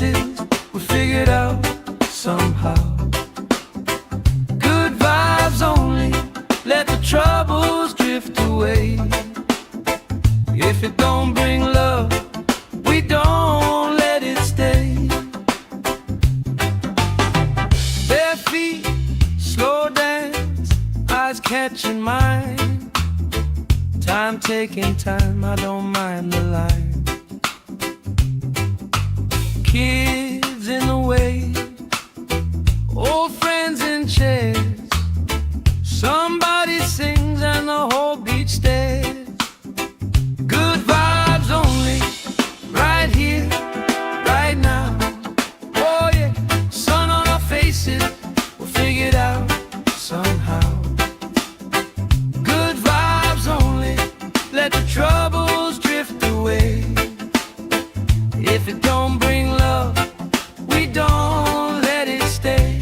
faces, we figured out somehow. Good vibes only, let the troubles drift away. If it don't bring love, we don't let it stay. Bare feet, slow dance, eyes catching mine. Time taking time, I don't mind the line. Kids in the way, old friends in chairs. Somebody sings and the whole beach stares. Good vibes only, right here, right now. Oh yeah, sun on our faces, we'll figure it out somehow. Good vibes only, let the troubles drift away. If it don't bring love, we don't let it stay.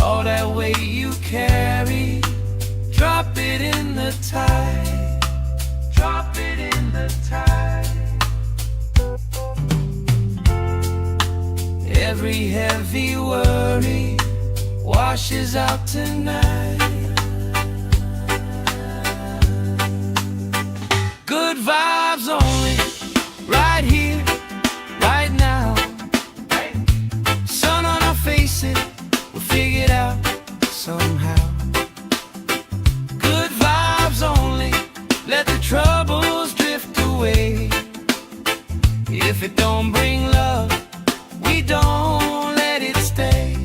All that weight you carry, drop it in the tide. Drop it in the tide. Every heavy worry washes out tonight. Good vibes only, right here, right now. Sun on our faces, we'll figure it out somehow. Good vibes only, let the troubles drift away. If it don't bring love, we don't let it stay.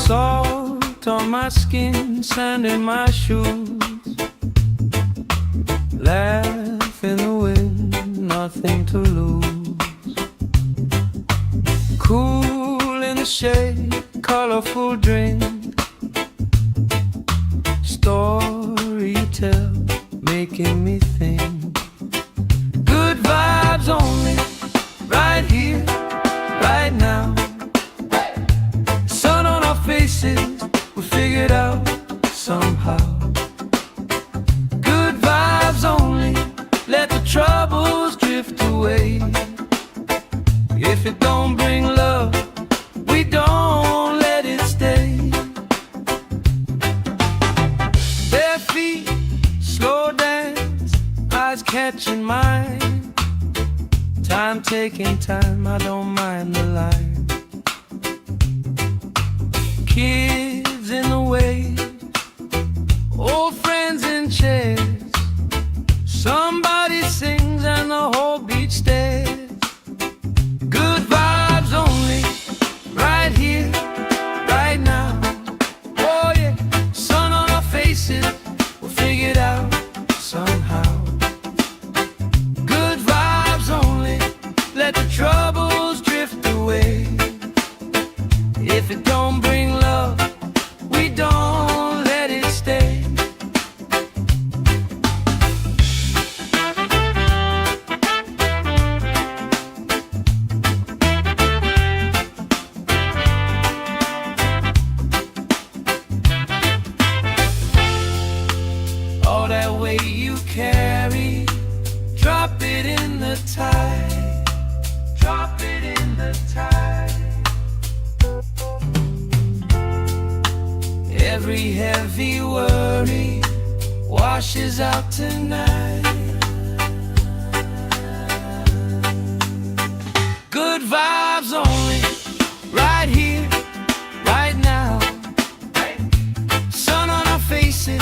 Salt on my skin, sand in my shoes. Laugh in the wind, nothing to lose. Cool in the shade, colorful drink. Story you tell, making me think. Good vibes only, right here, right now. Sun on our faces, we figured out somehow. Good vibes only, let the troubles drift away. If it don't bring love, we don't let it stay. Bare feet, slow dance, eyes catching mine. Time taking time, I don't mind the line. Kids in the way, old friends in chairs. Somebody sings and the whole beach stares. Good vibes only, right here, right now. Oh yeah, sun on our faces, we'll figure it out somehow. Good vibes only, let the troubles drift away. If it don't bring love, we don't let it stay. All that weight you carry, drop it in the tide. Drop it in the tide. Every heavy worry washes out tonight. Good vibes only, right here, right now. Sun on our faces,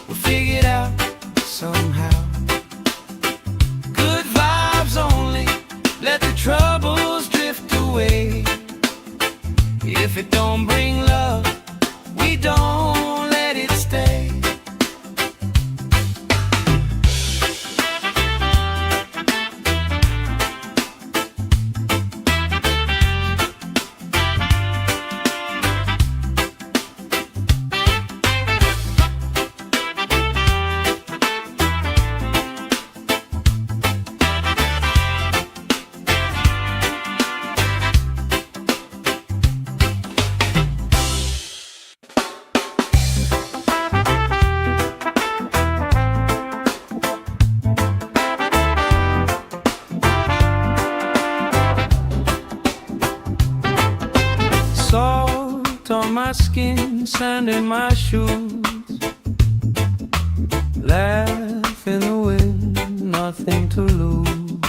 we'll figure it out somehow. skin, sand in my shoes. Laugh in the wind, nothing to lose.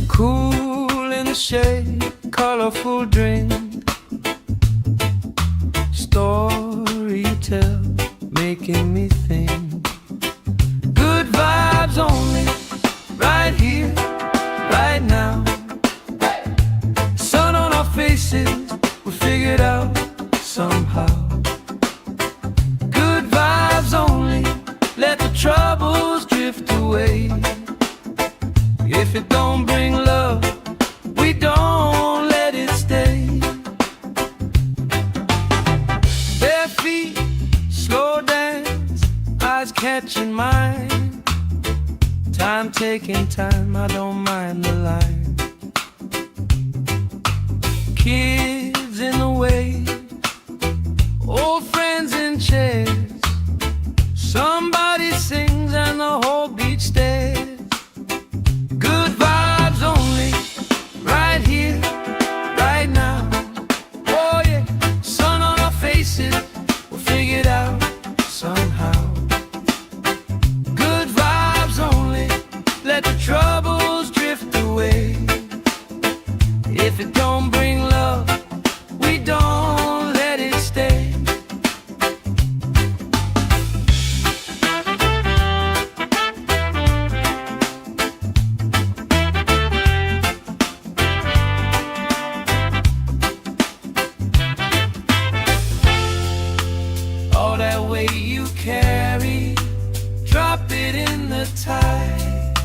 Cool in the shade, colorful drink. Story you tell, making me think. Good vibes only, right here, right now. Sun on our faces, we figured out somehow. Good vibes only, let the troubles drift away. If it don't bring love, we don't let it stay. Bare feet, slow dance, eyes catching mine. Time taking time, I don't mind the line. Kids in the way, old friends in chairs. Somebody sings and the whole beach stares. Good vibes only, right here, right now. Oh yeah, sun on our faces, we'll figure it out somehow. Good vibes only, let the troubles drift away. If it don't bring love, we don't let it stay. All that weight you carry, drop it in the tide.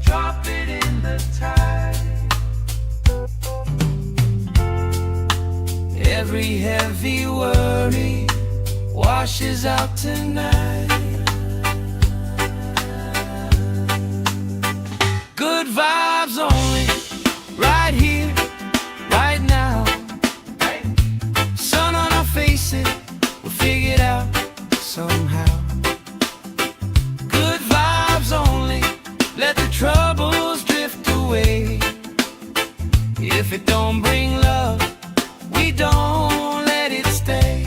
Drop it in the tide. Every heavy worry washes out tonight. Good vibes only, right here, right now. Sun on our faces, we'll figure it out somehow. Good vibes only, let the troubles drift away. If it don't bring love, we don't let it stay.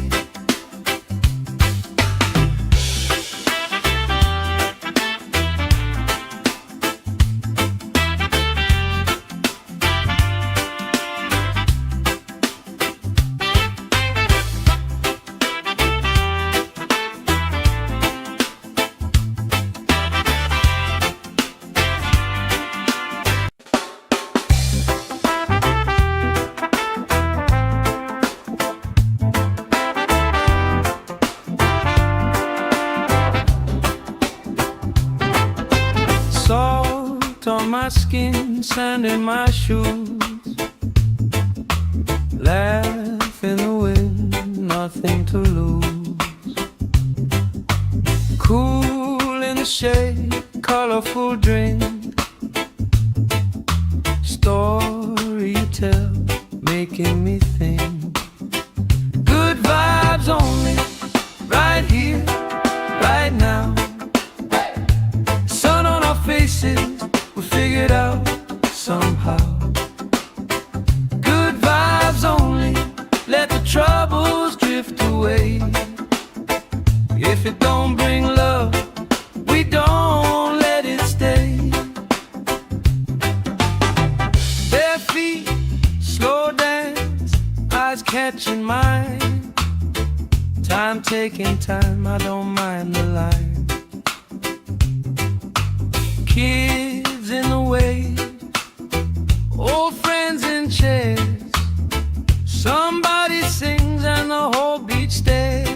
Salt on my skin, sand in my shoes. Laugh in the wind, nothing to lose. Cool in the shade, colorful drink. Story you tell, making me think. Good vibes only, right here, right now. Sun on our faces, we figured out somehow. Good vibes only, let the troubles drift away. If it don't bring love, we don't let it stay. Bare feet, slow dance, eyes catching mine. Time taking time, I don't mind the line. Kids in the way, old friends in chairs. Somebody sings and the whole beach stares.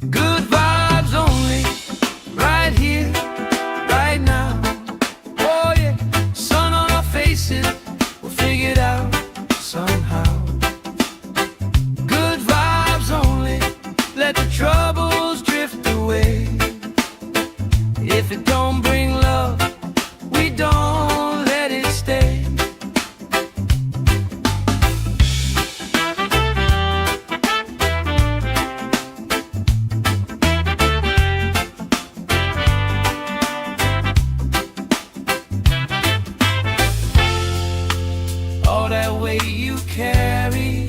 Good vibes only, right here, right now. Oh yeah, sun on our faces, we'll figure it out somehow. Good vibes only, let the troubles drift away. If it don't bring love, we don't let it stay. All that weight you carry,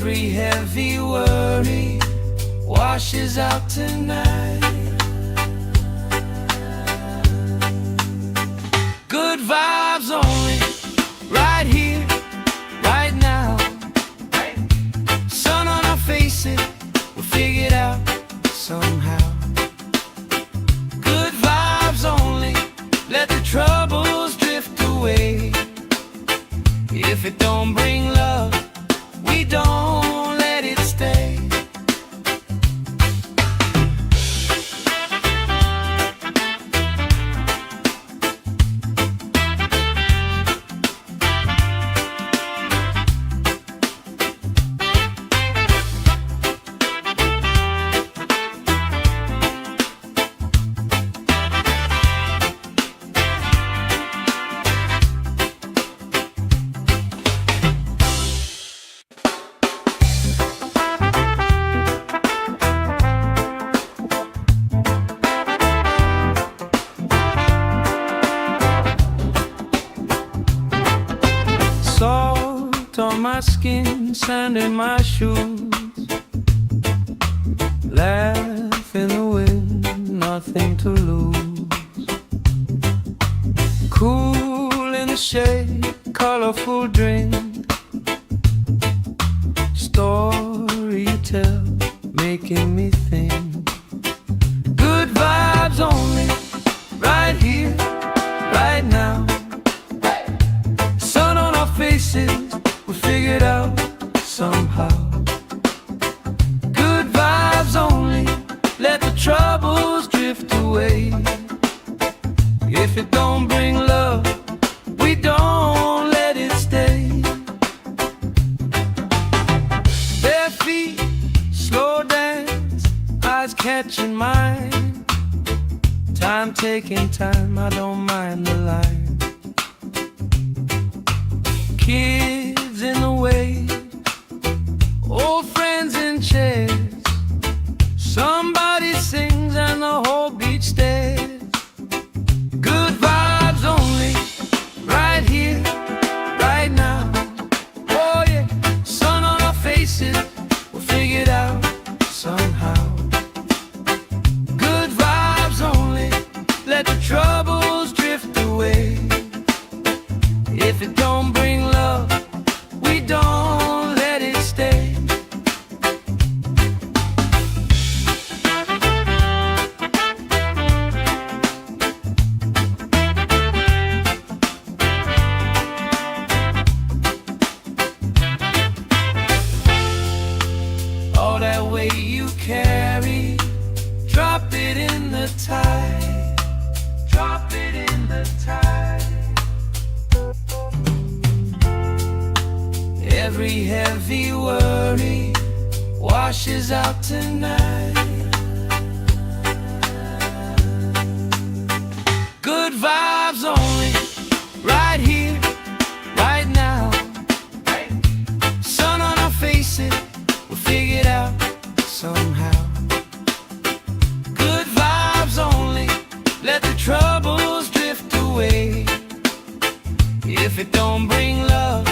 Every heavy worry washes out tonight. Good vibes only, right here, right now. Sun on our faces, we'll figure it out somehow. Good vibes only, let the troubles drift away. If it don't bring love, we don't let it stay. Salt on my skin, sand in my shoes. Laugh in the wind, nothing to lose. Cool in the shade, colorful drink. Story you tell, making me think. Good vibes only, right here, right now. Faces, we figured out somehow. Good vibes only, let the troubles drift away. If it don't bring love, we don't let it stay. Bare feet, slow dance, eyes catching mine. Time taking time, I don't mind the line. Kids in the way, old friends in chairs. Somebody sings and the whole beach stares. Good vibes only, right here, right now. Oh yeah, sun on our faces, we'll figure it out somehow. Good vibes only, let the troubles drift away. If it don't bring love, we don't let it stay. All that weight you carry, drop it in the tide. Drop it in the tide. Every heavy worry washes out tonight. Good vibes only, right here, right now. Sun on our faces, we'll figure it out somehow. Good vibes only, let the troubles drift away. If it don't bring love,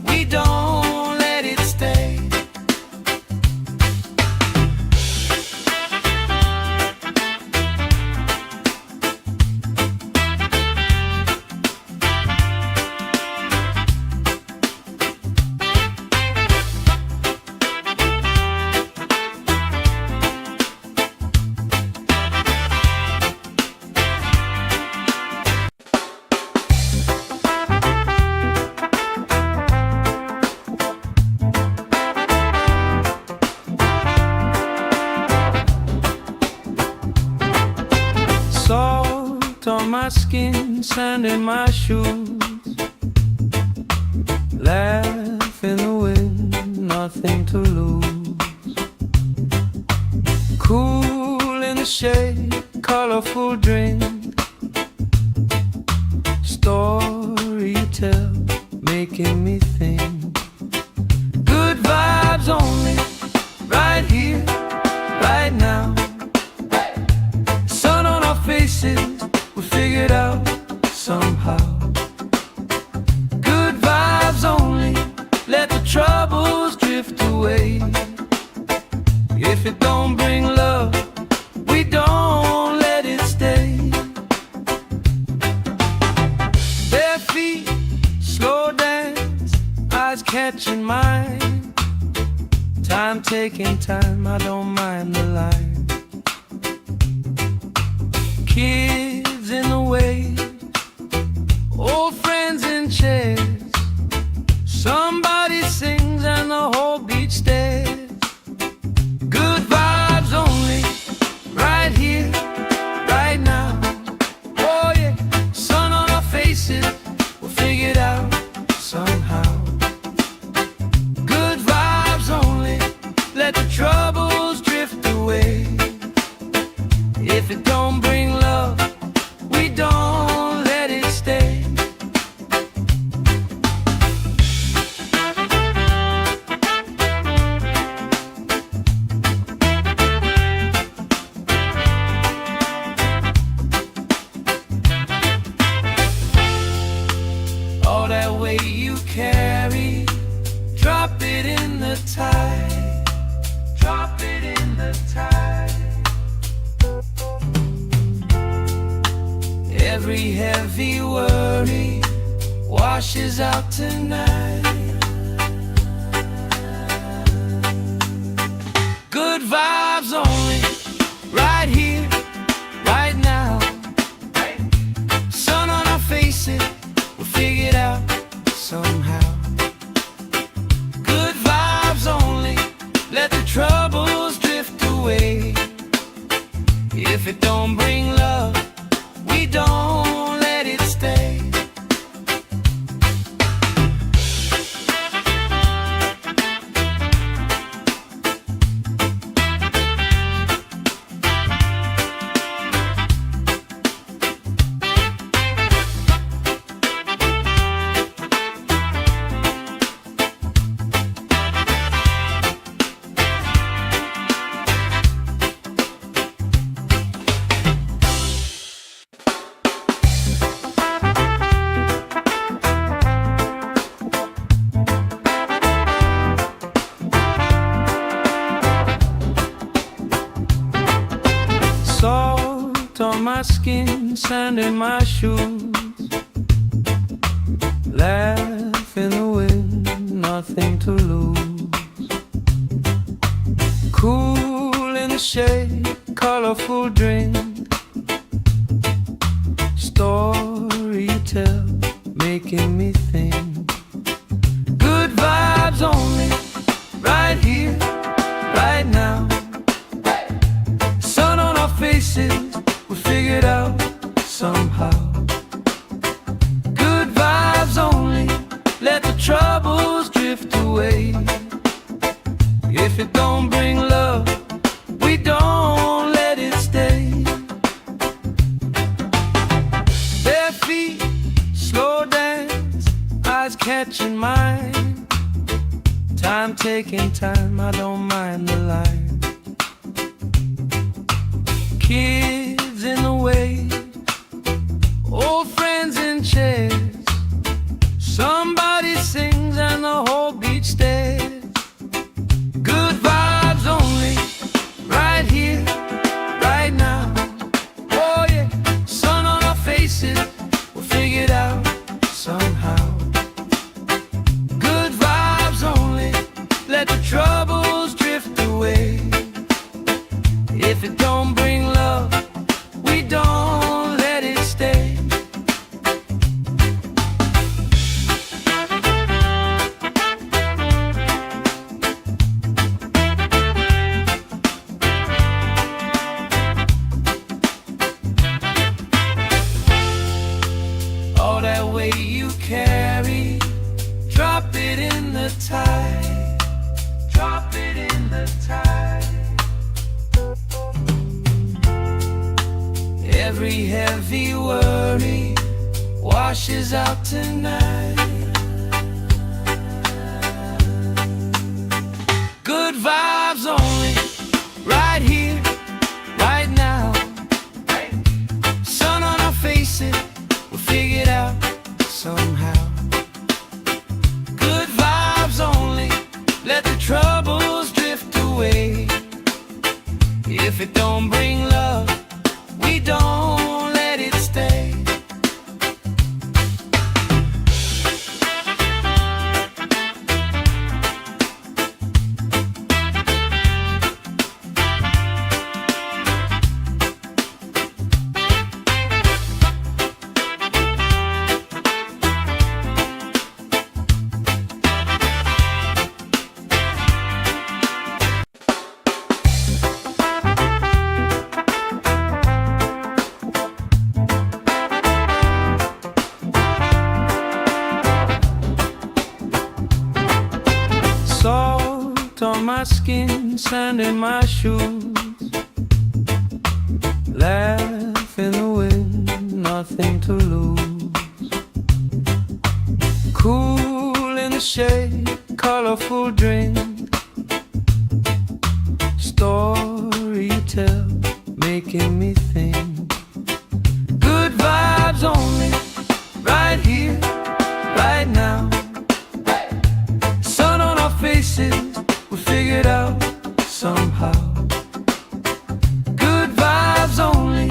we don't let it stay. Salt on my skin, sand in my shoes. Laugh in the wind, nothing to lose. Cool in the shade, colorful drink. Story you tell, making me think. Good vibes only, right here, right now. Sun on our faces, we figured out somehow. Good vibes only, let the troubles drift away. away. If it don't bring love, we don't let it stay. Bare feet, slow dance, eyes catching mine. Time taking time, I don't mind the line. Kids in the way, old friends in chairs. Somebody sings and the whole beach stares. Good vibes only, right here, right now. Oh yeah, sun on our faces, we'll figure it out somehow. Good vibes only, let the troubles drift away. If it don't bring love, we don't let it stay. All that weight you carry, drop it in the tide. Drop it in the tide. Every heavy worry washes out tonight. Good vibes only, right here, right now. Sun on our faces, we'll figure it out somehow. Good vibes only, let the troubles drift away. If it don't bring love, we don't let it stay. Salt on my skin, sand in my shoes. Laugh in the wind, nothing to lose. Cool in the shade, colorful drink. Story you tell, making me think. Good vibes only, right here, right now. Sun on our faces, we'll figure it out somehow. Good vibes only, let the troubles drift away. If it don't bring love, we don't let it stay. Bare feet, slow dance, eyes catching mine. Time taking time, I don't mind the line. Kids in the way, old friends in chairs. Somebody sings and the whole beach stares. Good vibes only, right here, right now. Oh yeah, sun on our faces, we'll figure it out somehow. Good vibes only, let the troubles drift away. If it don't bring love, we don't let it stay. All that weight you carry, drop it in the tide. Drop it in the tide. Every heavy worry washes out tonight. Good vibes only, right here, right now. Sun on our faces, we'll figure it out somehow. Good vibes only, let the trouble my skin, sand in my shoes. Laugh in the wind, nothing to lose. Cool in the shade, colorful drink. Story you tell, making me think. Good vibes only, right here, right now. Sun on our faces, we figured out somehow. Good vibes only,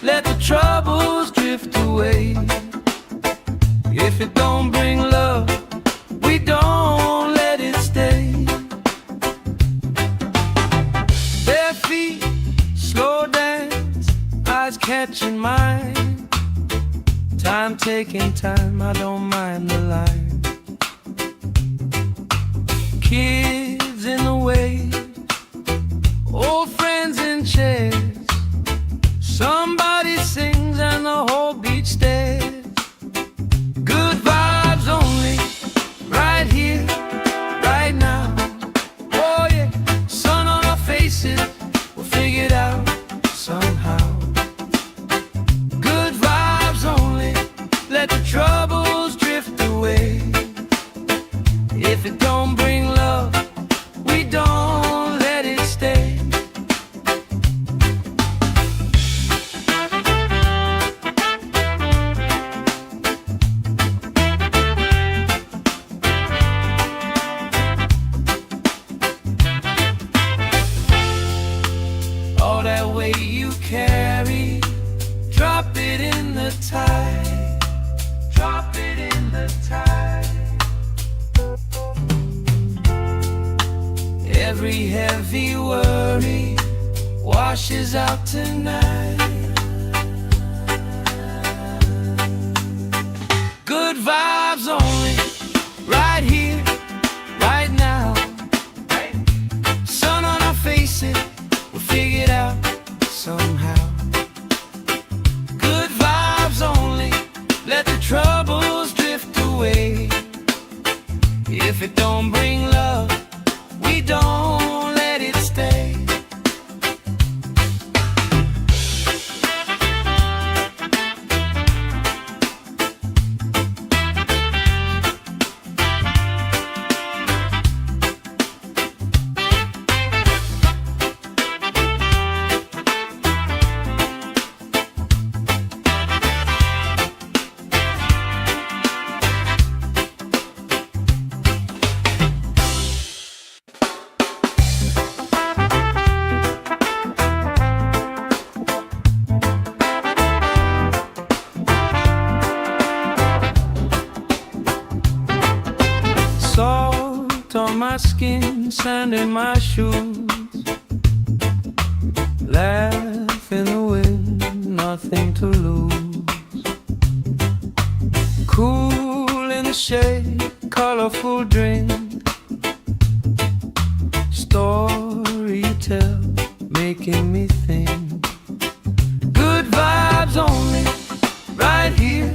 let the troubles drift away. If it don't bring love, we don't let it stay. Bare feet, slow dance, eyes catching mine. Time taking time, I don't mind the line. Kids in the wave, old friends in chairs. Somebody sings and the whole beach stares. Good vibes only, right here, right now. Oh yeah, sun on our faces, we'll figure it out somehow. Good vibes only, let the troubles drift away. If it don't bring love, we don't let it stay. All that weight you carry, drop it in the tide. Drop it in the tide. Every heavy worry washes out tonight. Good vibes only, right here, right now. Sun on our faces, we'll figure it out somehow. Good vibes only, let the troubles drift away. If it don't bring love, we don't let it stay. Salt on my skin, sand in my shoes. Laugh in the wind, nothing to lose. Cool in the shade, colorful drink. Story you tell, making me think. Good vibes only, right here,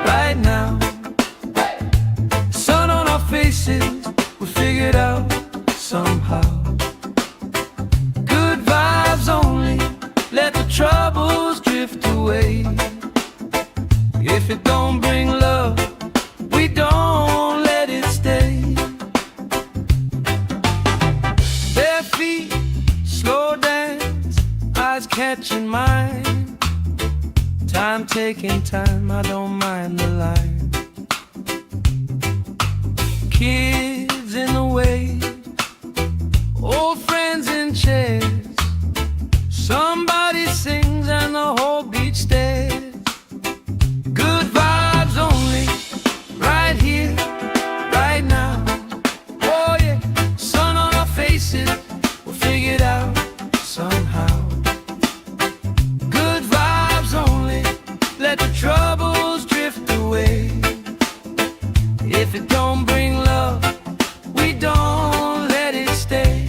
right now. Sun on our faces, we figured out somehow. Good vibes only, let the troubles drift away. If it don't bring love, we don't let it stay. Bare feet, slow dance, eyes catching mine. Time taking time, I don't mind the line. Kids in the wave, old friends in chairs. Somebody sings and the whole beach stares. Good vibes only, right here, right now. Oh yeah, sun on our faces, we'll figure it out somehow. Good vibes only, let the troubles drift away. If it don't bring love, we don't let it stay.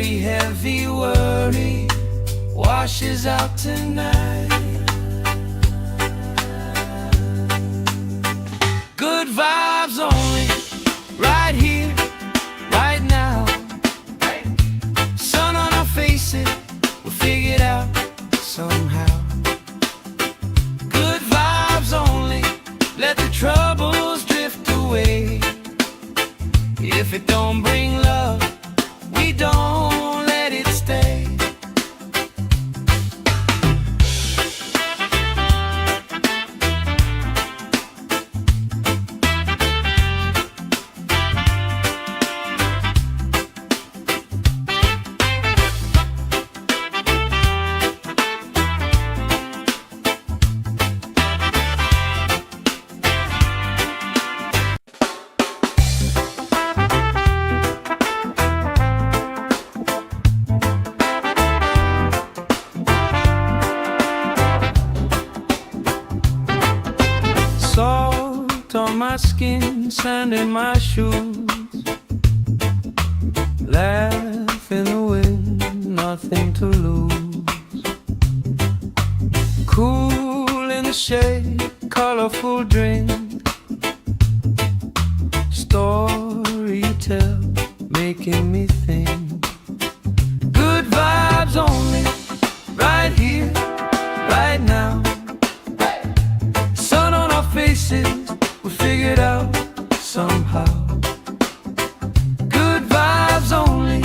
Every heavy worry washes out tonight. Good vibes only, right here, right now. Sun on our faces, we'll figure it out somehow. Good vibes only, let the troubles drift away. If it don't bring love, we don't let it stay. Salt on my skin, sand in my shoes. Laugh in the wind, nothing to lose. Cool in the shade, colorful drink. Story you tell, making me think. Good vibes only, right here, right now. Faces, we figured out somehow. Good vibes only,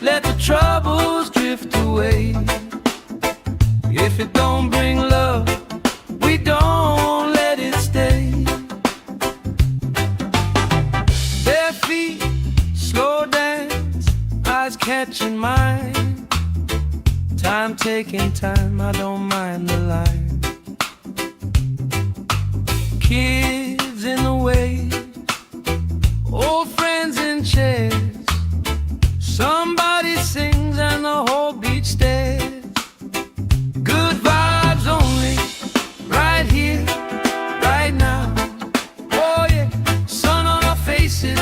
let the troubles drift away. If it don't bring love, we don't let it stay. Bare feet, slow dance, eyes catching mine. Time taking time, I don't mind the line. Kids in the way, old friends in chairs. Somebody sings and the whole beach stares. Good vibes only, right here, right now. Oh yeah, sun on our faces,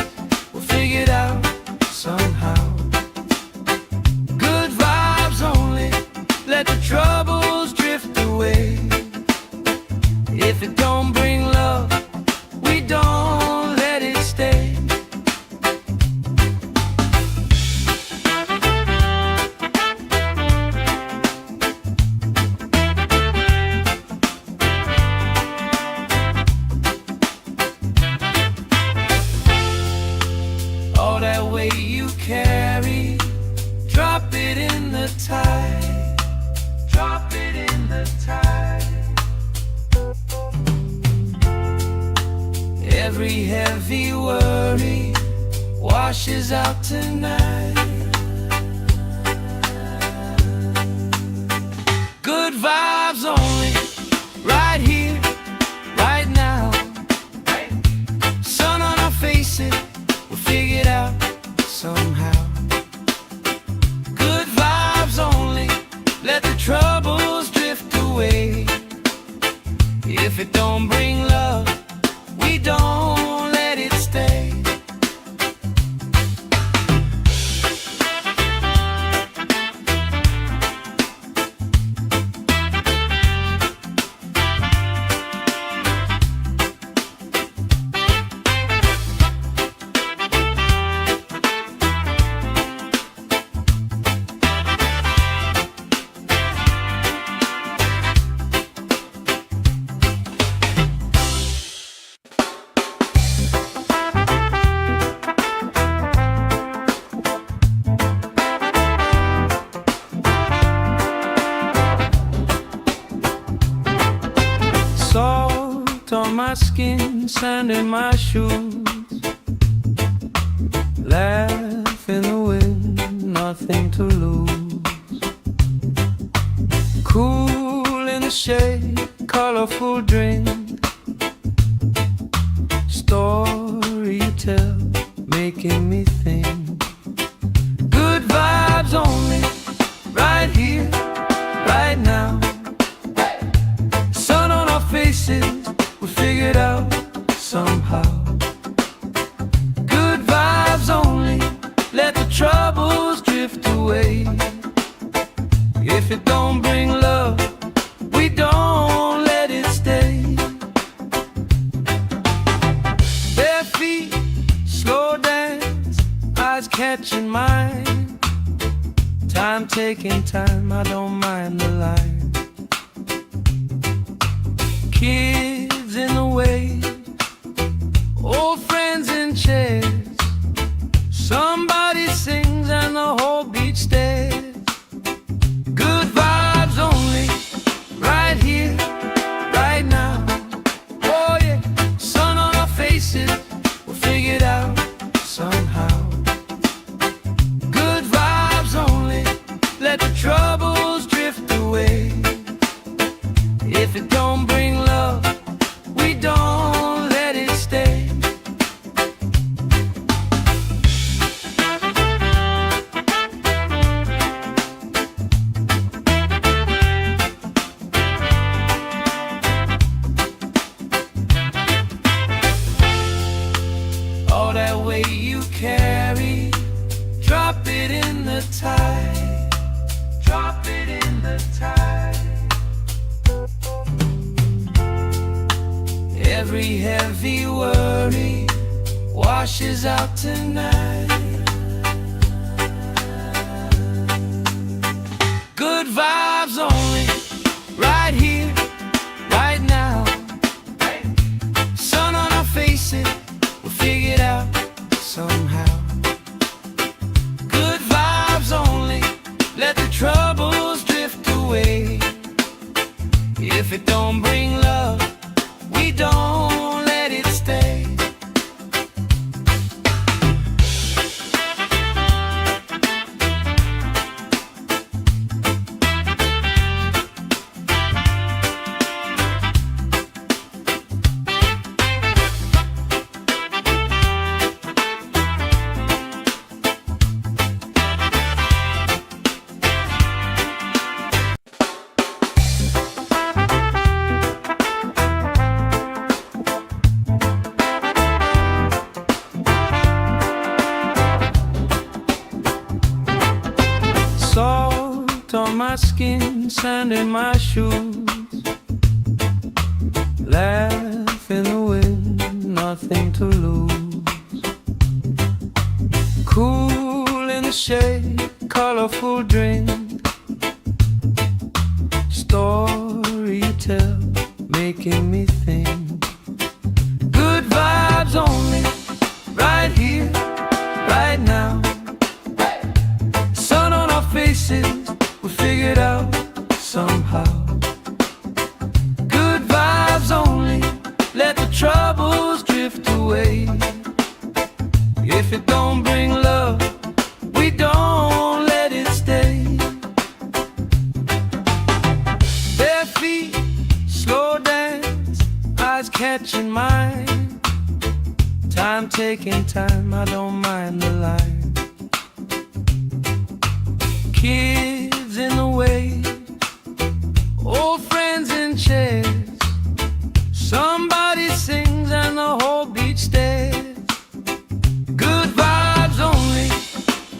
we'll figure it out somehow. Good vibes only, let the troubles drift away. If it don't bring love, we don't let it stay. All that weight you carry, drop it in the tide. Drop it in the tide. Every heavy worry washes out tonight. Good vibes only, right here, right now. Sun on our faces, we'll figure it out somehow. Good vibes only, let the troubles drift away. If it don't bring love, we don't let it stay. Salt on my skin, sand in my shoes. Laugh in the wind, nothing to lose. Cool in the shade, colorful drink. Story you tell, making me think. Good vibes only, right here, right now. Sun on our faces, we figured out somehow. Good vibes only, let the troubles drift away. away. If it don't bring love, we don't let it stay. Bare feet, slow dance, eyes catching mine. Time taking time, I don't mind the line. Kids in the way, old friends in chairs. Somebody sings and the whole beach stares. Good vibes only, right here, right now. Oh yeah, sun on our faces, we'll figure it out somehow. Good vibes only, let the troubles drift away. If it don't bring love, we don't let it stay. All that weight you carry, drop it in the tide. Drop it in the tide. Every heavy worry washes out tonight. Good vibes only, right here, right now. Sun on our faces, we'll figure it out somehow. Good vibes only, let the troubles drift away. If it don't bring love, we don't let it stay. Salt on my skin, sand in my shoes. Laugh in the wind, nothing to lose. Cool in the shade, colorful drink. Story you tell, making me think. Good vibes only, right here, right now. Sun on our faces, we'll figure it out somehow. Good vibes only, let the troubles drift away. If it don't bring love, we don't let it stay. Bare feet, slow dance, eyes catching mine. Time taking time, I don't mind the line. Kids in the way, old friends in chairs. Somebody sings and the whole beach stares. Good vibes only,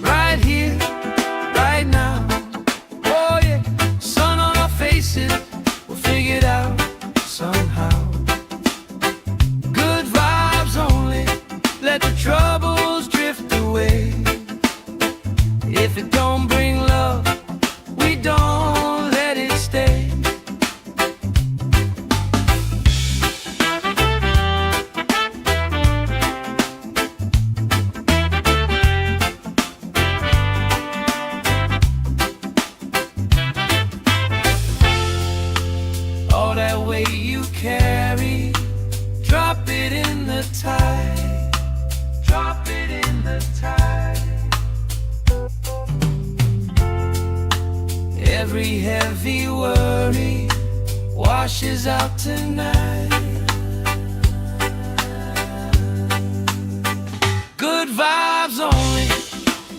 right here, right now. Oh yeah, sun on our faces, we'll figure it out somehow. Good vibes only, let the troubles drift away. If it don't bring love, we don't let it stay. All that weight you carry, drop it in the tide. Drop it in the tide. Every heavy worry washes out tonight. Good vibes only,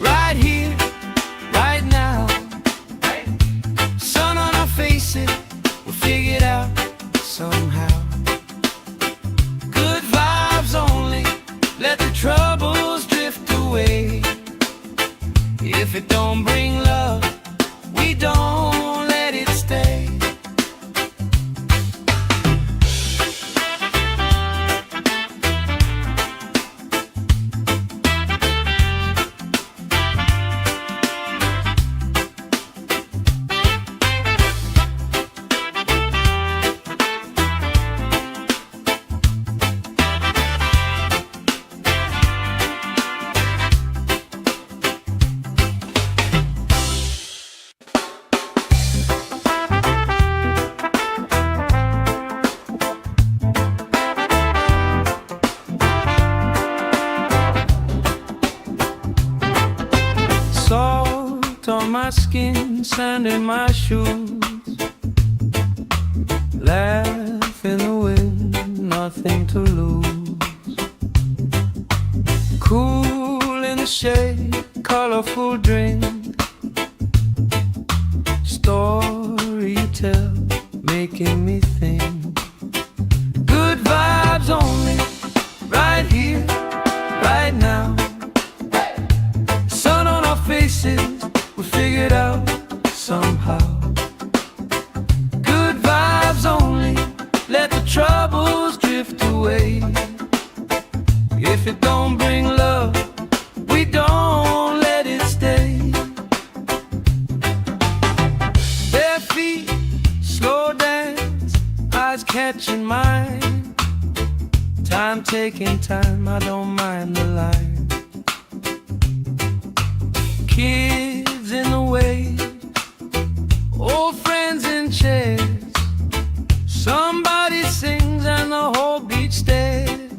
right here, right now. Sun on our faces, we'll figure it out somehow. Good vibes only, let the troubles drift away. If If it don't bring love, we don't let it stay. Salt on my skin, sand in my shoes, laugh in the wind, nothing to lose. Cool in the shade, colorful drink, story you tell, making me think. Good vibes only, right here, right now. Sun on our faces, we figured out somehow. Good vibes only, let the troubles drift away. If it don't bring love, we don't let it stay. Bare feet, slow dance, eyes catching mine. Time taking time, I don't mind the line. Kids in the way, old friends in chairs. Somebody sings and the whole beach stares.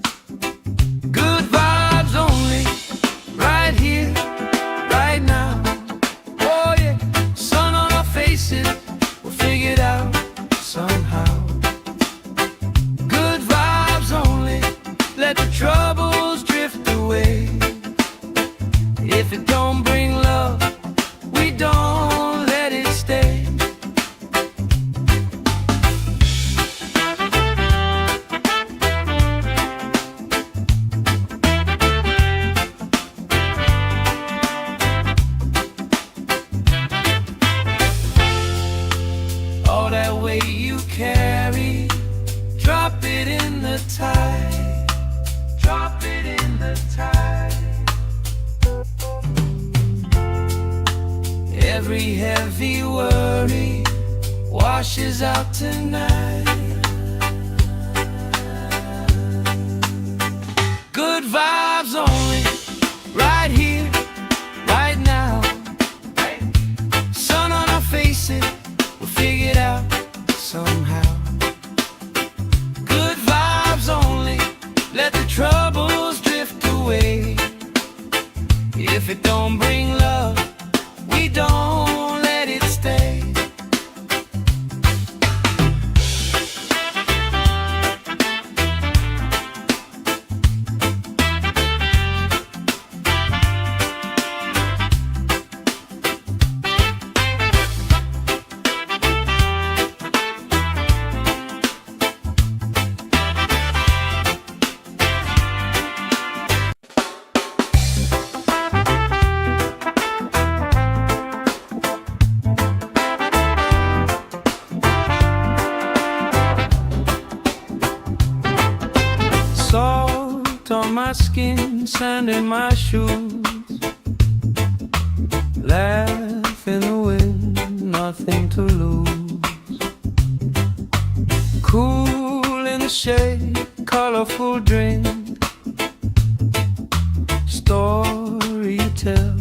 Good vibes only, right here, right now. Oh yeah, sun on our faces, we'll figure it out somehow. Good vibes only, let the troubles drift away. If it don't bring love, we don't let it stay. All that weight you carry, drop it in the tide. Drop it in the tide. Every heavy worry washes out tonight. Good vibes only, right here, right now. Sun on our faces, we'll figure it out somehow. Good vibes only, let the troubles drift away. If it don't bring love, we don't let it stay. Salt on my skin, sand in my shoes, laugh in the wind, nothing to lose. Cool in the shade, colorful drink, story you tell,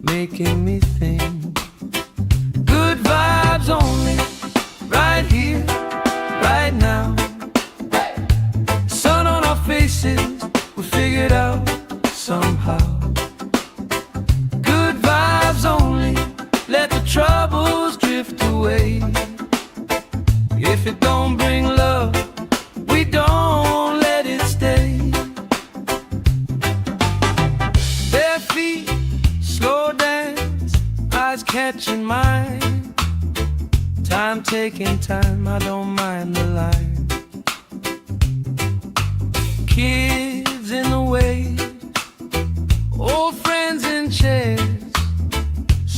making me think. Good vibes only, right here, right now. Sun on our faces, we figured out somehow. Good vibes only, let the troubles drift away. If it don't bring love, we don't let it stay. Bare feet, slow dance, eyes catching mine. Time taking time, I don't mind the line. Kids in the way, old friends in chairs.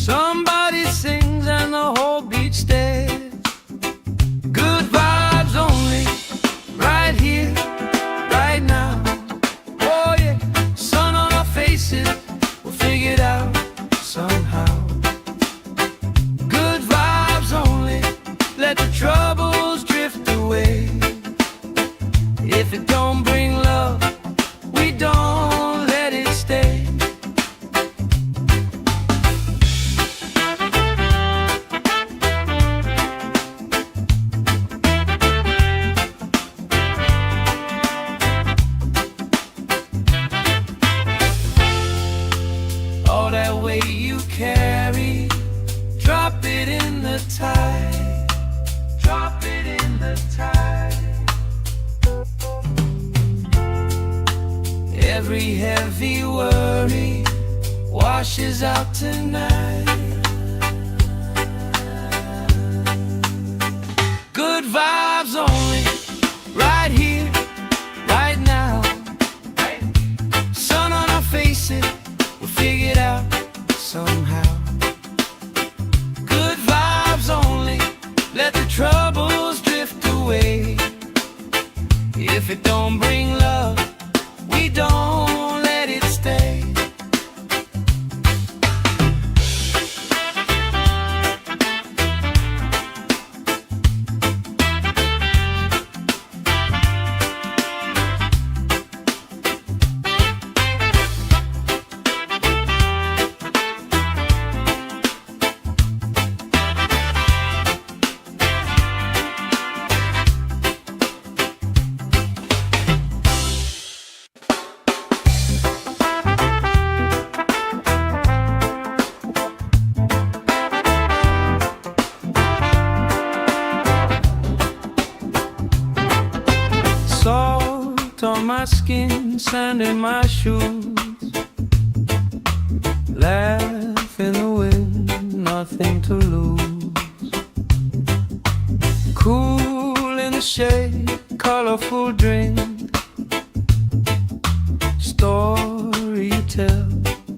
Somebody sings and the whole beach stares. Good vibes only, right here, right now. Oh yeah, sun on our faces, we'll figure it out somehow. Good vibes only, let the troubles drift away. If it don't bring love, we don't let it stay. All that weight you carry, drop it in the tide. Drop it in the tide. Every heavy worry washes out tonight. Good vibes only, right here, right now. Sun on our faces, we'll figure it out somehow. Good vibes only, let the troubles drift away. If it don't bring love, we don't let it stay. Salt on my skin, sand in my shoes. Laugh in the wind, nothing to lose. Cool in the shade, colorful drink. Story you tell,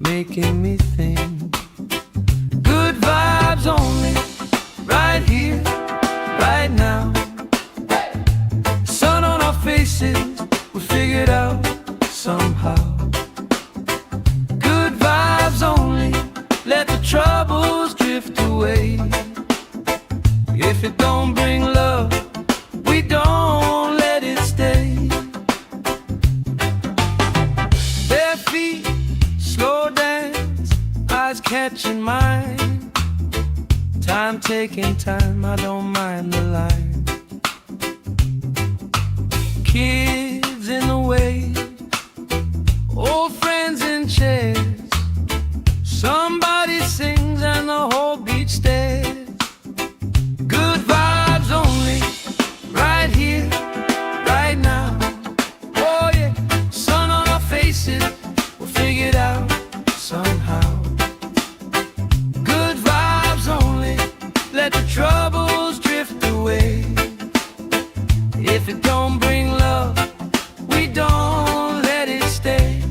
making me think. Good vibes only, right here, right now. Sun on our faces, we'll figure it out somehow. Good vibes only, let the troubles drift away. If it don't bring love, we don't let it stay. Bare feet, slow dance, eyes catching mine. Time taking time, I don't mind the line. Kids in the way, old friends in chairs. Somebody sings and the whole beach stares. Good vibes only, right here, right now. Oh yeah, sun on our faces, we'll figure it out somehow. Good vibes only, let the troubles drift away. If it don't bring love, we don't let it stay.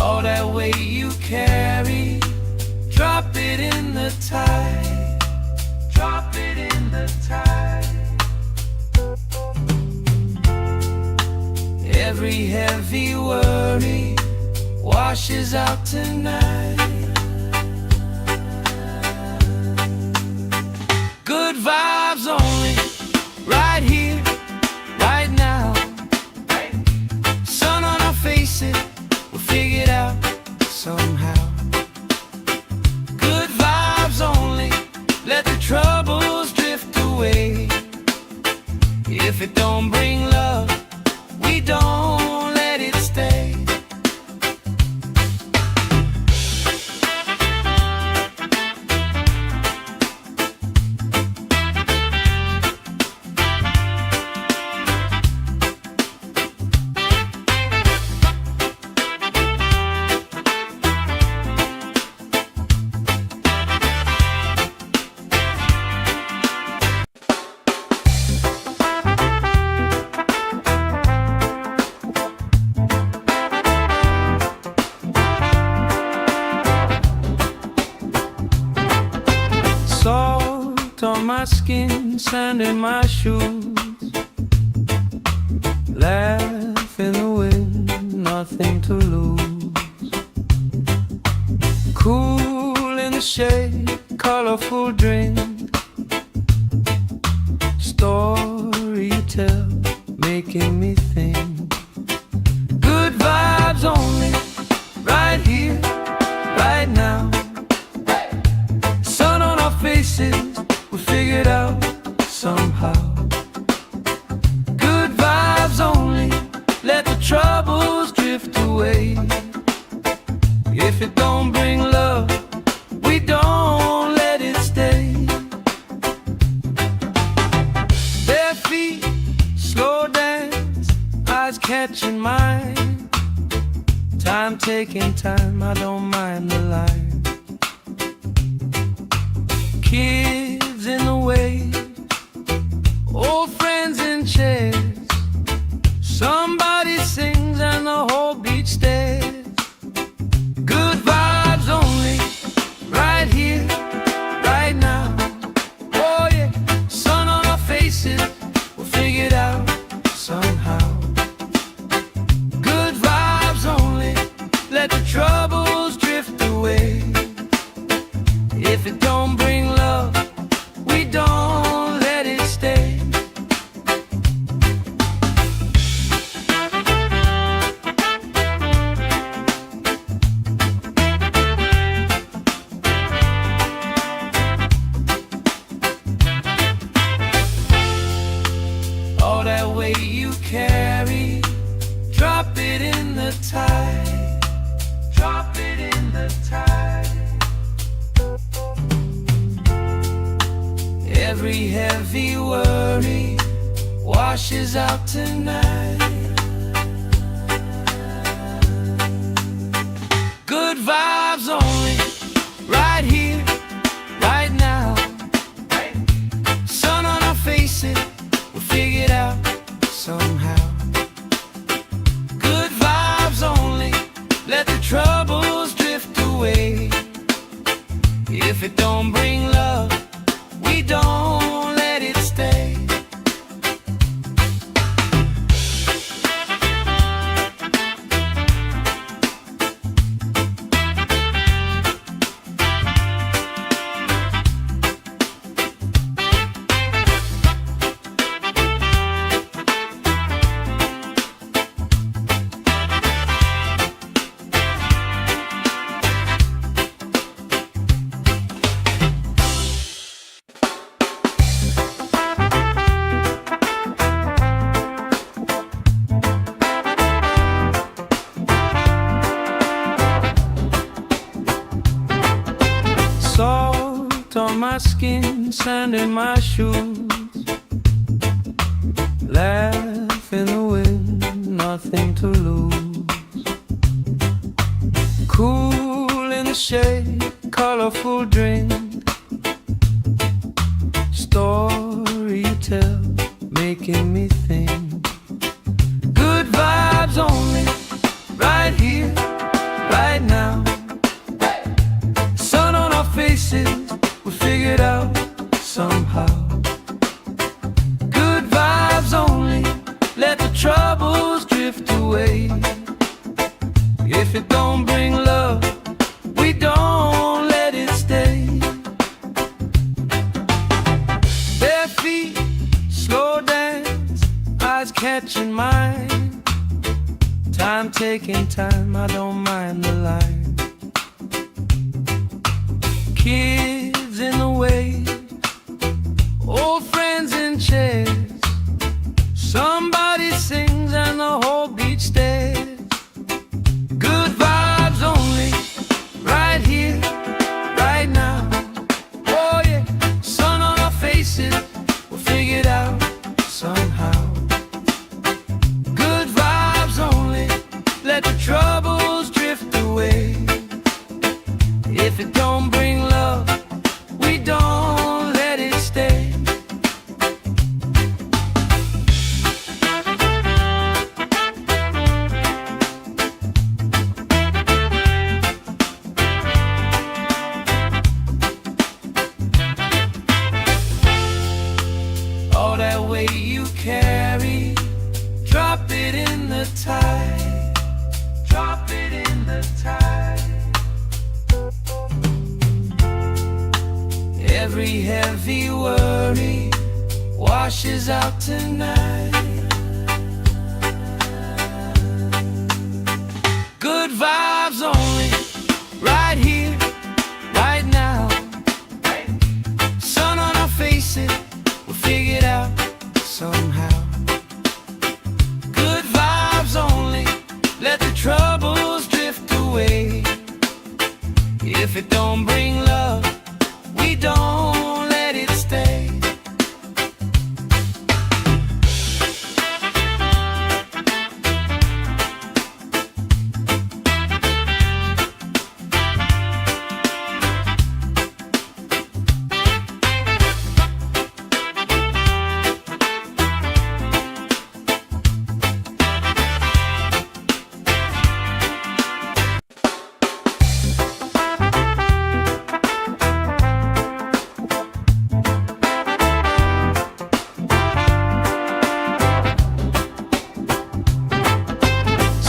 All that weight you carry, drop it in the tide. Drop it in the tide. Every heavy worry washes out tonight. Good vibes only, right here, right now. Sun on our faces, we'll figure it out somehow. Good vibes only, let the troubles drift away. If it don't bring love, we don't let it stay. on my skin, sand in my shoes. Laugh in the wind, nothing to lose. Cool in the shade, colorful drink. Story you tell, making me think. Good vibes only, right here, right now. Sun on our faces, we figured out somehow. Good vibes only, let the troubles drift away. If it don't bring love, we don't let it stay. Bare feet, slow dance, eyes catching mine. Time taking time, I don't mind the line. Kids in the wave, old friends in chairs. Somebody sings and the whole beach stares. Good vibes only, right here, right now. Oh yeah, sun on our faces, we'll figure it out somehow. Good vibes only, let the troubles drift away. If it don't bring love, we don't let it stay. All that weight you carry, drop it in the tide. Drop it in the tide. Every heavy worry washes out tonight. Good vibes only, right here, right now. Sun on our faces, we'll figure it out somehow. Good vibes only, let the troubles drift away. If it don't bring love, we don't let it stay. Salt on my skin, sand in my shoes. Laugh in the wind, nothing to lose. Cool in the shade, colorful drink. Story you tell, making me think. Good vibes only, right here, right now. Sun on our faces, we figured out somehow. Good vibes only, let the troubles drift away. If it don't bring love, we don't let it stay. Bare feet, slow dance, eyes catching mine. Time taking time, I don't mind the line. Kids in the wave, old friends in chairs. Somebody sings and the whole beach stares. Good vibes only, right here, right now. Oh yeah, sun on our faces, we'll figure it out somehow. Good vibes only, let the troubles drift away. Every heavy worry washes out tonight. Good vibes only, right here, right now. Sun on our faces, we'll figure it out somehow. Good vibes only, let the troubles drift away. If it don't bring love, we don't let it stay.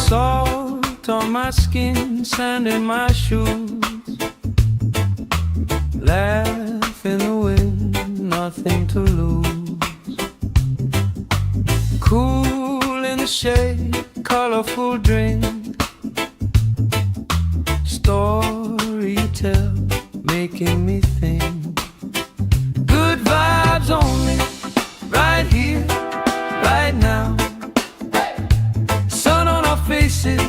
Salt on my skin, sand in my shoes. Laugh in the wind, nothing to lose. Cool in the shade, colorful drink. Story you tell, making me think. Good vibes only, right here, right now. Sun on our faces,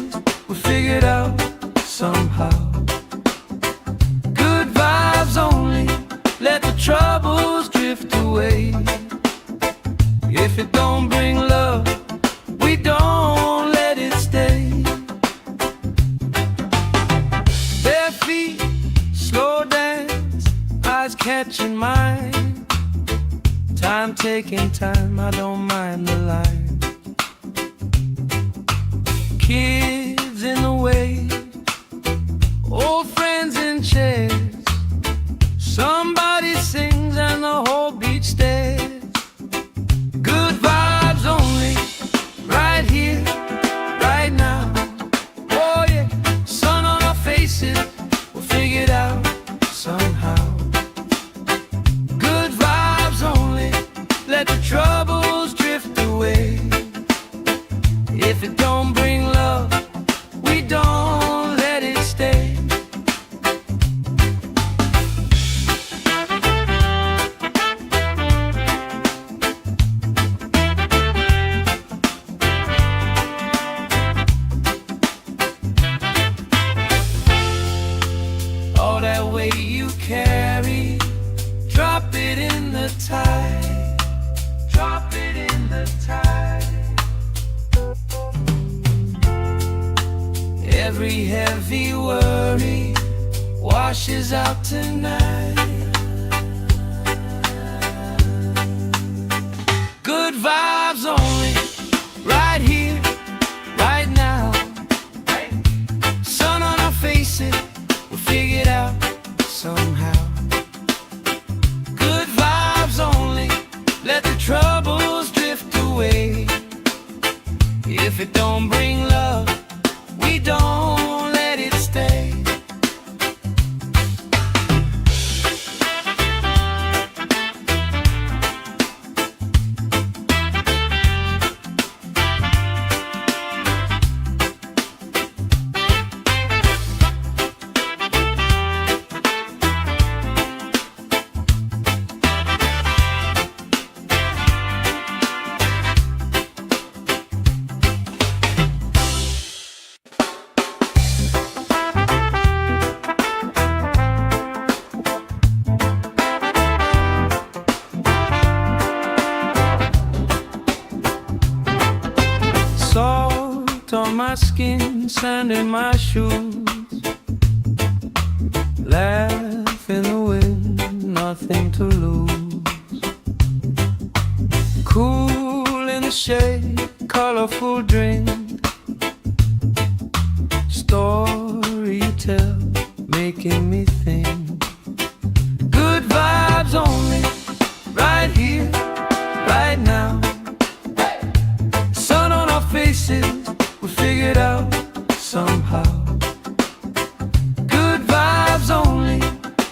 we figured out somehow. Good vibes only, let the troubles drift away. If it don't bring love, we don't let it stay. Bare feet, slow dance, eyes catching mine. Time taking time, I don't mind the line. Kids in the way, old friends in chairs. Somebody sings and the whole beach stares. Good vibes only, right here, right now. Oh yeah, sun on our faces, we'll figure it out somehow. Good vibes only, let the troubles drift away. If it don't bring love, we don't let it stay. All that weight you carry, drop it in the tide. Drop it in the tide. Every heavy worry washes out tonight. Good vibes only, right here, right now. Sun on our faces, we'll figure it out somehow. Good vibes only, let the troubles drift away. If it don't bring love, we don't let it stay. Salt on my skin, sand in my shoes. Laugh in the wind, nothing to lose. Cool in the shade, colorful drink. Story you tell, making me think. Good vibes only, right here, right now. Sun on our faces, we figured out somehow. Good vibes only,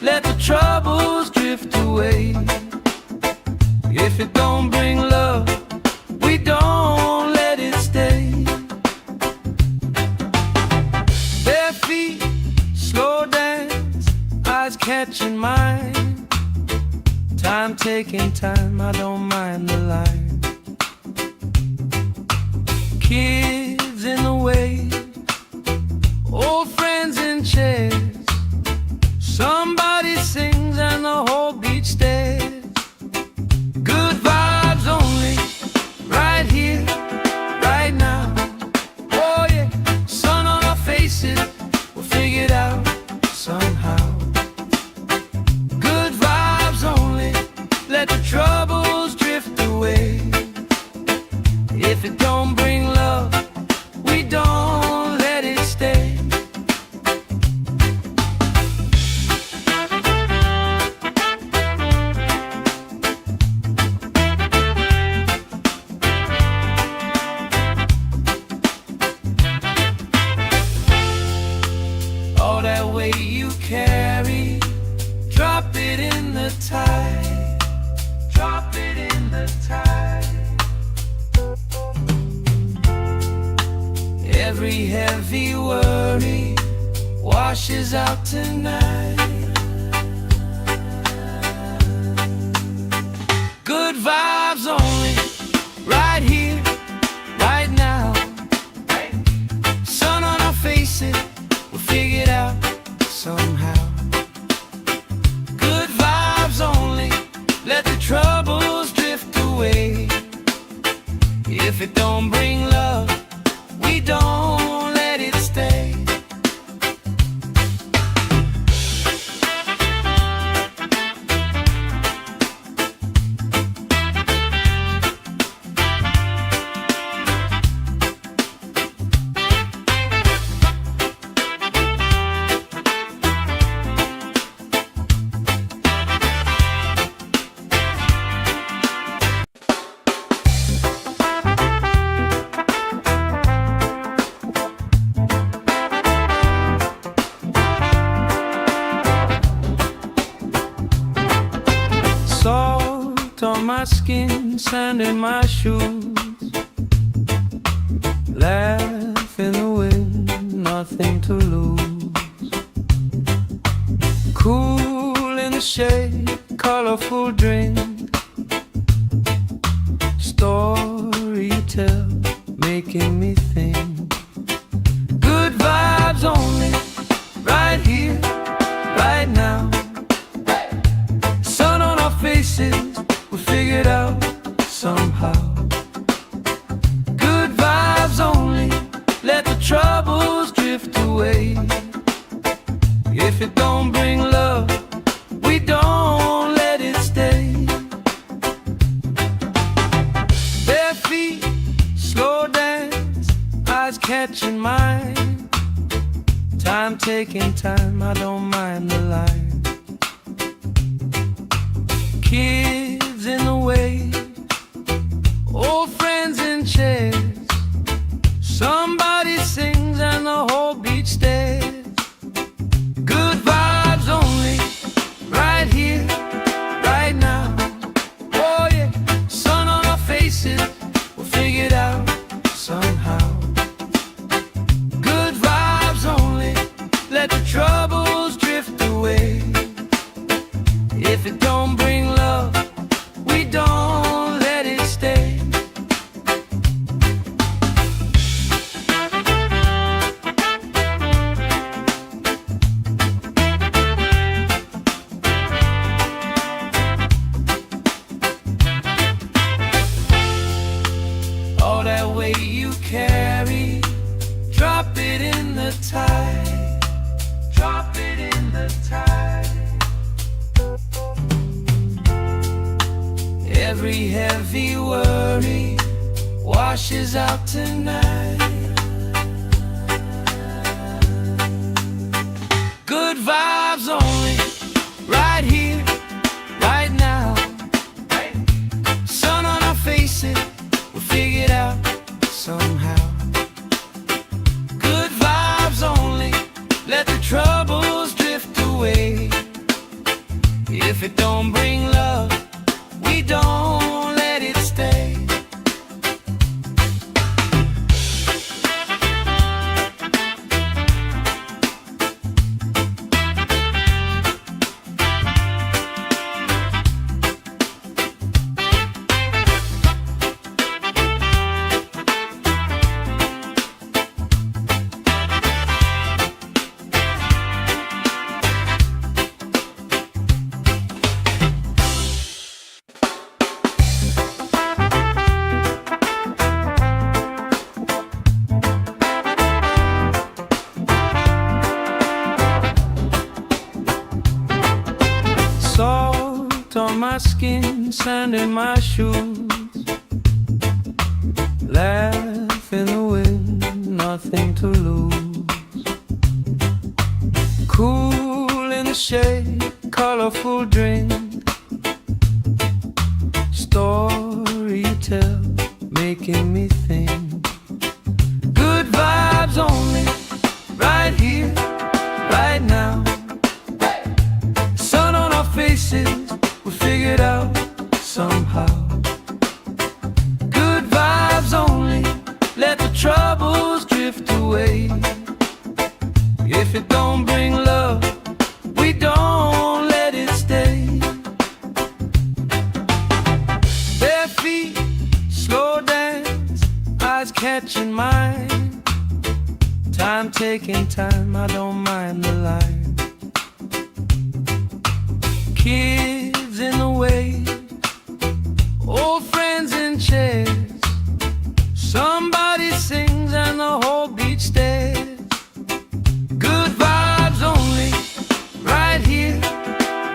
let the troubles drift drift away. If it don't bring love, we don't let it stay. Bare feet, slow dance, eyes catching mine. Time taking time, I don't mind the line. Kids in the way, old friends in chairs. Somebody sings and the whole beach stares. Good vibes only, right here, right now. Oh yeah, sun on our faces, we'll figure it out somehow. Good vibes only, let the troubles drift away. If it don't bring love, we don't let it stay. All that weight you carry, drop it in the tide. Drop it in the tide. Every heavy worry washes out tonight. Good vibes only, right here, right now. Sun on our faces, we'll figure it out somehow. Good vibes only, let the troubles drift away. If it don't bring love, we don't let it stay. Salt on my skin, sand in my shoes. Laugh in the wind, nothing to lose. Cool in the shade, colorful drink. Story you tell, making me think. Good vibes only, right here, right now. Sun on our faces, we'll figure it out somehow. Good vibes only, let the troubles drift away. If it don't bring love, we don't let it stay. Bare feet, slow dance, eyes catching mine. Time taking time, I don't mind the line. Kids in the way, old friends in chairs. Somebody sings and the whole beach stares. Good vibes only, right here, right now. Oh yeah, sun on our faces, we'll figure it out somehow. Good vibes only, let the troubles drift away. If it don't bring love, we don't let it stay. All that weight you carry, drop it in the tide. Drop it in the tide. Every heavy worry washes out tonight. Good vibes only, right here, right now. Sun on our faces, we'll figure it out somehow. Good vibes only, let the troubles drift away. If If it don't bring love, we don't let it stay. Salt on my skin, sand in my shoes, laugh in the wind, nothing to lose. Cool in the shade, colorful drink, story you tell, making me think. Good vibes only, right here, right now. Sun on our faces, we figured out somehow. Good vibes only, let the troubles drift away. If it don't bring love, we don't let it stay. Bare feet, slow dance, eyes catching mine. Time taking time, I don't mind the line. Kids in the wave, old friends in chairs. Somebody sings and the whole beach stares. Good vibes only, right here,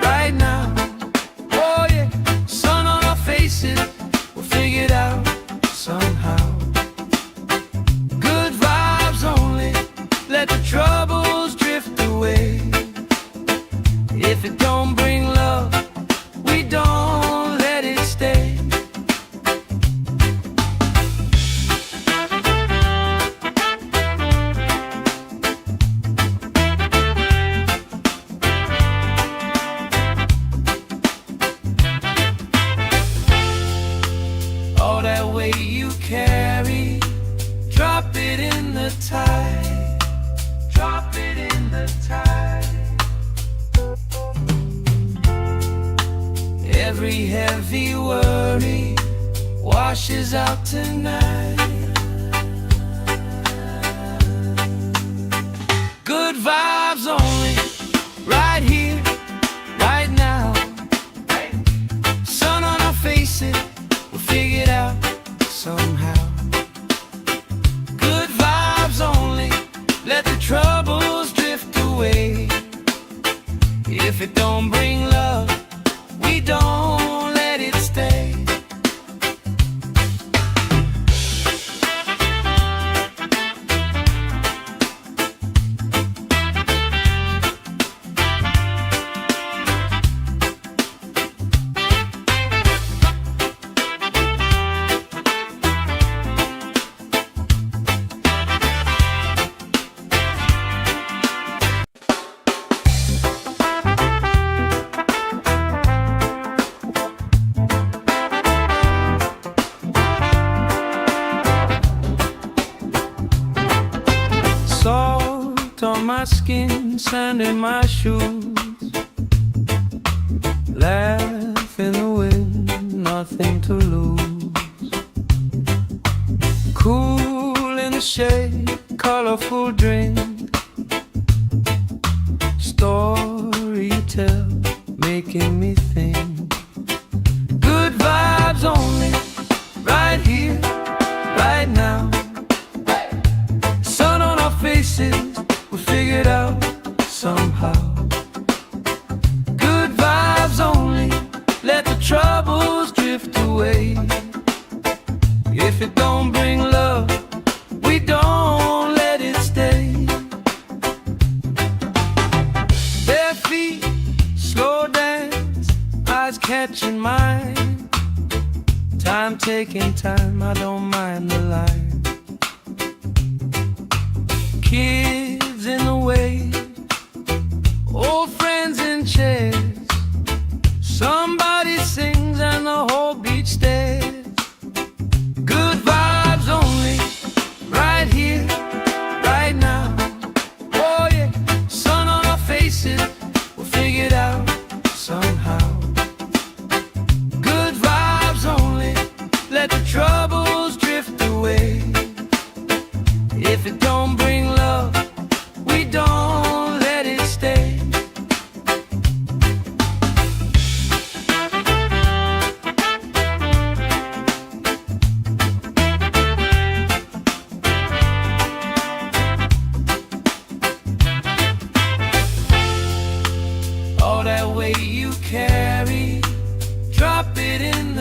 right now. Oh yeah, sun on our faces, we'll figure it out somehow. Good vibes only, let the troubles drift away. If it don't bring love, we don't let it stay. All that weight you carry, drop it in the tide. Drop it in the tide. Every heavy worry washes out tonight. Good vibes only, right here, right now. Sun on our faces, we'll figure it out somehow. Good vibes only, let the troubles drift away. If it don't bring love, we don't let it stay. Salt on my skin, sand in my shoes, laugh in the wind, nothing to lose. Cool in the shade, colorful drink, story you tell, making me think. Good vibes only, right here, right now. Sun on our faces, we figured out somehow. Good vibes only, let the troubles drift away. If it don't bring love, we don't let it stay. Bare feet, slow dance, eyes catching mine. Time taking time, I don't mind the line. Kids in the wave, old friends in chairs.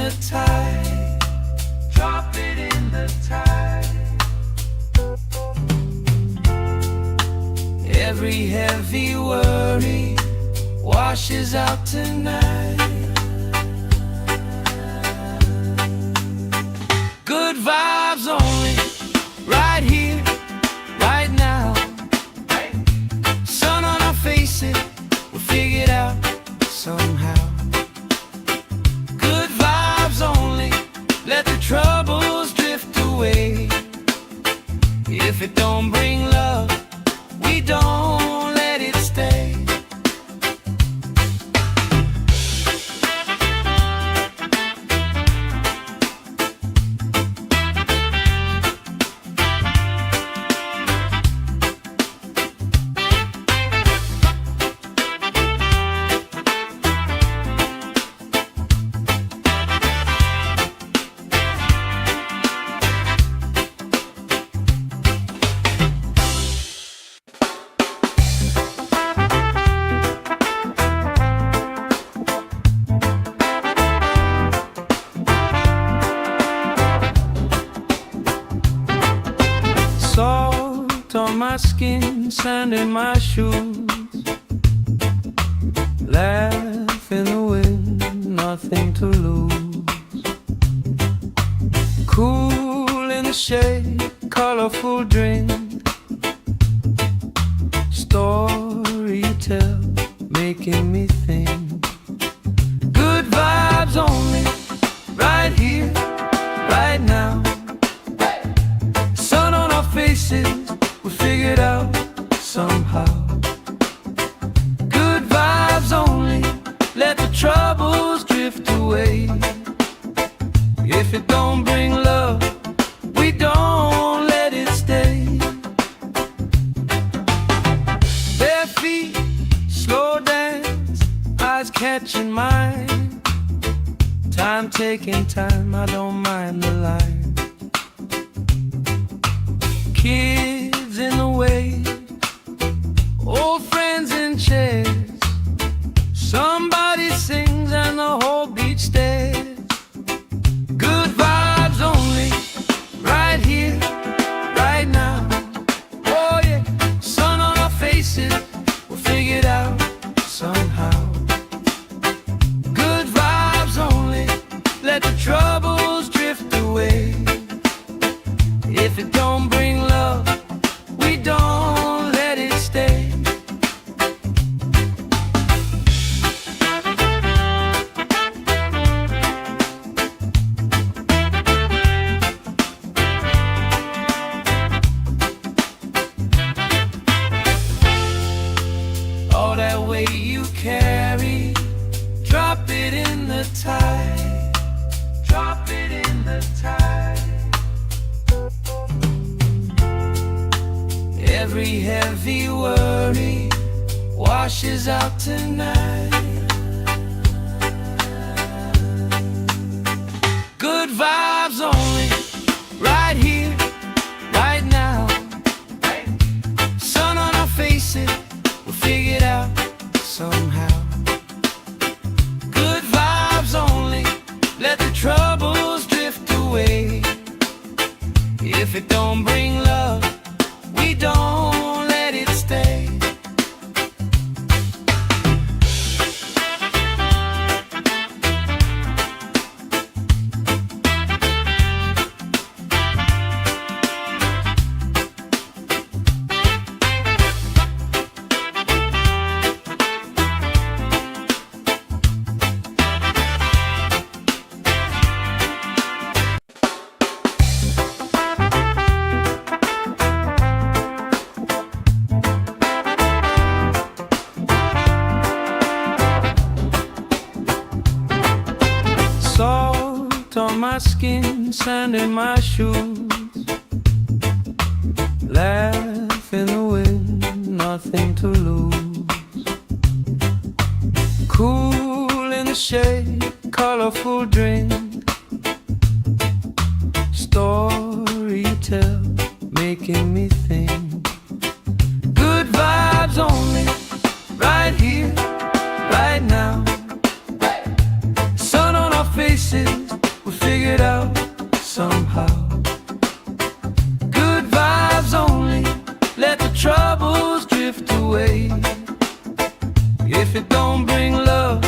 the tide. Drop it in the tide. Every heavy worry washes out tonight. Good vibes only, right here, right now. Sun on our faces, we'll figure it out somehow. Good vibes only, let the troubles drift away. If it don't bring love, we don't let it stay. Salt on my skin, sand in my shoes. Laugh in the wind, nothing to lose. Cool in the shade, colorful drink. Story you tell, making me think. Good vibes only, right here, right now. Sun on our faces, we figured out somehow. Good vibes only, let the troubles drift away. If it don't bring love, we don't let it stay. Bare feet, slow dance, eyes catching mine. Time taking time, I don't mind the line. Kids in the way, old friends in chairs. Somebody sings and the whole beach stares. Good vibes only, right here, right now. Oh yeah, sun on our faces, we'll figure it out somehow. Good vibes only, let the troubles drift away. If it don't bring love, we don't let it stay. All that weight you carry, drop it in the tide. Drop it in the tide. Every heavy worry washes out tonight. Good vibes only, right here, right now. Sun on our faces, we'll figure it out somehow. Good vibes only, let the troubles drift away. If it don't bring love, we don't let it stay. Salt on my skin, sand in my shoes. Laugh in the wind, nothing to lose. Cool in the shade, colorful drink. Story you tell, making me think. Good vibes only, right here, right now. Sun on our faces, If it don't bring love,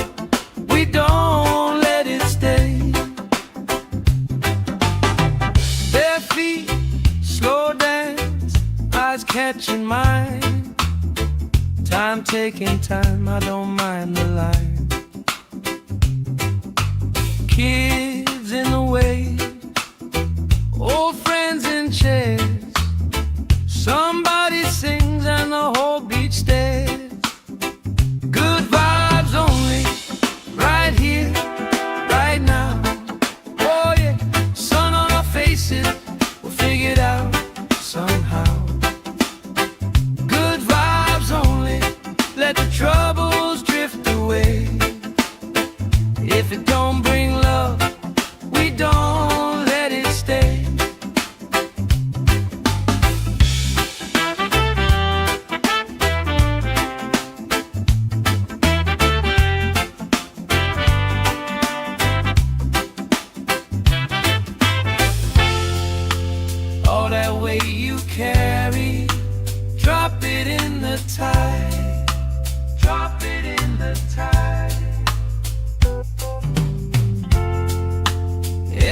we don't let it stay. Bare feet, slow dance, eyes catching mine. Time taking time, I don't mind the line. Kids in the way, old friends in chairs. Somebody sings and the whole beach stares. Good vibes only, right here, right now. Oh yeah, sun on our faces, we'll figure it out somehow. Good vibes only, let the troubles drift away. If it don't bring love, we don't let it stay. All that weight you carry, drop it in the tide. Drop it in the tide.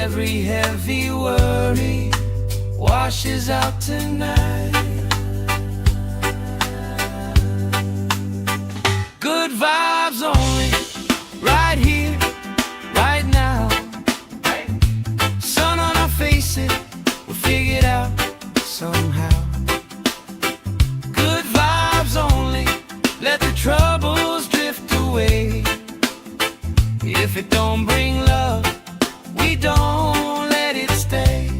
Every heavy worry washes out tonight. Good vibes only, right here, right now. Sun on our faces, we'll figure it out somehow. Good vibes only, let the troubles drift away. If it don't bring love, we don't let it stay.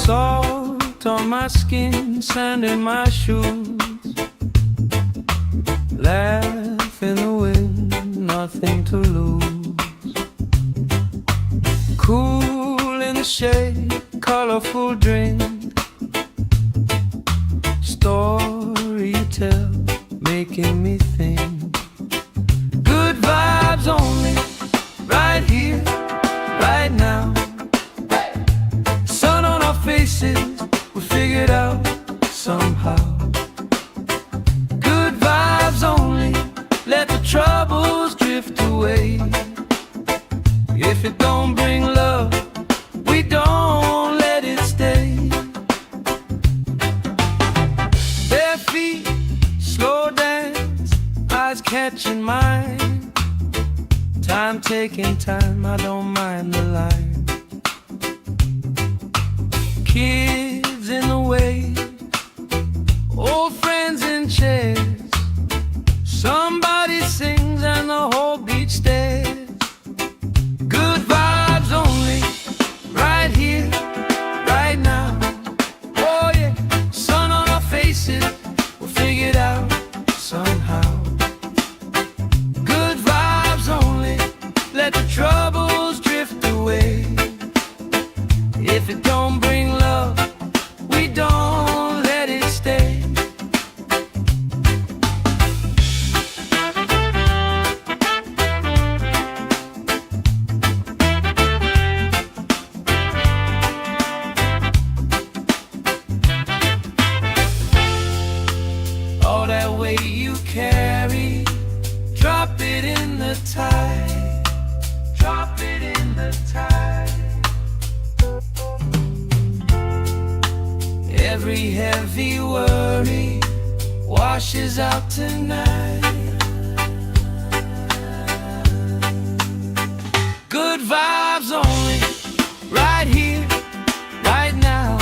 Salt on my skin, sand in my shoes. Laugh in the wind, nothing to lose. Cool in the shade, colorful drink. Story you tell, making me think. Good vibes only, right here, right now. Sun on our faces, we figure it out somehow. Good vibes only, let the troubles drift away. If it don't bring love, we don't let it stay. Bare feet, slow dance, eyes catching mine. Time taking time, I don't mind the line. Kids in the way, old friends in chairs. Somebody sings and the whole beach stares. Good vibes only, right here, right now. Oh yeah, sun on our faces, we'll figure it out somehow. Good vibes only, let the troubles drift away. If it don't bring love, we don't let it stay. All that weight you carry, drop it in the tide. Drop it in the tide. Every heavy worry washes out tonight. Good vibes only, right here, right now.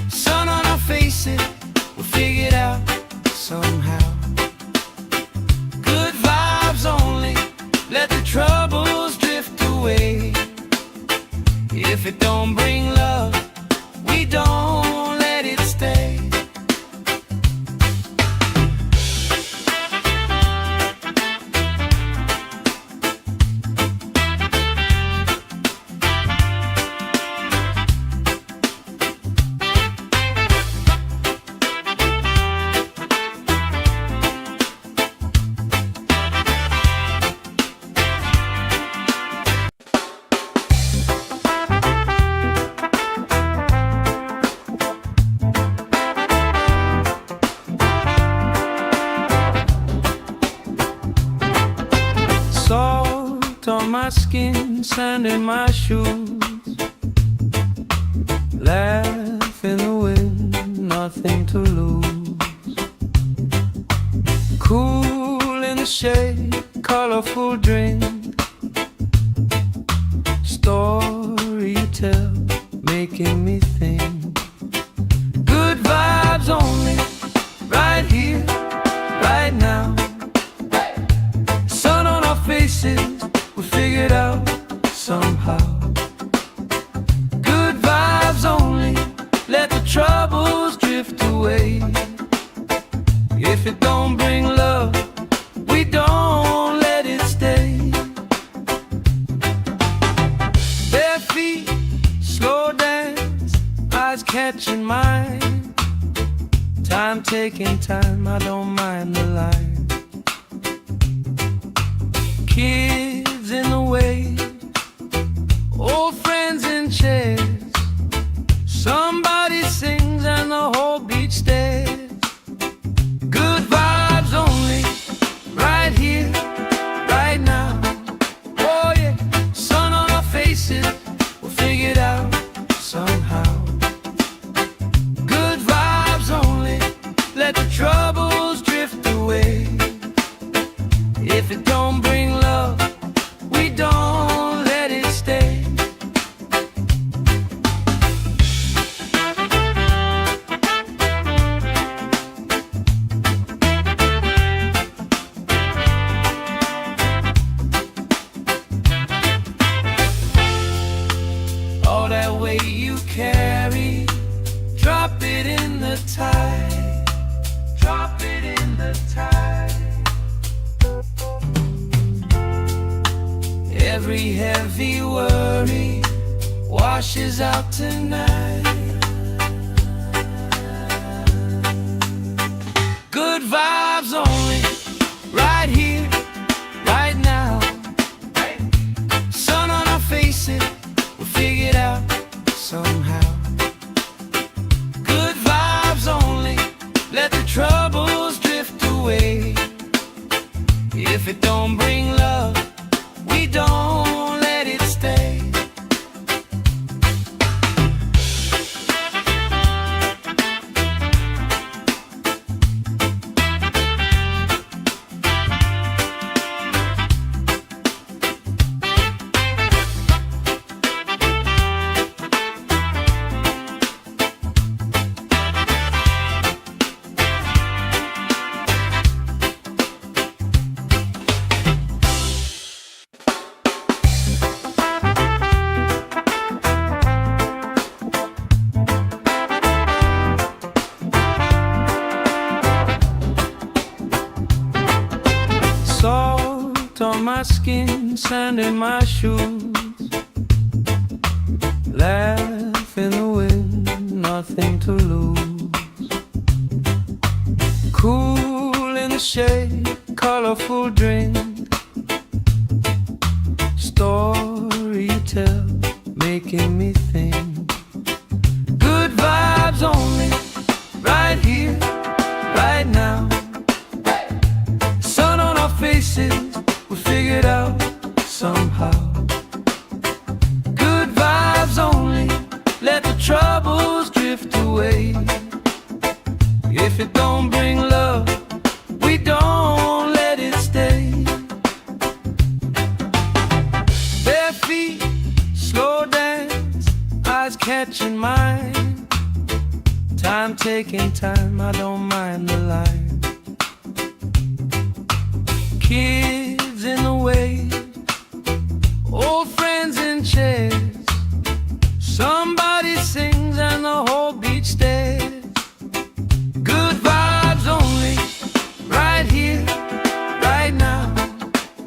Sun on our faces, we'll figure it out somehow. Good vibes only, let the troubles drift away. skin, sand in my shoes. Laugh in the wind, nothing to lose. Cool in the shade, colorful drink. Story you tell, making me think. Good vibes only, right here, right now. Sun on our faces, we figured out somehow. Good vibes only, let the troubles drift away. If it don't bring love, we don't let it stay. Bare feet, slow dance, eyes catching mine. Time taking time, I don't mind the line. Kids in the way, old friends in chairs. Somebody sings and the whole beach stares. Good vibes only, right here, right now. Oh yeah, sun on our faces, we'll figure it out somehow. Good vibes only, let the troubles drift away. If it don't bring love, we don't let it stay. All that weight you carry, drop it in the tide. Drop it in the tide. Every heavy worry washes out tonight. Good vibes only, right here, right now. Sun on our faces, we'll figure it out somehow. Good vibes only, let the troubles drift away. If it don't bring love, we don't let it stay. Salt on my skin, sand in my shoes. Laugh in the wind, nothing to lose. Cool in the shade, colorful drink. Story you tell, making me think. Good vibes only, right here, right now. Sun on our faces, we figured out somehow. Good vibes only, let the troubles drift away. If it don't bring love, we don't let it stay. Bare feet, slow dance, eyes catching mine. Time taking time, I don't mind the line. Kids in the way, old friends in chairs. Somebody sings and the whole beach stares. Good vibes only, right here, right now.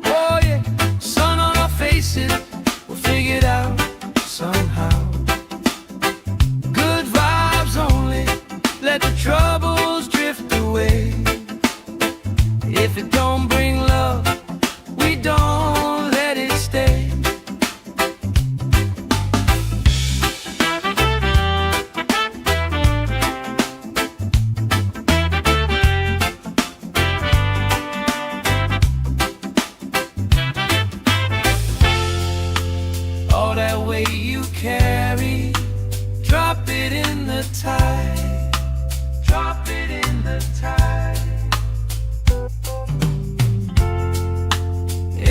Oh yeah, sun on our faces, we'll figure it out somehow. Good vibes only, let the troubles drift away. If it don't bring love, we don't let it stay. way you carry, drop it in the tide, drop it in the tide.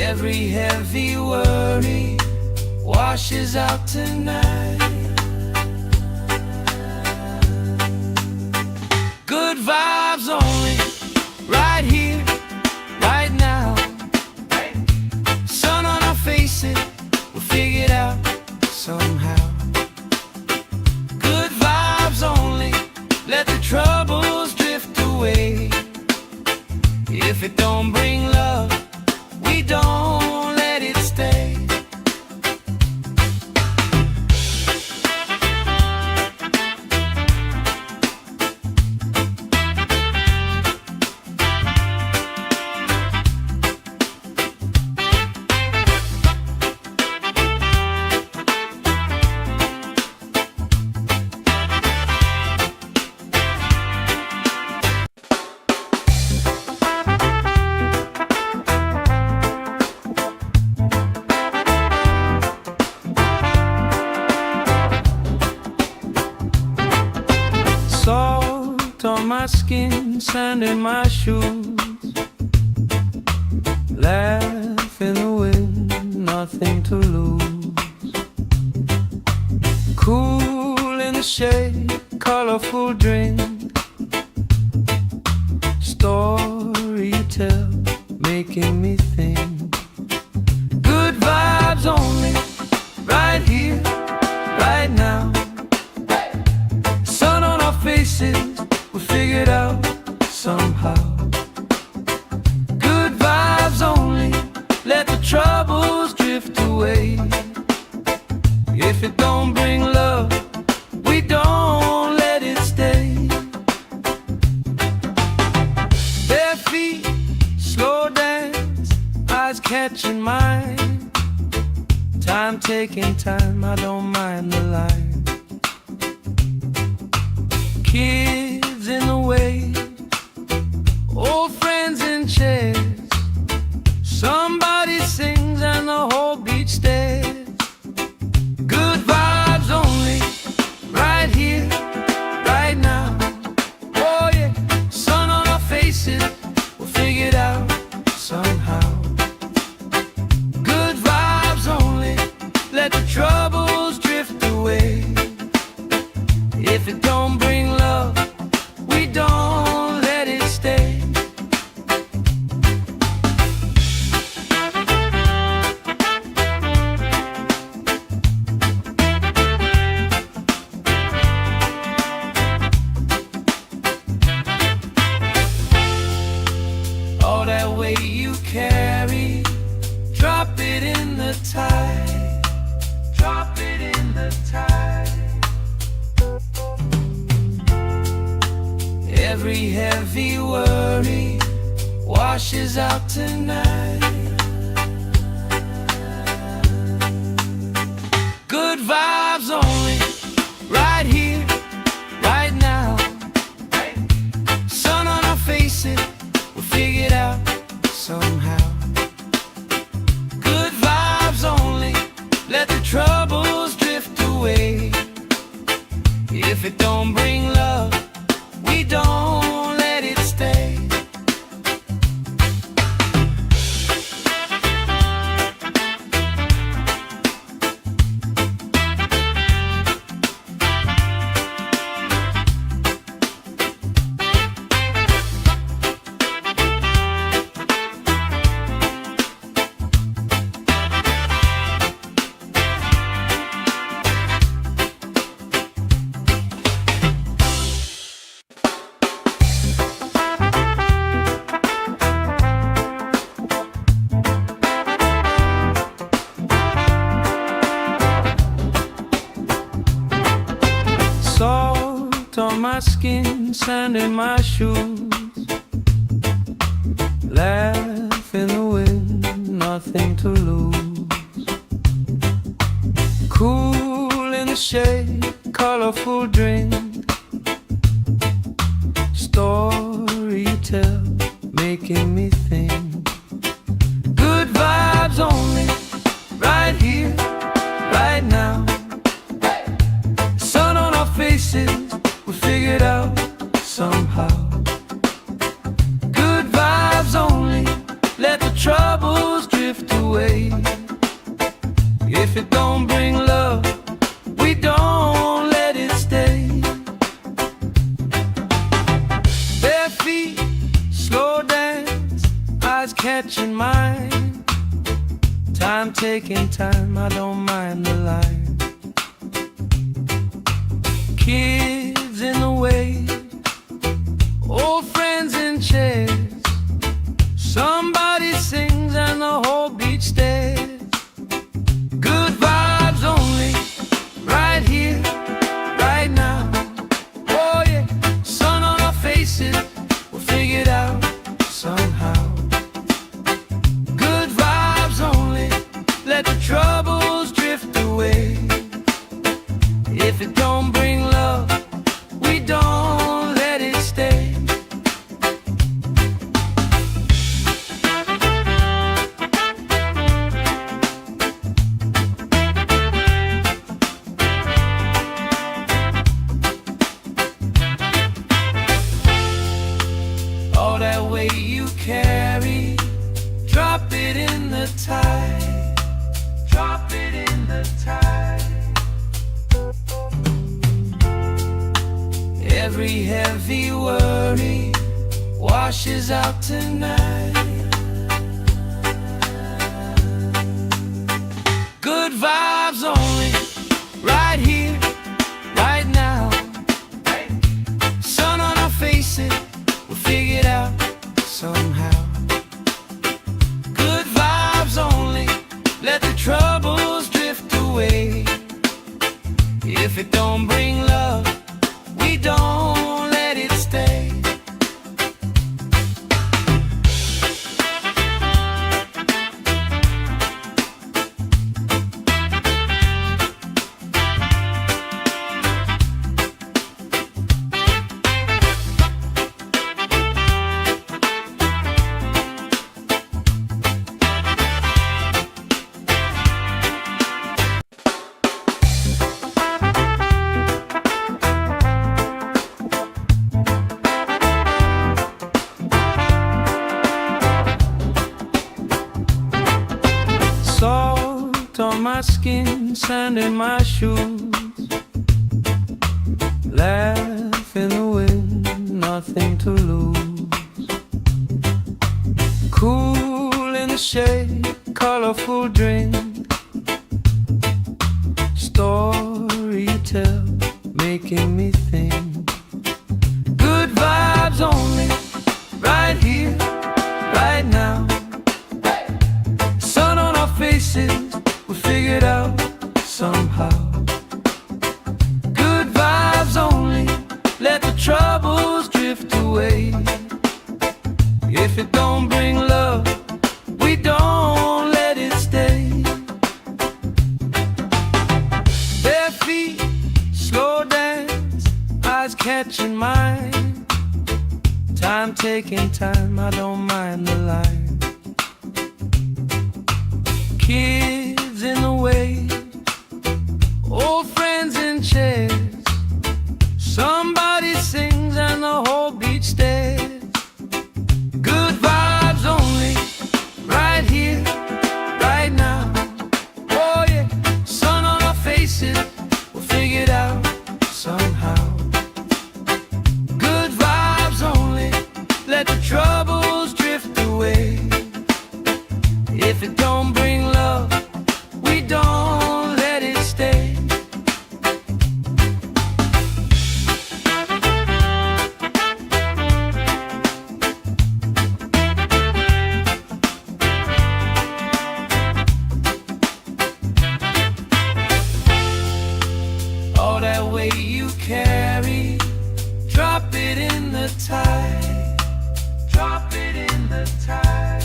Every heavy worry washes out tonight. Good vibes only, right here, right now. Sun on our faces, we'll figure it out somehow. Good vibes only, let the troubles drift away. If it don't bring love, we don't let it stay. Salt on my skin, sand in my shoes. Laugh in the wind, nothing to lose. Cool in the shade, colorful drink. Story you tell, making me think. Good vibes only, right here, right now. Sun on our faces, we'll figure it out somehow. Good vibes only, let the troubles drift away. If it don't bring love, we don't let it stay. Bare feet, slow dance, eyes catching mine. Time taking time, I don't mind the line. Kids in the waves, old friends in chairs. Somebody sings and the whole beach stares. Good vibes only, right here, right now. Oh yeah, sun on our faces, we'll figure it out somehow. Good vibes only, let the troubles drift away. If it don't bring love, we don't let it stay. All that weight you carry, drop it in the tide, drop it in the tide. Every heavy worry washes out tonight. Good vibes only, right here, right now. Sun on our faces, we'll figure it out somehow. Good vibes only, let the troubles drift away. If it don't bring love, we don't let it stay. Salt on my skin, sand in my shoes. Laugh in the wind, nothing to lose. Cool in the shade, colorful drink. Story you tell, making me think. Good vibes only, right here, right now. don't bring love, we don't let it stay. Bare feet, slow dance, eyes catching mine. Time taking time, I don't mind the line. Kids in the way, old friends in chairs. Somebody sings and the whole beach stares. Good vibes only, right here, right now. Oh yeah, sun on our faces, we'll figure it out somehow. Good vibes only, let the troubles drift away. If it don't bring love, we don't let it stay. All that weight you carry, drop it in the tide. Drop it in the tide. Every heavy worry washes out tonight. Good vibes only, right here, right now. Sun on our faces, we'll figure it out somehow. Good vibes only, let the troubles drift away. If it don't bring love, we don't let it stay. Salt on my skin, sand in my shoes. Laugh in the wind, nothing to lose. Cool in the shade, colorful drink. Story you tell, making me think. Good vibes only, right here, right now. Sun on our faces, we figure it out somehow. Good vibes only, let the troubles drift away. If it don't bring love, we don't let it stay. Bare feet, slow dance, eyes catching mine. Time taking time, I don't mind the line. Kids in the way, old friends in chairs. Somebody sings and the whole beach stares. Good vibes only, right here, right now. Oh yeah, sun on our faces, we'll figure it out somehow. Good vibes only, let the troubles drift away. If it don't bring love, we don't let it stay. All that weight you carry, drop it in the tide. Drop it in the tide.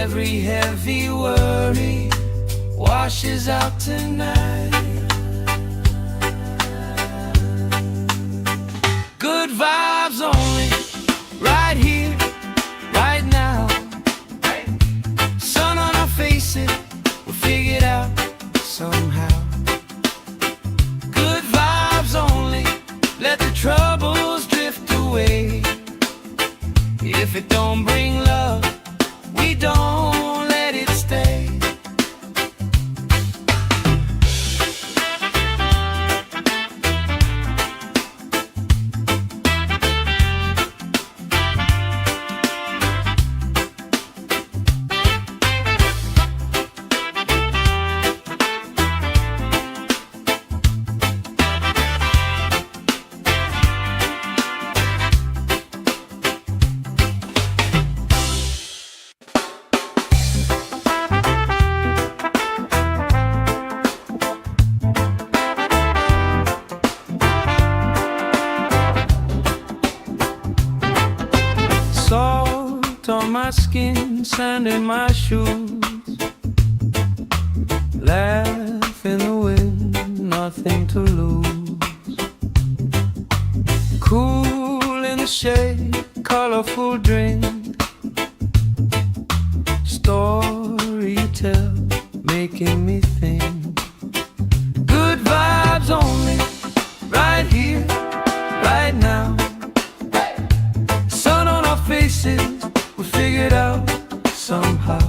Every heavy worry washes out tonight. Good vibes only, right here, right now. Sun on our faces, we'll figure it out somehow. Good vibes only, let the troubles drift away. If it don't bring love, we don't let sand in my shoes. Laugh in the wind, nothing to lose. Cool in the shade, colorful drink. Story you tell, making me think. Good vibes only, right here, right now. Sun on our faces, we figured out somehow.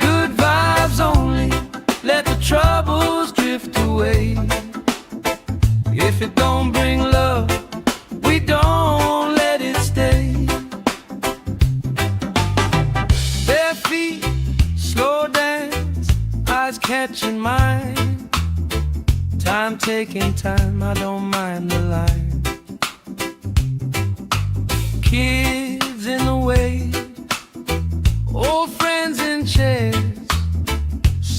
Good vibes only, let the troubles drift away. If it don't bring love, we don't let it stay. Bare feet, slow dance, eyes catching mine. Time taking time, I don't mind the line. Kids in the way, old friends in chairs.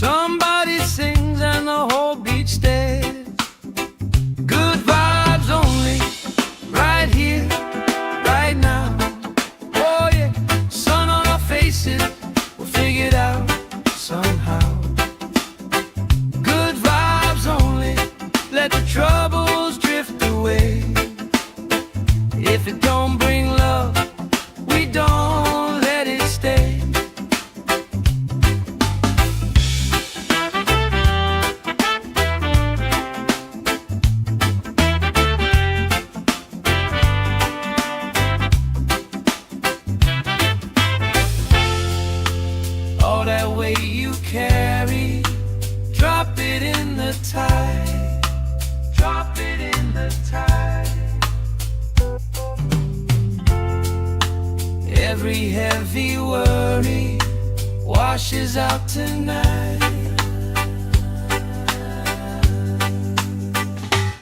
Somebody sings and the whole beach stares. Good vibes only, right here, right now. Oh yeah, sun on our faces, we'll figure it out somehow. Good vibes only, let the troubles drift away. If it don't bring love, we don't let it stay. All that weight you carry, drop it in the tide. Drop it in the tide. Every heavy worry washes out tonight.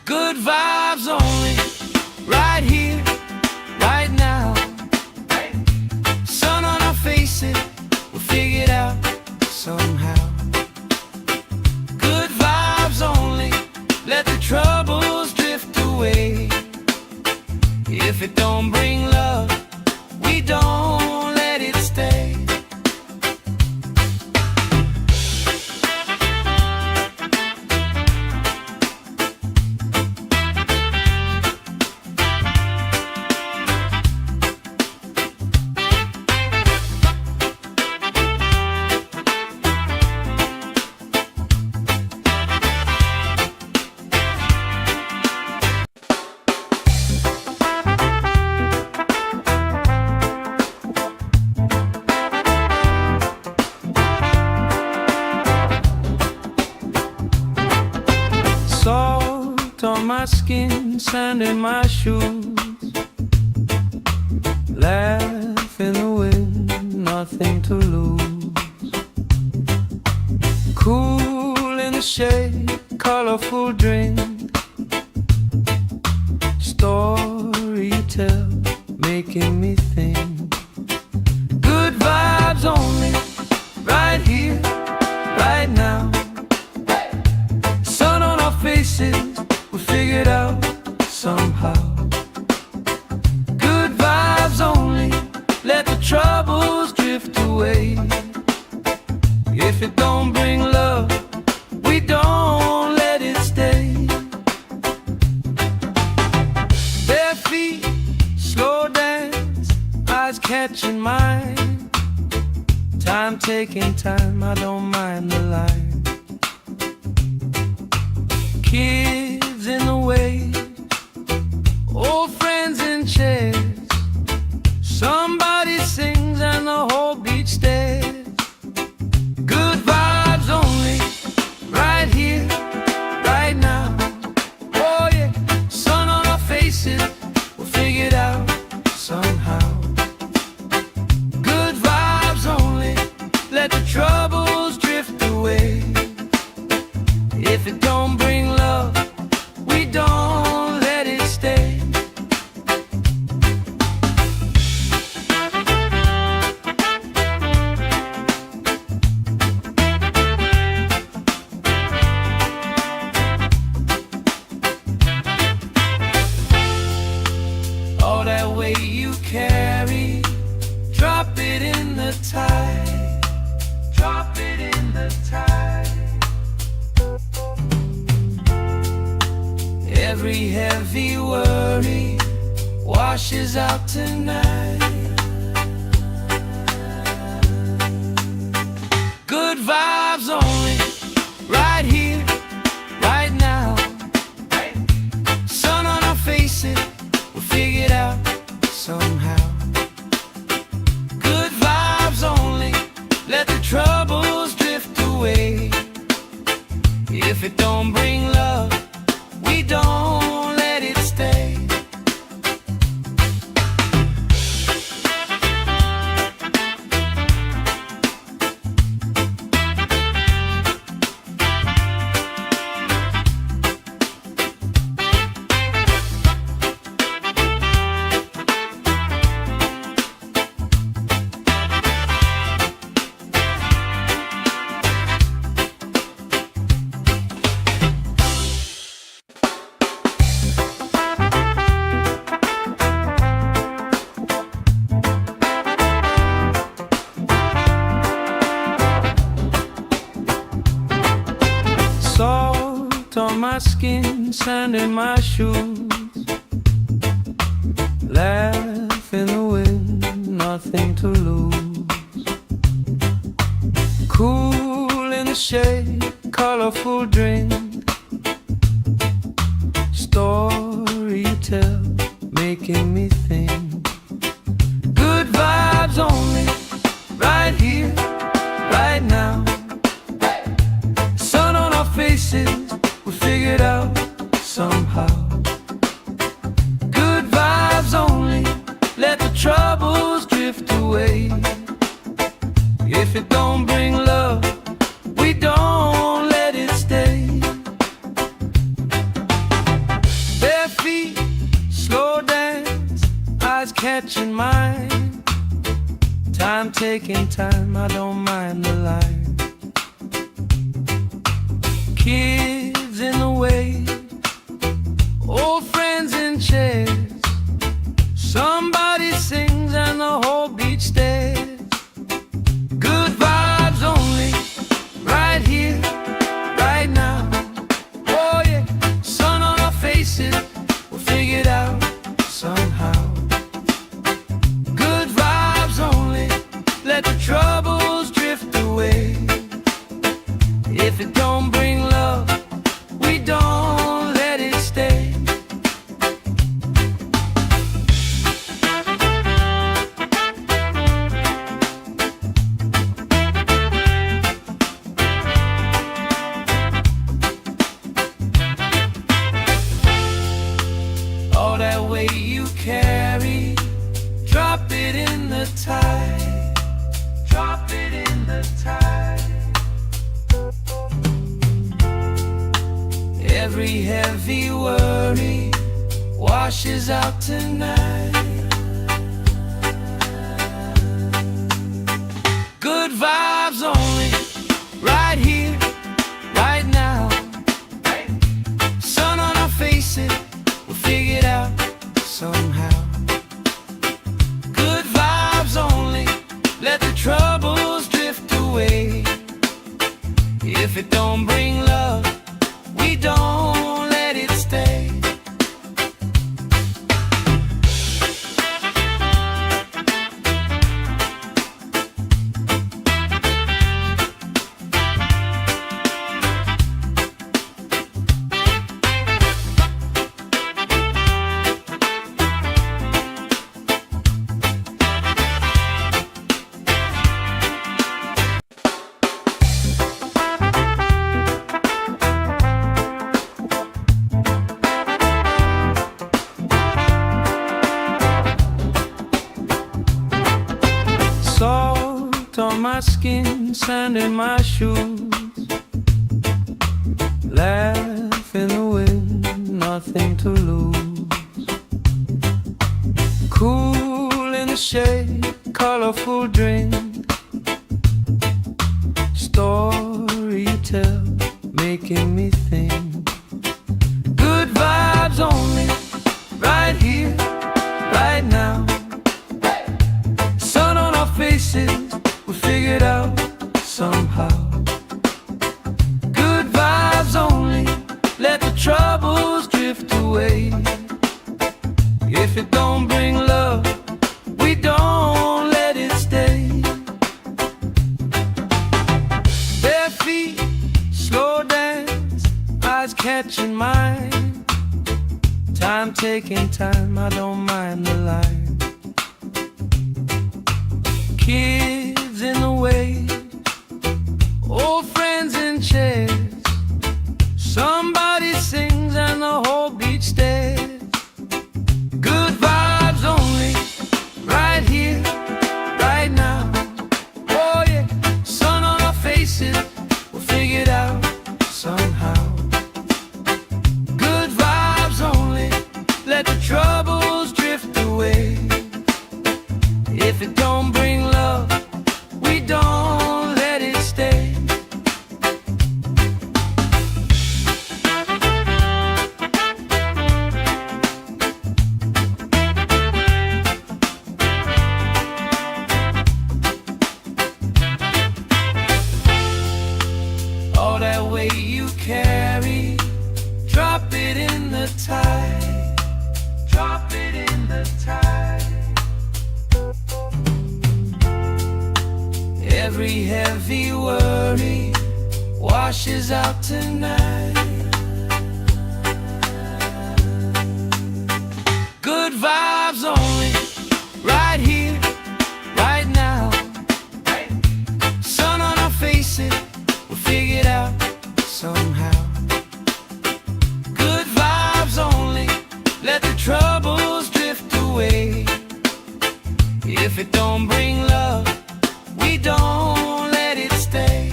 Good vibes only, right here, right now. Sun on our faces, we'll figure it out somehow. Good vibes only, let the troubles drift away. If it don't bring love, we don't let it stay. Salt on my skin, sand in my shoes. Laugh in the wind, nothing to lose. Cool in the shade, colorful drink. Story you tell, making me think. Good vibes only, right here, right now. Sun on our faces, we figured out somehow. Good vibes only, let the troubles drift away. If it don't bring love, we don't let it stay. Bare feet, slow dance, eyes catching mine. Time taking time, I don't mind the line. Kids in the way, old friends in chairs. Somebody sings and the whole beach stares. Good vibes only, right here, right now. Oh yeah, sun on our faces, we'll figure it out somehow. Good vibes only, let the troubles drift away. If it don't bring love, we don't let it stay. washes out tonight. Good vibes only, right here, right now. Sun on our faces, we'll figure it out somehow. Good vibes only, let the troubles drift away. If it don't bring love, we don't let it stay. Salt on my skin, sand in my shoes. Laugh in the wind, nothing to lose. Cool in the shade, colorful drink. Story you tell, making me think. Good vibes only, right here, right now. Faces, we figured out somehow. Good vibes only, let the troubles drift away. If it don't bring love, we don't let it stay. Bare feet, slow dance, eyes catching mine. Time taking time, I don't mind the line. Kids in the way, old friends in chairs. Somebody sings and the whole beach stares. Good vibes only, right here, right now. Oh yeah, sun on our faces, we'll figure it out somehow. Good vibes only, let the troubles drift away. If it don't bring love, we don't let it stay. All that weight you carry, drop it in the tide. Drop it in the tide. Every heavy worry washes out tonight. Good vibes only, right here, right now. Sun on our faces, we'll figure it out somehow. Good vibes only, let the troubles drift away. If it don't bring love, we don't let it stay. Salt on my skin, sand in my shoes. Laugh in the wind, nothing to lose. Cool in the shade, colorful drink. Story you tell, making me think. Good vibes only, right here, right now. Sun on our faces, we figured out somehow. Good vibes only, let the troubles drift away. If it don't bring catching mine. Time taking time, I don't mind the line. Kids in the way, old friends in chairs. Somebody sings and the whole beach stares. Good vibes only, right here, right now. Oh yeah, sun on our faces, we'll figure it out somehow. Good vibes only, let the troubles drift away. If it don't bring love, we don't let it stay. All that weight you carry, drop it in the tide. Drop it in the tide. Every heavy worry washes out tonight. Good vibes only, right here, right now. Sun on our faces, we'll figure it out somehow. Good vibes only, let the troubles drift away. If it don't bring love, we don't let it stay.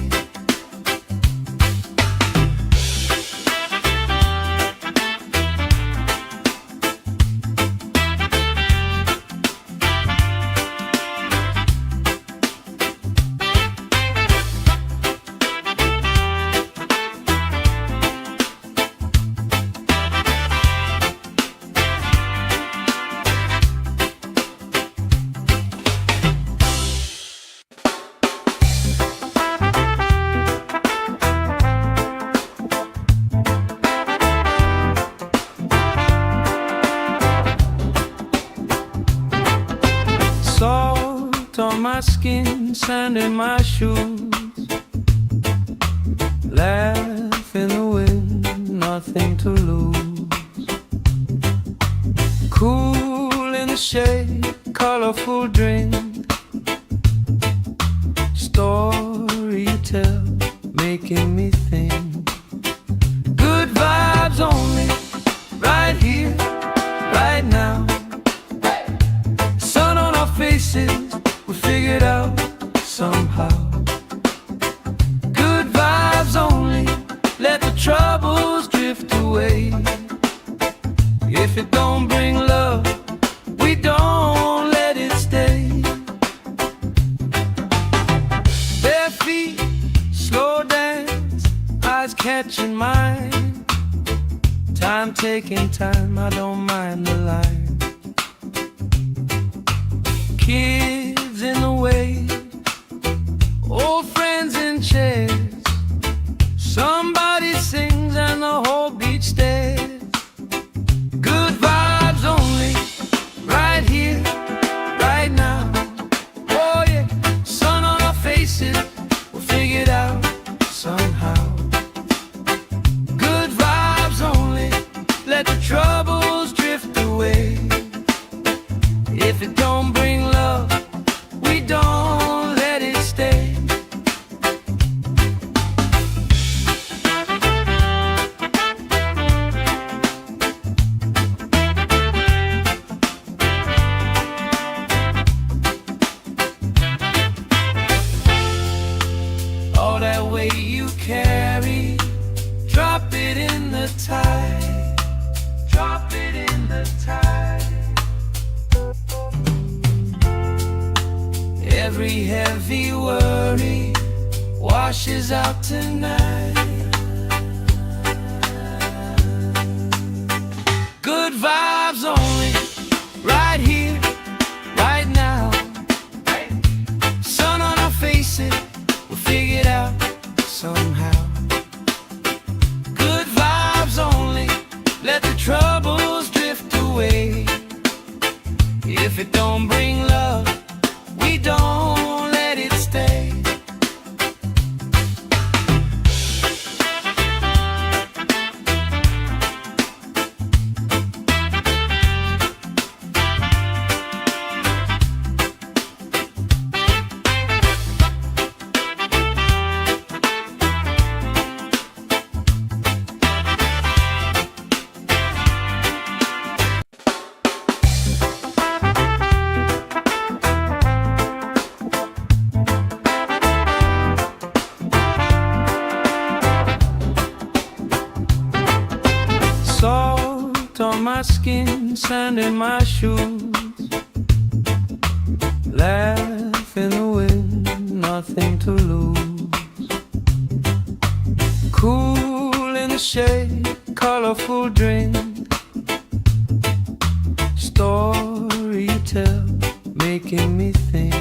Salt on my skin, sand in my shoes. Laugh in the wind, nothing to lose. Cool in the shade, colorful drink. Story you tell, making me think. Good vibes only, right here, right now. Sun on our faces, we figure it out somehow. Good vibes only, let the troubles drift away. If it don't bring love, we don't let it stay. Bare feet, slow dance, eyes catching mine. Time taking time, I don't mind the line. Kids in the way, old friends in chairs. Somebody sings and the whole beach stares. Good vibes only, right here, right now. Oh yeah, sun on our faces, we'll figure it out somehow. Good vibes only, let the troubles drift away. If it don't bring love, we don't let it stay. All that weight you carry, drop it in the tide. Drop it in the tide. Every heavy worry washes out tonight. Good vibes only, right here, right now. Sun on our faces, we'll figure it out somehow. Good vibes only, let the troubles drift away. If it don't bring love, we don't let it stay. skin, sand in my shoes. Laugh in the wind, nothing to lose. Cool in the shade, colorful drink. Story you tell, making me think.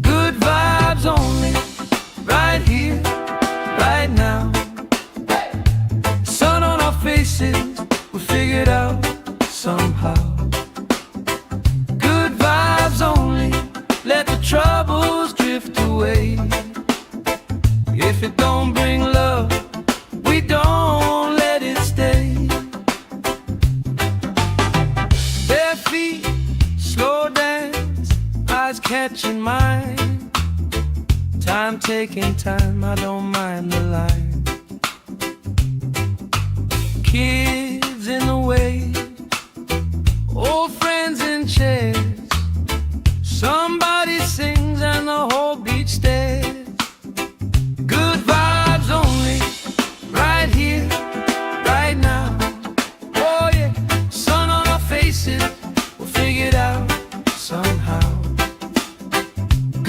Good vibes only, right here, right now. Sun on our faces, we figured out somehow. Good vibes only, let the troubles drift away. If it don't bring love, we don't let it stay. Bare feet, slow dance, eyes catching mine. Time taking time, I don't mind the line. Kids in the way, old friends in chairs. Somebody sings and the whole beach stares. Good vibes only, right here, right now. Oh yeah, sun on our faces, we'll figure it out somehow.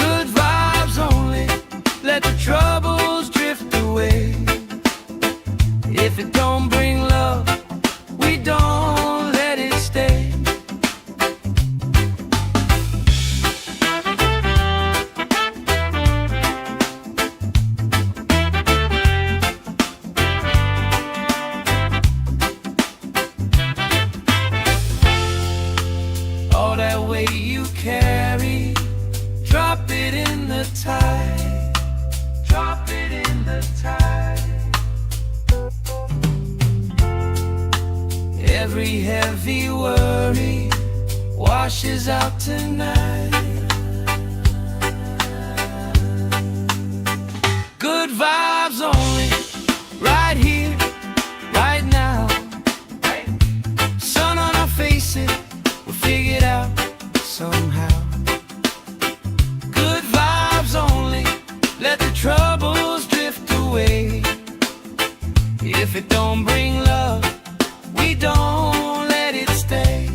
Good vibes only, let the troubles drift away. If it don't bring love, we don't let it stay. All that weight you carry, drop it in the tide. Drop it in the tide. Every heavy worry washes out tonight. Good vibes only, right here, right now. Sun on our faces, we'll figure it out somehow. Good vibes only, let the troubles drift away. If it don't bring love, we don't let it stay.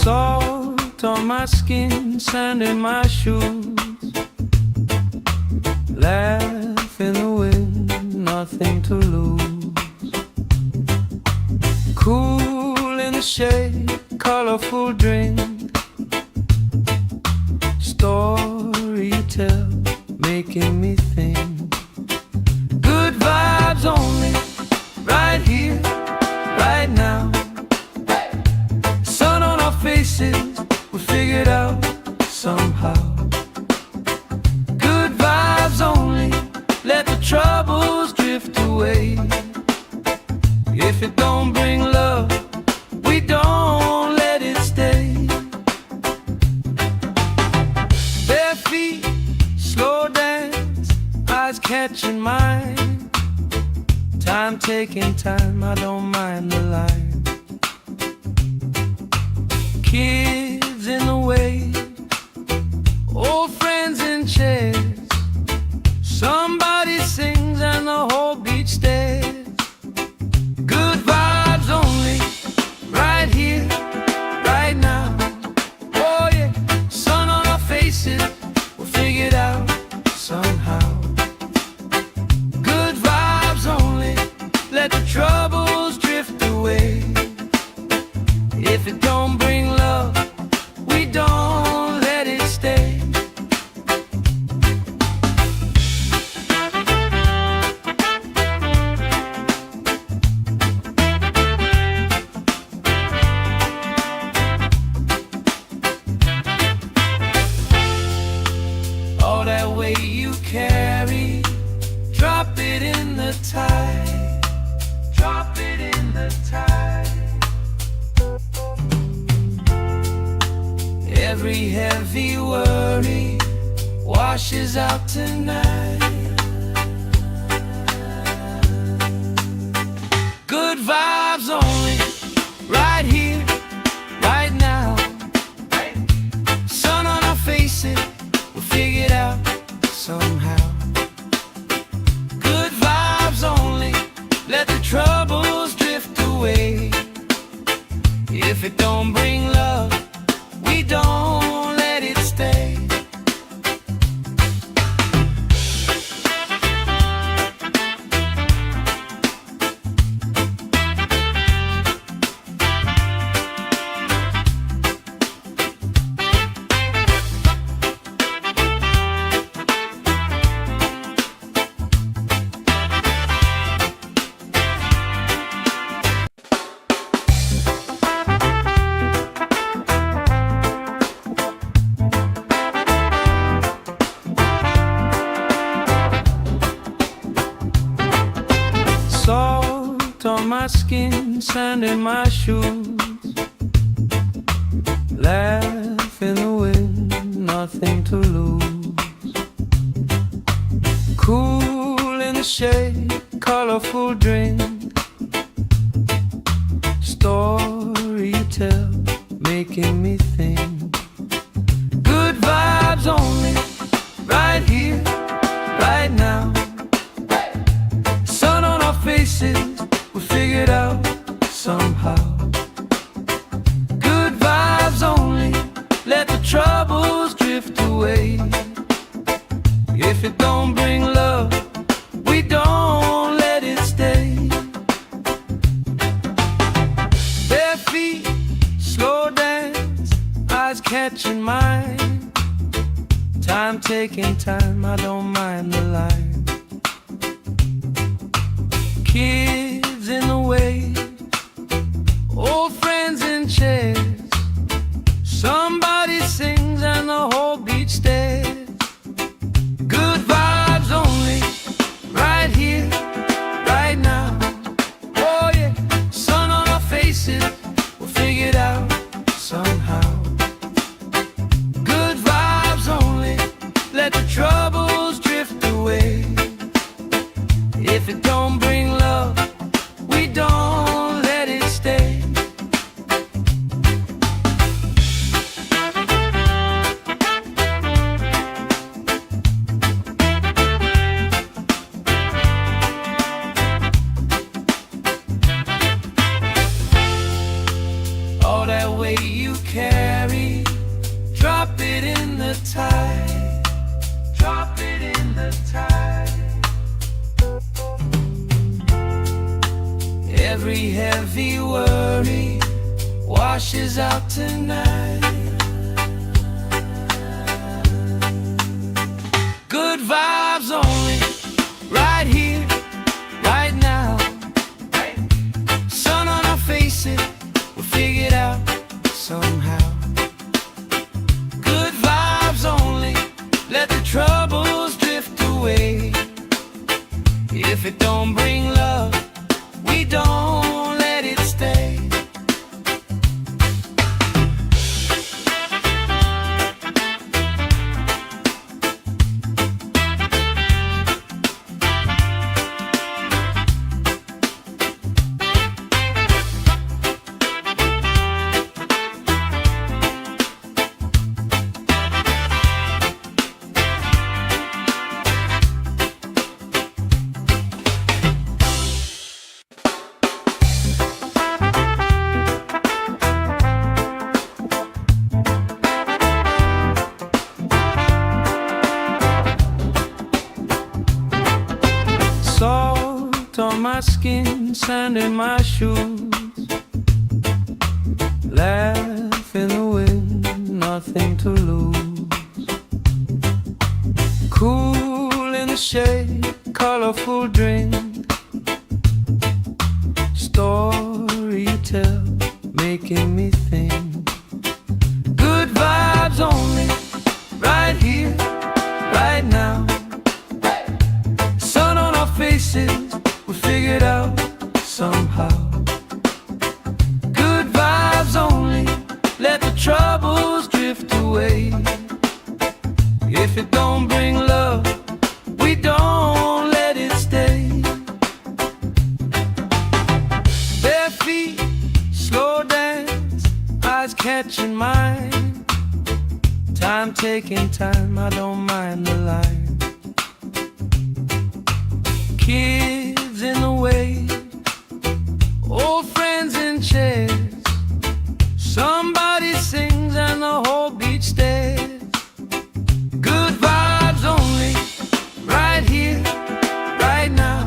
Salt on my skin, sand in my shoes. Laugh in the wind, nothing to lose. Cool in the shade, colorful drink. Story you tell, making me think. Good vibes only, right here, right now. Sun on our faces, we figured out somehow. Good vibes only, let the troubles drift away. If it don't bring love, we don't let it stay. Bare feet, slow dance, eyes catching mine. Time taking time, I don't mind the line. Kids in the way, old friends in chairs. Somebody sings and the whole beach stares. Good vibes only, right here, right now. Oh yeah, sun on our faces, we'll figure it out somehow. Good vibes only, let the troubles drift away. If it don't bring love, we don't let it stay. Every heavy worry washes out tonight. Good vibes only, right here, right now. Sun on our faces, we'll figure it out somehow. Good vibes only, let the troubles drift away. If it don't bring love, we don't let it stay. Salt on my skin, sand in my shoes. Laugh in the wind, nothing to lose. Cool in the shade, colorful drink. Story you tell, making me think. Good vibes only, right here, right now. Sun on our faces, we figured out somehow. Good vibes only, let the troubles drift away. If it don't bring love, we don't let it stay. Bare feet, slow dance, eyes catching mine. Time taking time, I don't mind the line. Kids in the way, old friends in chairs. Somebody sings and the whole beach stares. Good vibes only, right here, right now. Oh yeah, sun on our faces, we'll figure it out somehow. Good vibes only, let the troubles drift away. If it don't bring love, we don't let it stay. All that weight you carry, drop it in the tide. Drop it in the tide. Every heavy worry washes out tonight. Good vibes only, right here, right now. Sun on our faces, we'll figure it out somehow. Good vibes only, let the troubles drift away. If it don't bring love, we don't let it stay. Salt on my skin, sand in my shoes. Laugh in the wind, nothing to lose. Cool in the shade, colorful drink. Story you tell, making me think. Good vibes only, right here, right now. Sun on our faces, we figured out somehow. Good vibes only, let the troubles drift away. feet, slow dance, eyes catching mine. Time taking time, I don't mind the line. Kids in the way, old friends in chairs. Somebody sings and the whole beach stares. Good vibes only, right here, right now.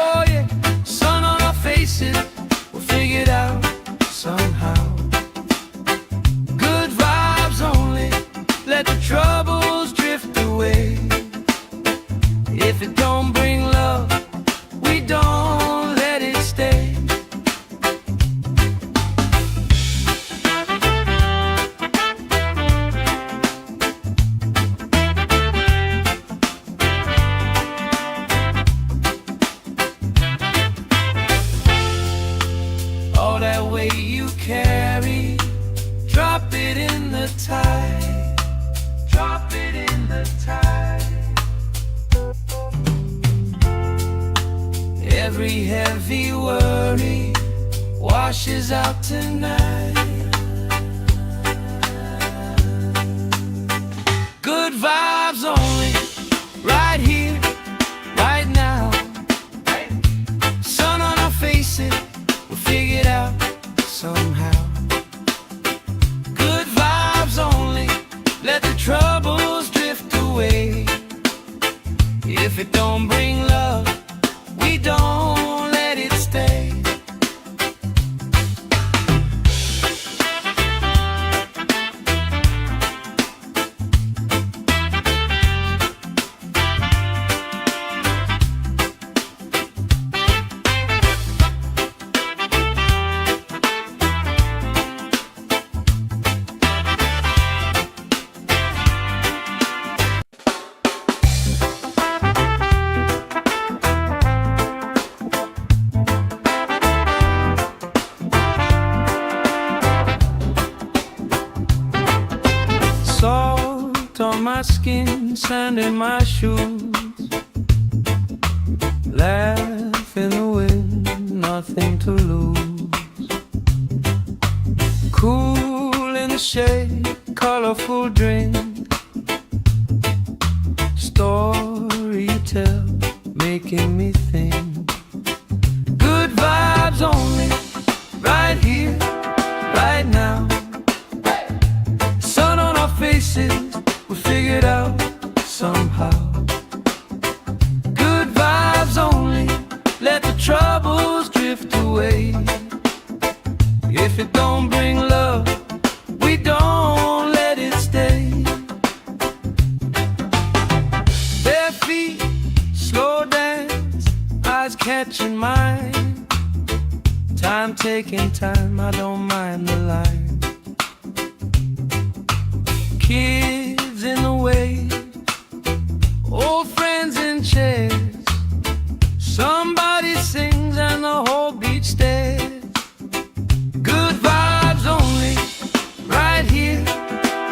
Oh yeah, sun on our faces, we'll figure it out somehow. Good vibes only, let the troubles drift away. If it don't bring love, we don't let it stay. All that weight you carry, drop it in the tide. Drop it in the tide. Every heavy worry washes out tonight. Good vibes only, right here, right now. Sun on our faces, we'll figure it out somehow. Good vibes only, let the troubles drift away. If it don't bring love, we don't let it stay. Salt on my skin, sand in my shoes. Laugh in the wind, nothing to lose. Cool in the shade, colorful drink. Story you tell, making me think. Good vibes only, right here, right now. Sun on our faces, we'll figure it out somehow. Good vibes only, let the troubles drift away. If it don't bring love, we don't let it stay. Bare feet, slow dance, eyes catching mine. Time taking time, I don't mind the line. Kids in the way, old friends in chairs. Somebody sings and the whole beach stares. Good vibes only, right here,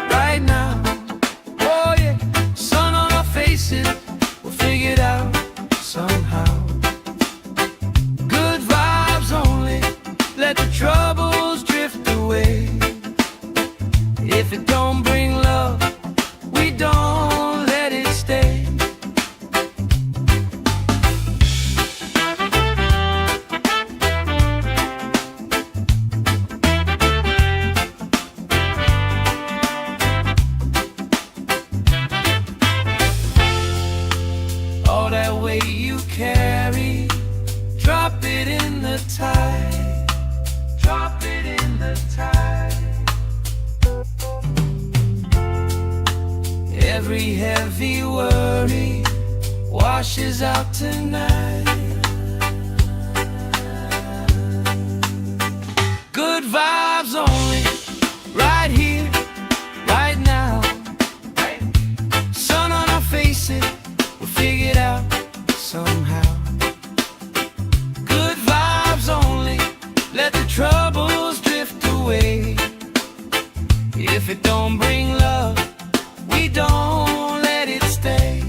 right now. Oh yeah, sun on our faces, we'll figure it out somehow. Good vibes only, let the troubles drift away. If it don't bring love, we don't let it stay. All that weight you carry, drop it in the tide. Drop it in the tide. Every heavy worry washes out tonight. Good vibes only, right here, right now. Sun on our faces, we'll figure it out somehow. Good vibes only, let the troubles drift away. If it don't bring love, we don't let it stay.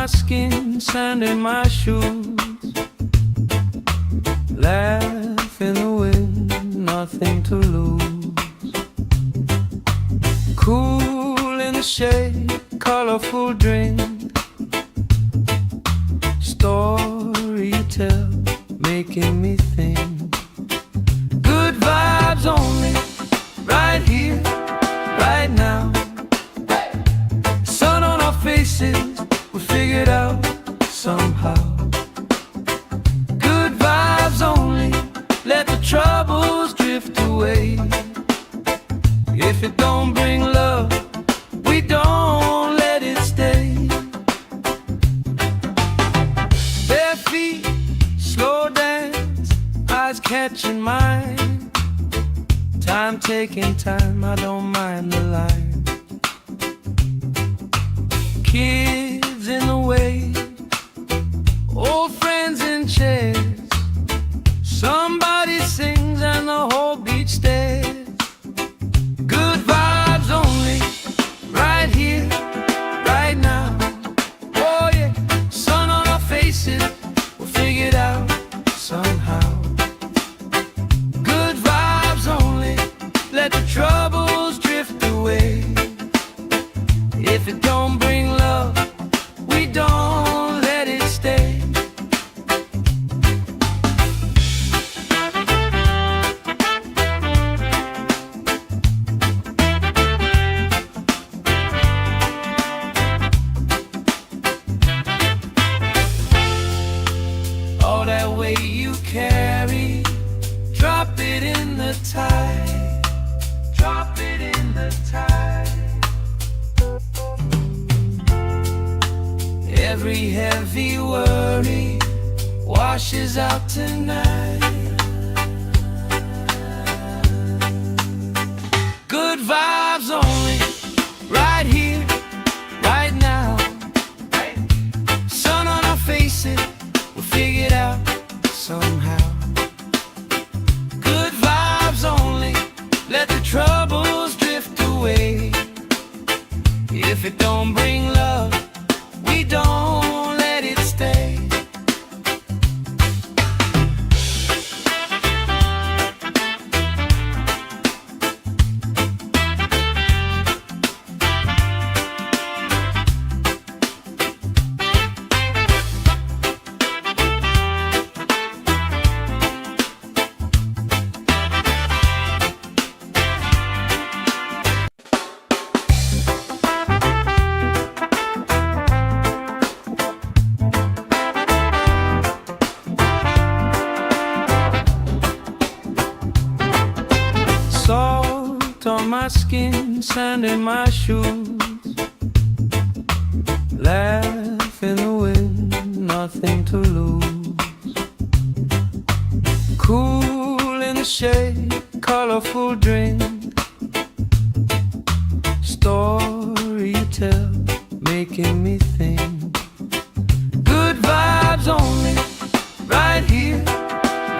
my skin, sand in my shoes. Laugh in the wind, nothing to lose. Cool in the shade, colorful drink. Story you tell, making me think. Good vibes only, right here, right now. Sun on our faces, we figured out somehow. Good vibes only, let the troubles drift away. If it don't bring love, we don't let it stay. Bare feet, slow dance, eyes catching mine. Time taking time, I don't mind the line. Kids in the way, old friends in chairs. Somebody sings and the whole beach stares. Good vibes only, right here, right now. Oh yeah, sun on our faces, we'll figure it out somehow. Good vibes only, let the troubles drift away. If it don't bring love, we don't let it stay. All that weight you carry, drop it in the tide. Drop it in the tide. Every heavy worry washes out tonight. Good vibes only, right here, right now. Sun on our faces, we'll figure it out somehow. Good vibes only, let the troubles drift away. If it don't bring love, we don't let it stay. Salt on my skin, sand in my shoes. Laugh in the wind, nothing to lose. Cool in the shade, colorful drink. Story you tell, making me think. Good vibes only, right here,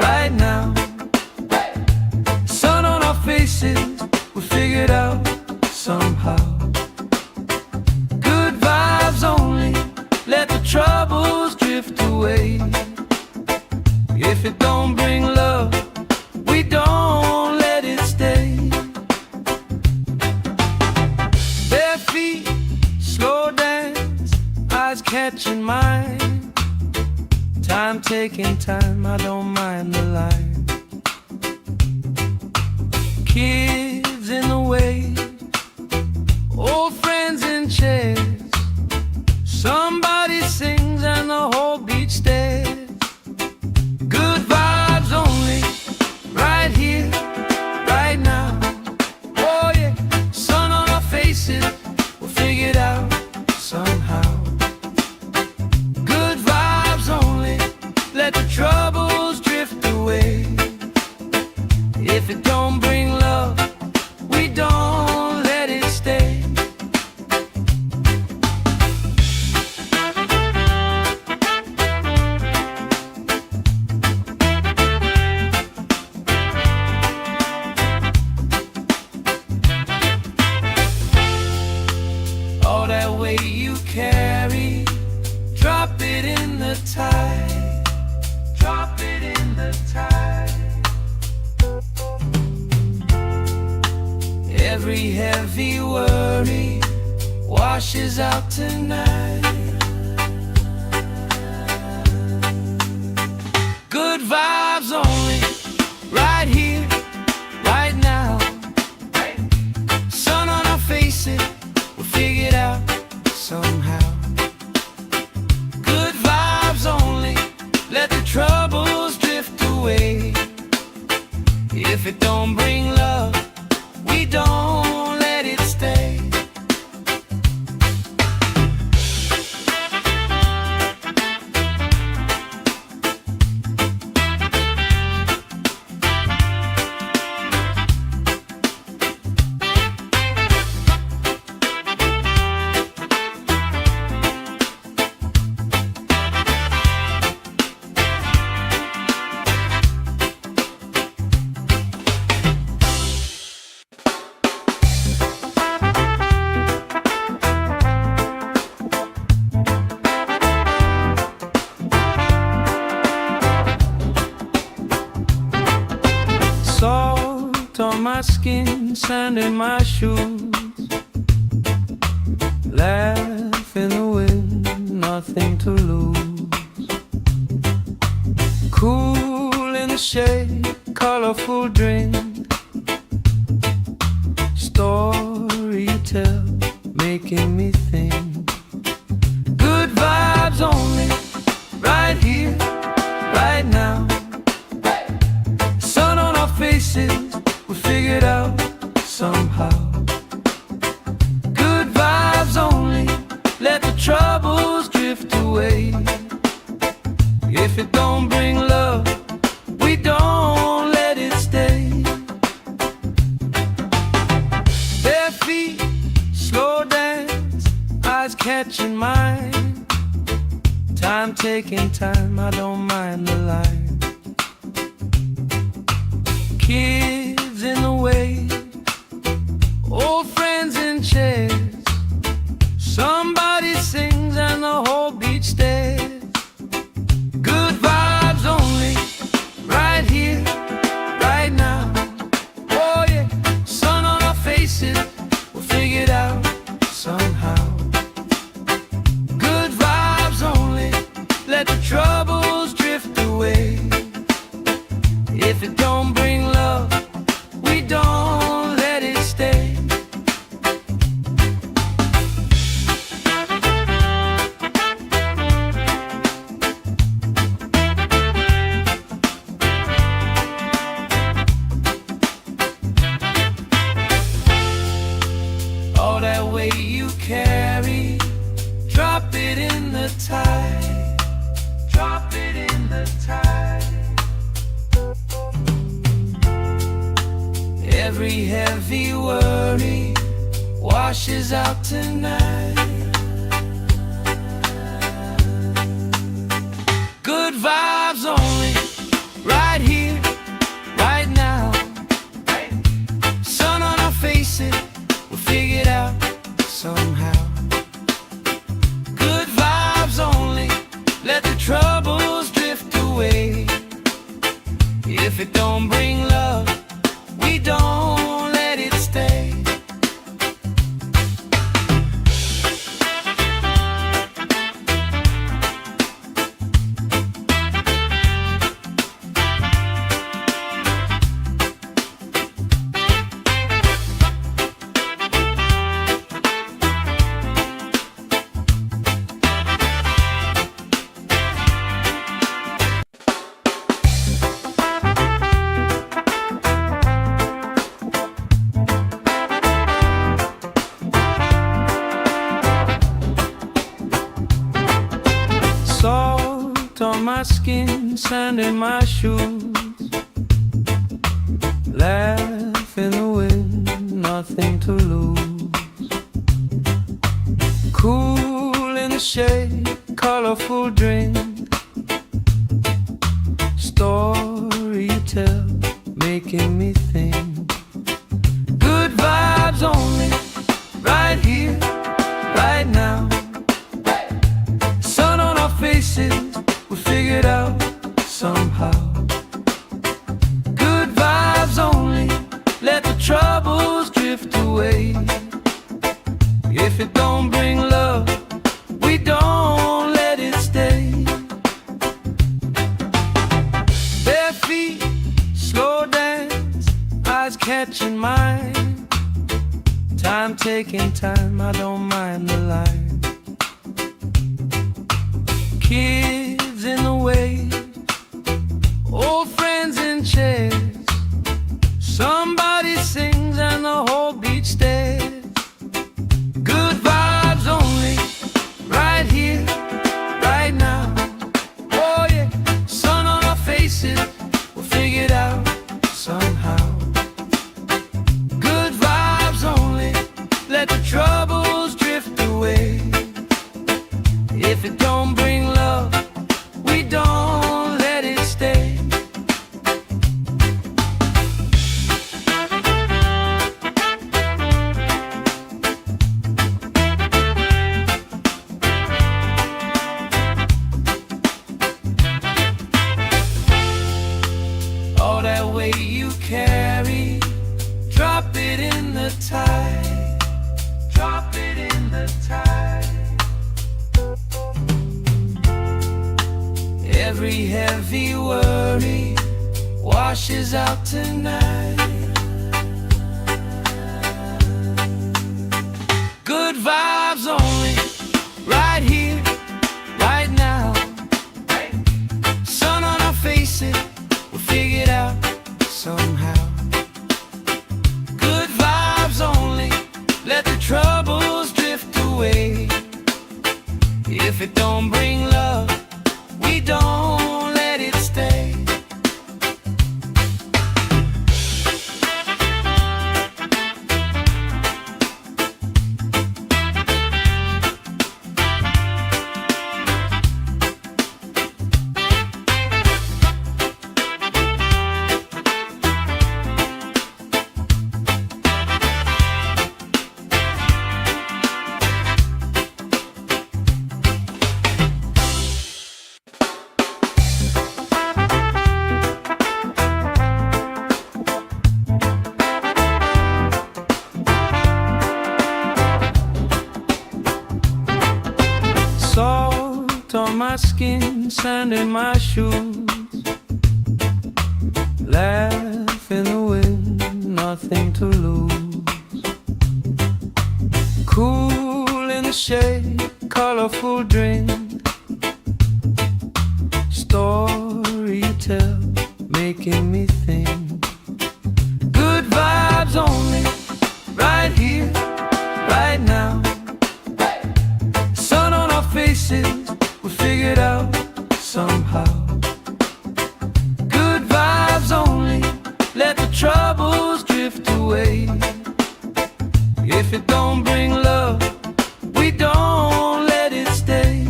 right now. Sun on our faces, we figured out somehow. Good vibes only, let the troubles drift away. If it don't bring love, we don't let it stay. Bare feet, slow dance, eyes catching mine. Time taking time, I don't mind the line. Kids in the way, old friends in chairs. Somebody sings and the whole beach stares. Good vibes only, right here, right now. Oh yeah, sun on our faces, we'll figure it out somehow. Good vibes only, let the troubles drift away. If it don't bring love, we don't let it stay. it in the tide. Drop it in the tide. Every heavy worry washes out tonight. Good vibes only, right here, right now. Sun on our faces, we'll figure it out somehow. Good vibes only, let the troubles drift away. If it don't bring love, we don't let it stay. Salt on my skin, sand in my shoes. Laugh in the wind, nothing to lose. Cool in the shade, colorful drink. Story you tell, making me think. Good vibes only, right here, right now. Sun on our faces, we figured out somehow. Good vibes only, let the troubles drift away. If it don't bring love, we don't let it stay. Bare feet, slow dance, eyes catching mine. Time taking time, I don't mind the line. Kids in the way, old friends in chairs. Somebody sings and the whole beach stares. Good vibes only, right here, right now. Oh yeah, sun on our faces, we'll figure it out somehow. Good vibes only, let the troubles drift away. If it don't bring love, we don't let it stay. All that weight you carry, drop it in the tide. Drop it in the tide. Every heavy worry washes out tonight. Good vibes only, right here, right now. Sun on our faces, we'll figure it out somehow. Good vibes only, let the troubles drift away. If it don't bring love, we don't let it stay. Salt on my skin, sand in my shoes. Laugh in the wind, nothing to lose. Cool in the shade, colorful drink. Story you tell, making me think. Good vibes only, right here, right now. Sun on our faces, away. If it don't bring love, we don't let it stay. Bare feet, slow dance, eyes catching mine. Time taking time, I don't mind the line. Kids in the way, old friends in chairs. Somebody sings and the whole beach stares. Good vibes only, right here, right now. Oh yeah, sun on our faces, we'll figure it out somehow. Good vibes only, let the troubles drift away. If it don't bring love, we don't let it stay. All that weight you carry, drop it in the tide. Drop it in the tide. Every heavy worry washes out tonight. Good vibes only, right here, right now. Sun on our faces, we'll figure it out somehow. Good vibes only, let the troubles drift away. If it don't bring love, we don't let it stay. Salt on my skin, sand in my shoes. Laugh in the wind, nothing to lose. Cool in the shade, colorful drink. Story you tell, making me think. Good vibes only, right here, right now. Sun on our faces, we'll figure it out somehow. Good vibes only, let the troubles drift away. If it don't bring love, we don't let it stay.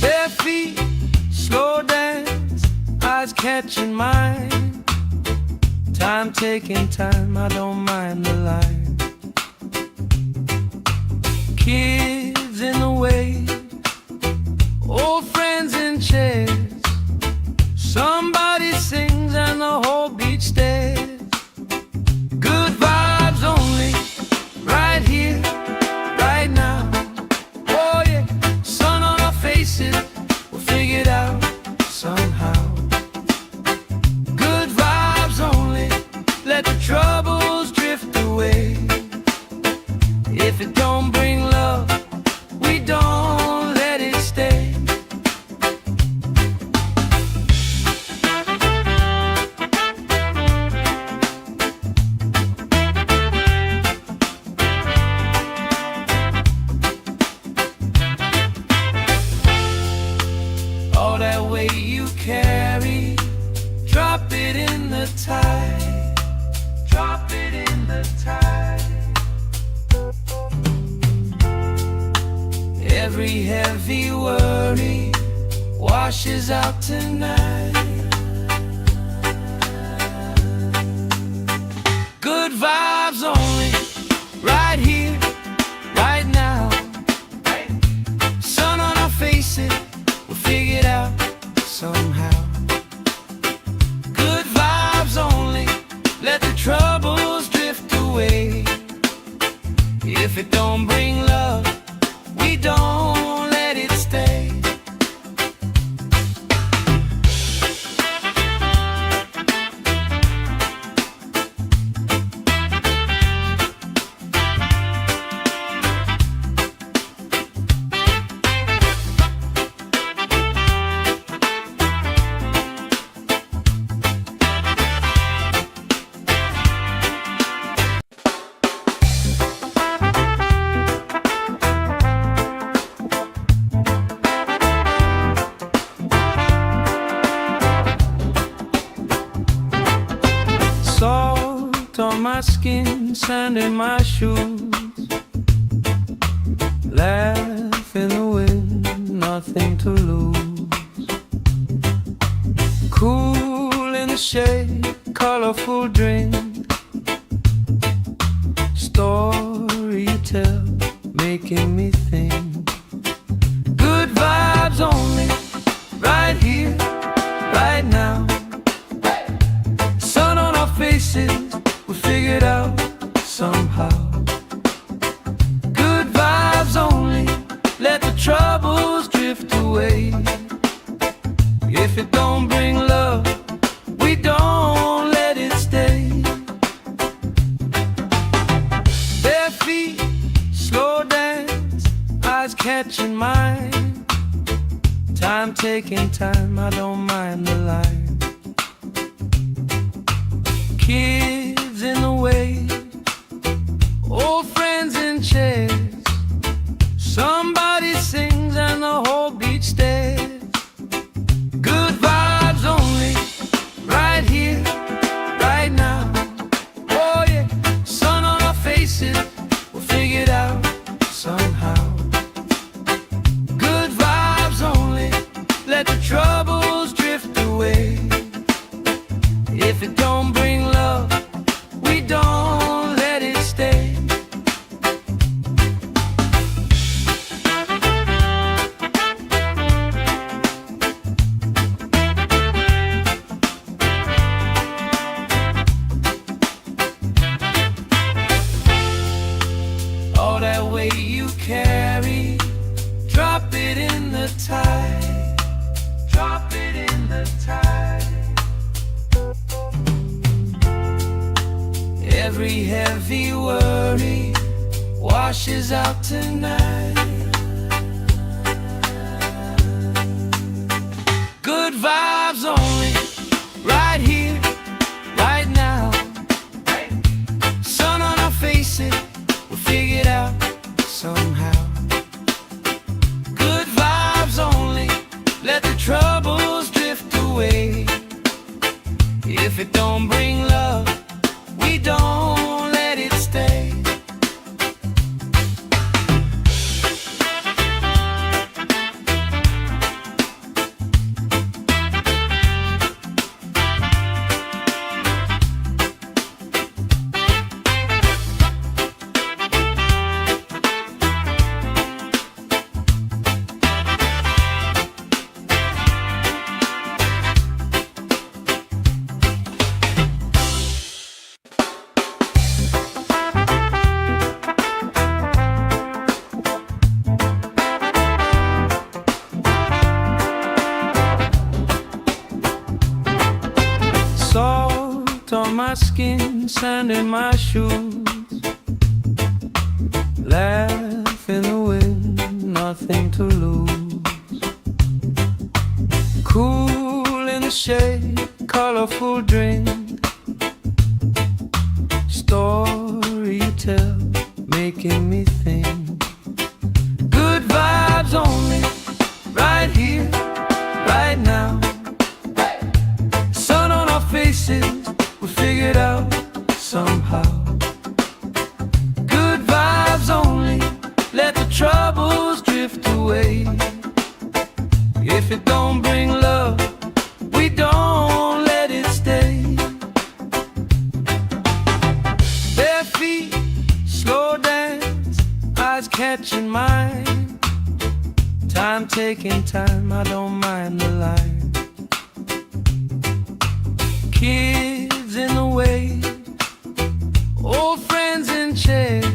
Bare feet, slow dance, eyes catching mine. Time taking time, I don't mind the line. Kids in the way, old friends in chairs. Somebody sings and the whole beach stares. Good vibes only, right here, right now. Oh yeah, sun on our faces, we'll figure it out somehow. Good vibes only, let the troubles drift away. If it don't bring love, we don't let it stay. All that weight you carry, drop it in the tide. Drop it in the tide. Every heavy worry washes out tonight. Good vibes only, right here, right now. Sun on our faces, we'll figure it out somehow. Good vibes only, let the trouble skin, sand in my shoes. Laugh in the wind, nothing to lose. Cool in the shade, colorful drink. Story you tell, making me think. Good vibes only, right here, right now. Sun on our faces, we figured out somehow. Good vibes only, let the troubles drift away. If it don't bring love, we don't let it stay. Bare feet, slow dance, eyes catching mine. Time taking time, I don't mind the line. Kids in the way, old friends in chairs. Somebody sings and the whole beach stares. Good vibes only, right here, right now. Oh yeah, sun on our faces, we'll figure it out somehow. Good vibes only, let the troubles drift away. If it don't bring love, we don't let it stay. All that weight you carry, drop it in the tide. Drop it in the tide. Every heavy worry washes out tonight. Good vibes only, right here, right now. Sun on our faces, we'll figure it out somehow. Good vibes only, let the troubles drift away. If it don't bring love, we don't let it stay. Salt on my skin, sand in my shoes. Laugh in the wind, nothing to lose. Cool in the shade, colorful drink. Story you tell, making me think. Good vibes only, right here, right now. Sun on our faces, we figured out somehow. Good vibes only, let the troubles drift away. If it don't bring love, we don't let it stay. Bare feet, slow dance, eyes catching mine. Time taking time, I don't mind the line. Kids in the way, old friends in chairs.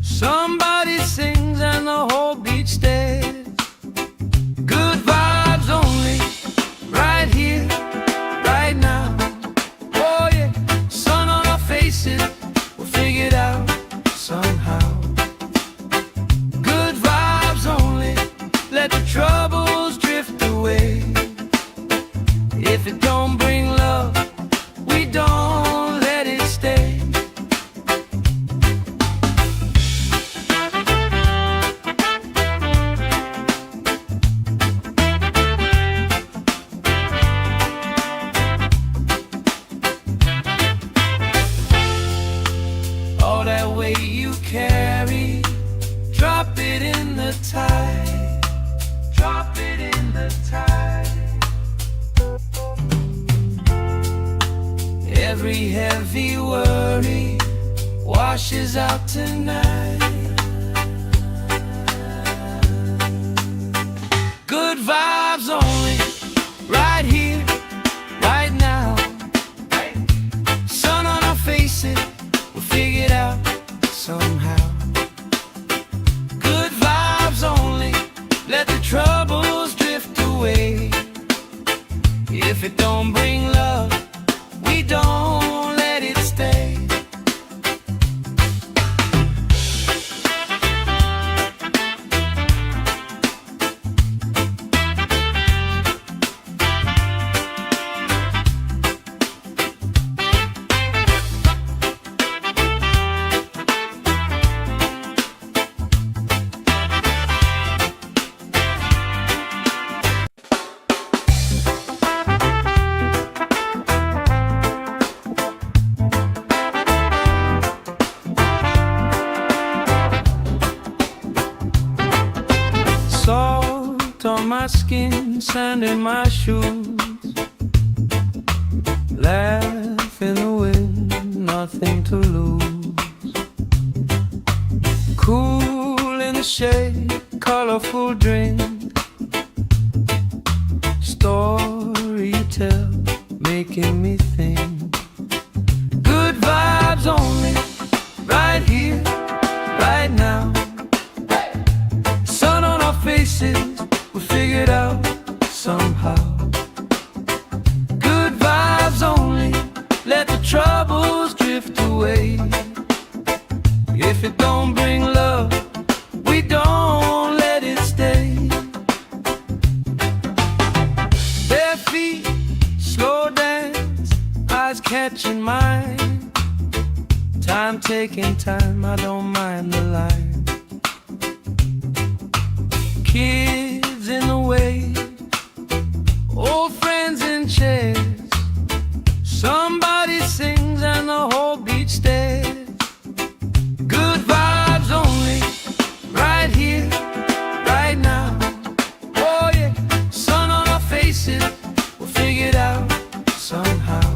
Somebody sings and the whole beach stares. Good vibes only, right here, right now. Oh yeah, sun on our faces, we'll figure it out somehow. Good vibes only, let the troubles drift away. If it don't bring love, we don't let it stay. that weight you carry, drop it in the tide. Drop it in the tide. Every heavy worry washes out tonight. Good vibes only, right here, right now. Sun on our faces, we'll figure it out somehow. Good vibes only, let the troubles drift away. If it don't bring love, we don't let it stay. Salt on my skin, sand in my shoes. Laugh in the wind, nothing to lose. Cool in the shade, colorful drink. Story you tell, making me think. Good vibes only, right here, right now. Sun on our faces, we'll figure it out somehow. Good vibes only, let the troubles drift away. If it don't bring love, we don't let it stay. Bare feet, slow dance, eyes catching mine. Time taking time, I don't mind the line. Kids in the way, old friends in chairs. Somebody sings and the whole beach stares. Good vibes only, right here, right now. Oh yeah, sun on our faces, we'll figure it out somehow.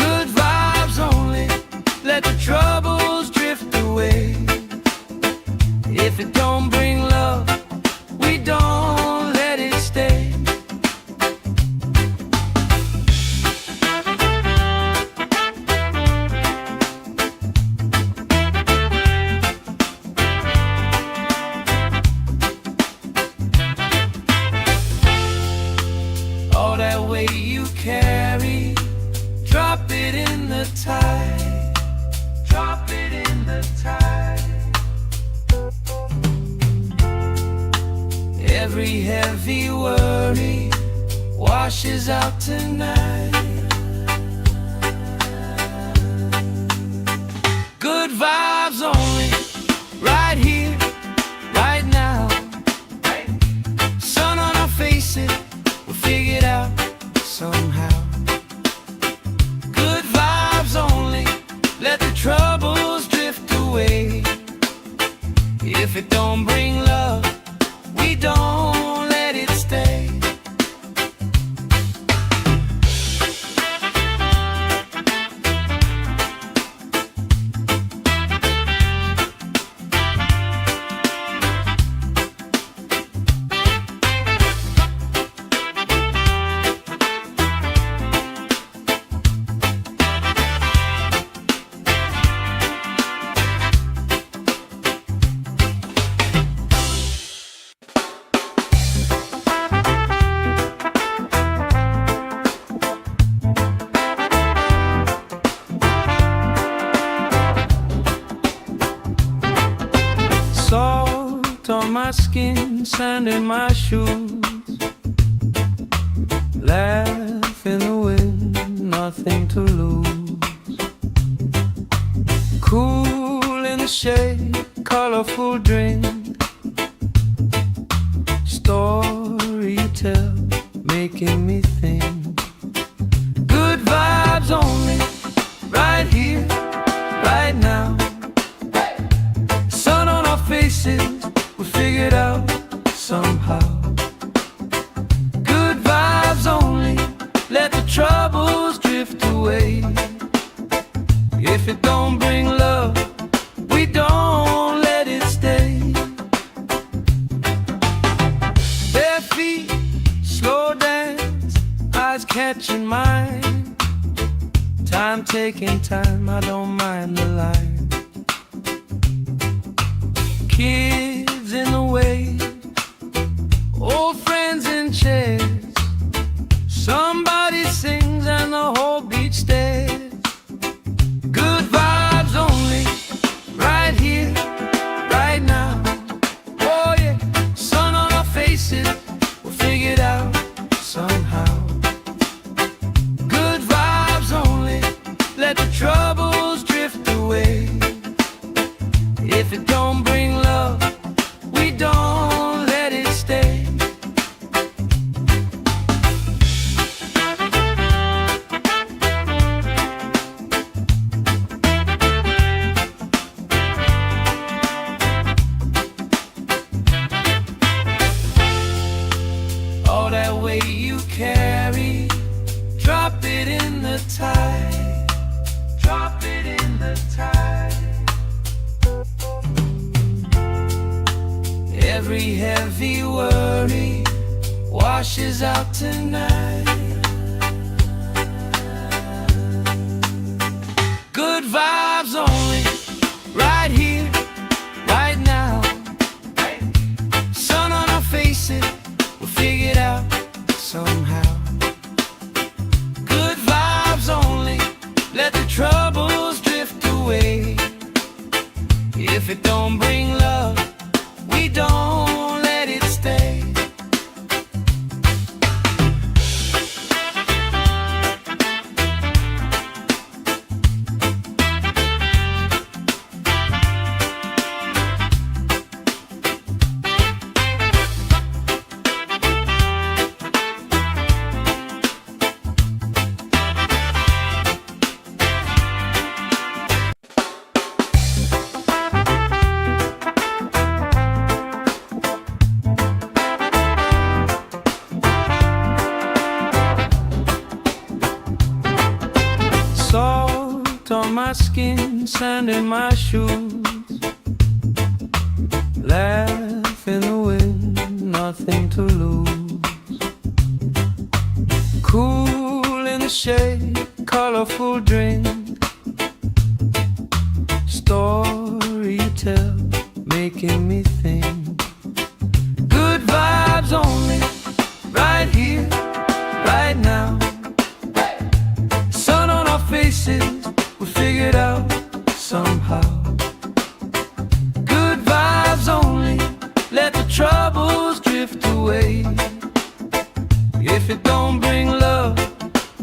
Good vibes only, let the troubles drift away. If it don't bring love, we don't let it stay. All that weight you carry, drop it in the tide. Drop it in the tide. Every heavy worry washes out tonight. Good vibes only, right here, right now. Sun on our faces, we'll figure it out somehow. Good vibes only, let the troubles drift away. If it don't bring love, we don't let it stay. Salt on my skin, sand in my shoes. Laugh in the wind, nothing to lose. Cool in the shade, colorful drink. Story you tell, making me think. Good vibes only, right here, right now. If it don't bring love, we don't let it stay. Bare feet, slow dance, eyes catching mine. Time taking time, I don't mind the line. Kids in the way, old friends in chairs. Somebody sings and the whole beach stares. Good vibes only, right here, right now. Oh yeah, sun on our faces, we'll figure it out somehow. Good vibes only, let the troubles drift away. If it don't bring love, we don't let it stay. All that weight you carry, drop it in the tide. Drop it in the tide. Every heavy worry washes out tonight. Good vibes only, right here, right now. Sun on our faces, we'll figure it out somehow. Good vibes only, let the troubles drift away. If it don't bring love, we don't let it stay. Salt on my skin, sand in my shoes. Laugh in the wind, nothing to lose. Cool in the shade, colorful drink. Story you tell, making me think. Good vibes only, right here, right now. Sun on our faces, we figure it out somehow. Good vibes only, let the troubles drift away. If it don't bring love,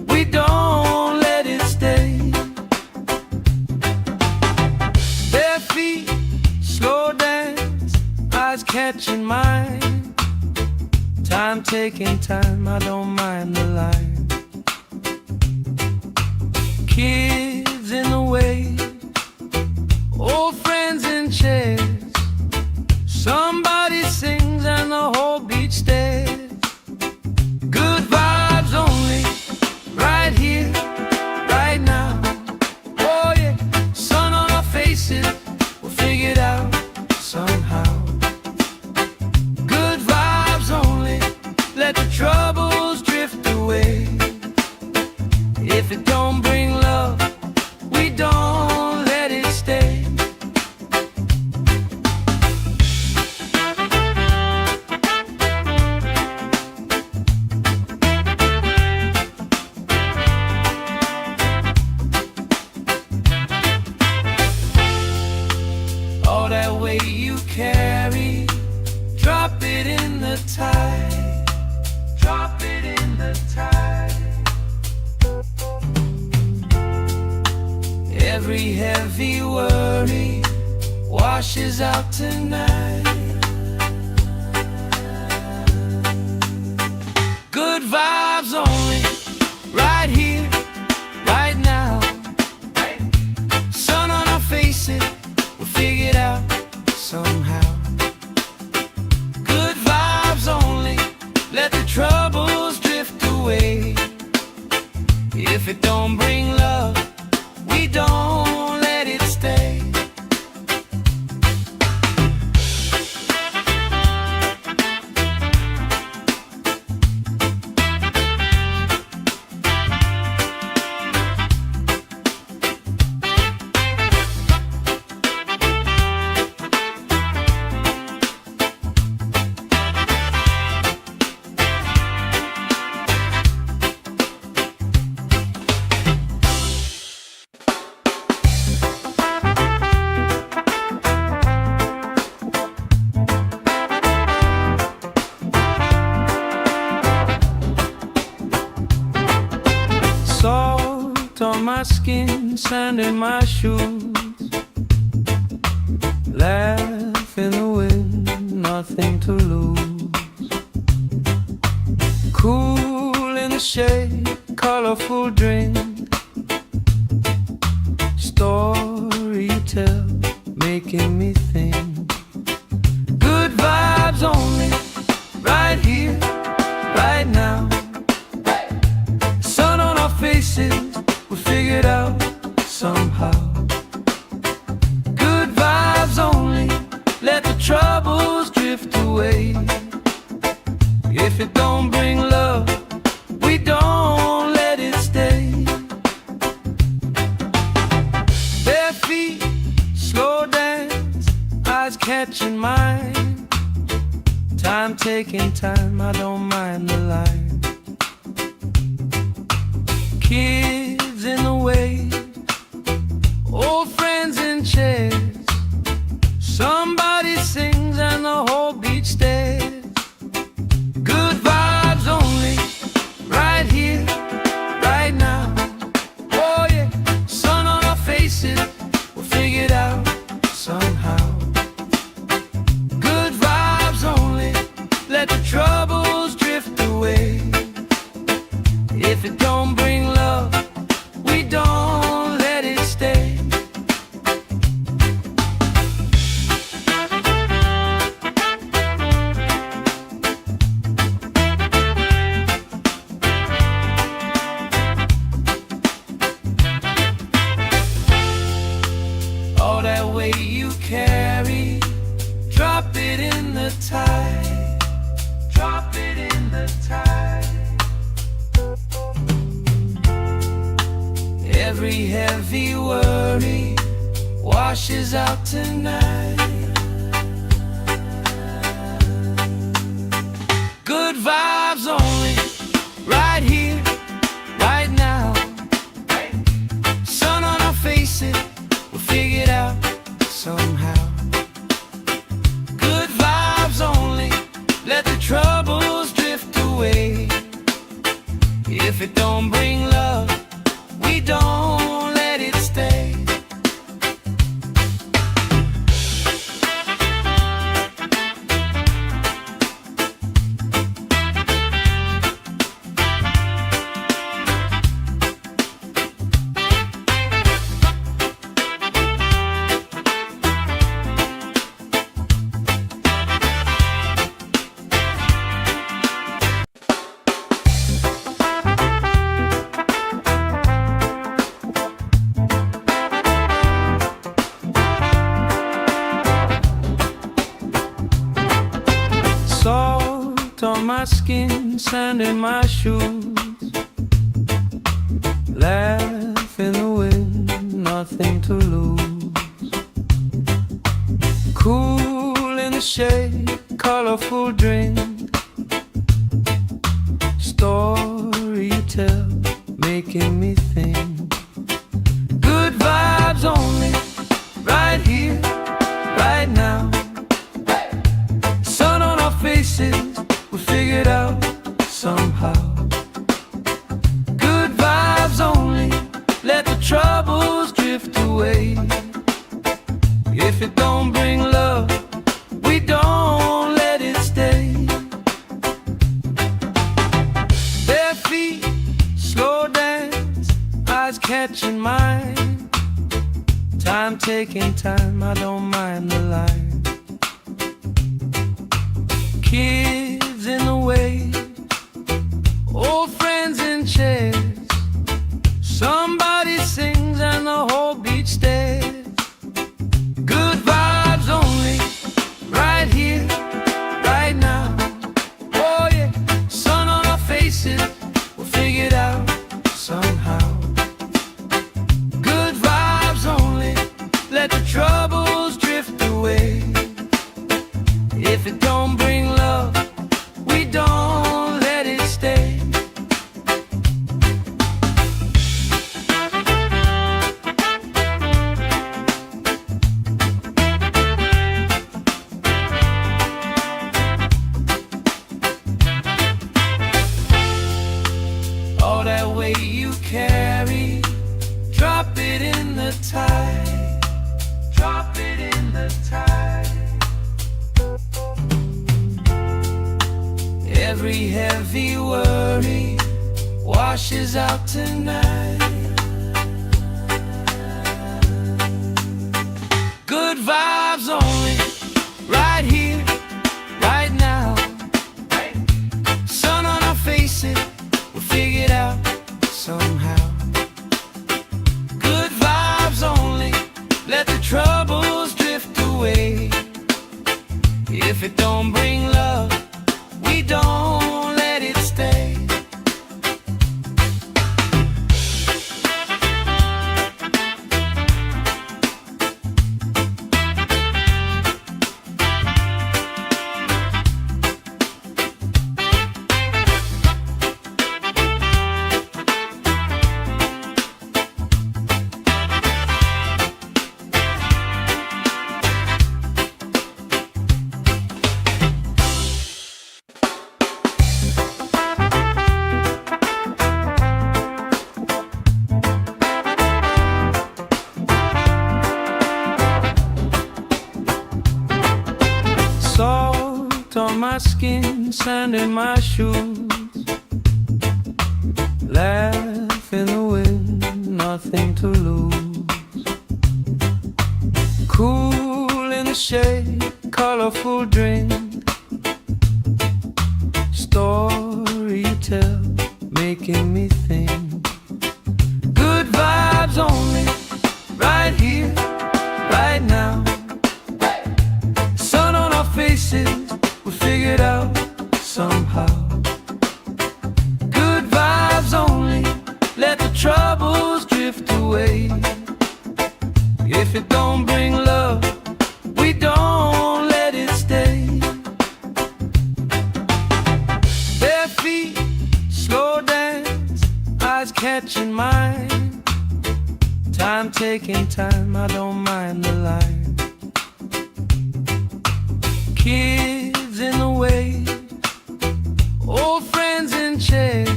we don't let it stay. Bare feet, slow dance, eyes catching mine. Time taking time, I don't mind the line. Kids in the way, old friends in chairs. Somebody sings and the whole beach stares. Good vibes only, right here, right now. Oh yeah, sun on our faces, we'll figure it out somehow. Good vibes only, let the troubles drift away. If it don't bring love, we don't let it stay. All that weight you carry, drop it in the tide. Drop it in the tide. Every heavy worry washes out tonight. Good vibes only, right here, right now. Sun on our faces, we'll figure it out somehow. Good vibes only, let the troubles drift away. If it don't bring love, we don't skin, sand in my shoes. Laugh in the wind, nothing to lose. Cool in the shade, colorful drink. Story you tell, making me think. Good vibes only, right here, right now. Sun on our faces, we figured out somehow. Good vibes only, let the troubles drift away. If it don't bring love, we don't let it stay. Bare feet, slow dance, eyes catching mine. Time taking time, I don't mind the line. Kids in the way, old friends in chairs. Somebody sings and the whole beach stares. Good vibes only, right here, right now. Oh yeah, sun on our faces, we'll figure it out somehow. Good vibes only, let the troubles drift away. If it don't bring love, we don't let it stay. All that weight you carry, drop it in the tide. Drop it in the tide. Every heavy worry washes out tonight. Good vibes only, right here, right now. Sun on our faces, we'll figure it out somehow. Good vibes only, let the troubles drift away. If it don't bring love, we don't let it stay. Salt on my skin, sand in my shoes. Laugh in the wind, nothing to lose. Cool in the shade, colorful drink. Story you tell, making me think. Good vibes only, right here, right now. Sun on our faces, we figured out somehow. Good vibes only, let the troubles drift away. If it don't bring love, we don't let it stay. Bare feet, slow dance, eyes catching mine. Time taking time, I don't mind the line. Kids in the way, old friends in chairs. Somebody sings and the whole beach stares. Good vibes only, right here, right now. Oh yeah, sun on our faces, we'll figure it out somehow. Good vibes only, let the troubles drift away. If it don't bring love, we don't let it stay. Every heavy worry washes out tonight. Good vibes only, right here, right now. Sun on our faces, we'll figure it out somehow. Good vibes only, let the troubles drift away. If it don't bring love, we don't let it stay. Salt on my skin, sand in my shoes. Laugh in the wind, nothing to lose. Cool in the shade, colorful drink. Story you tell, making me think. Good vibes only, right here, right now. Sun on our faces, we figured out somehow. Good vibes only, let the troubles drift away. If it don't bring love, we don't let it stay. Bare feet, slow dance, eyes catching mine. Time taking time, I don't mind the line. Kids in the way, old friends in chairs.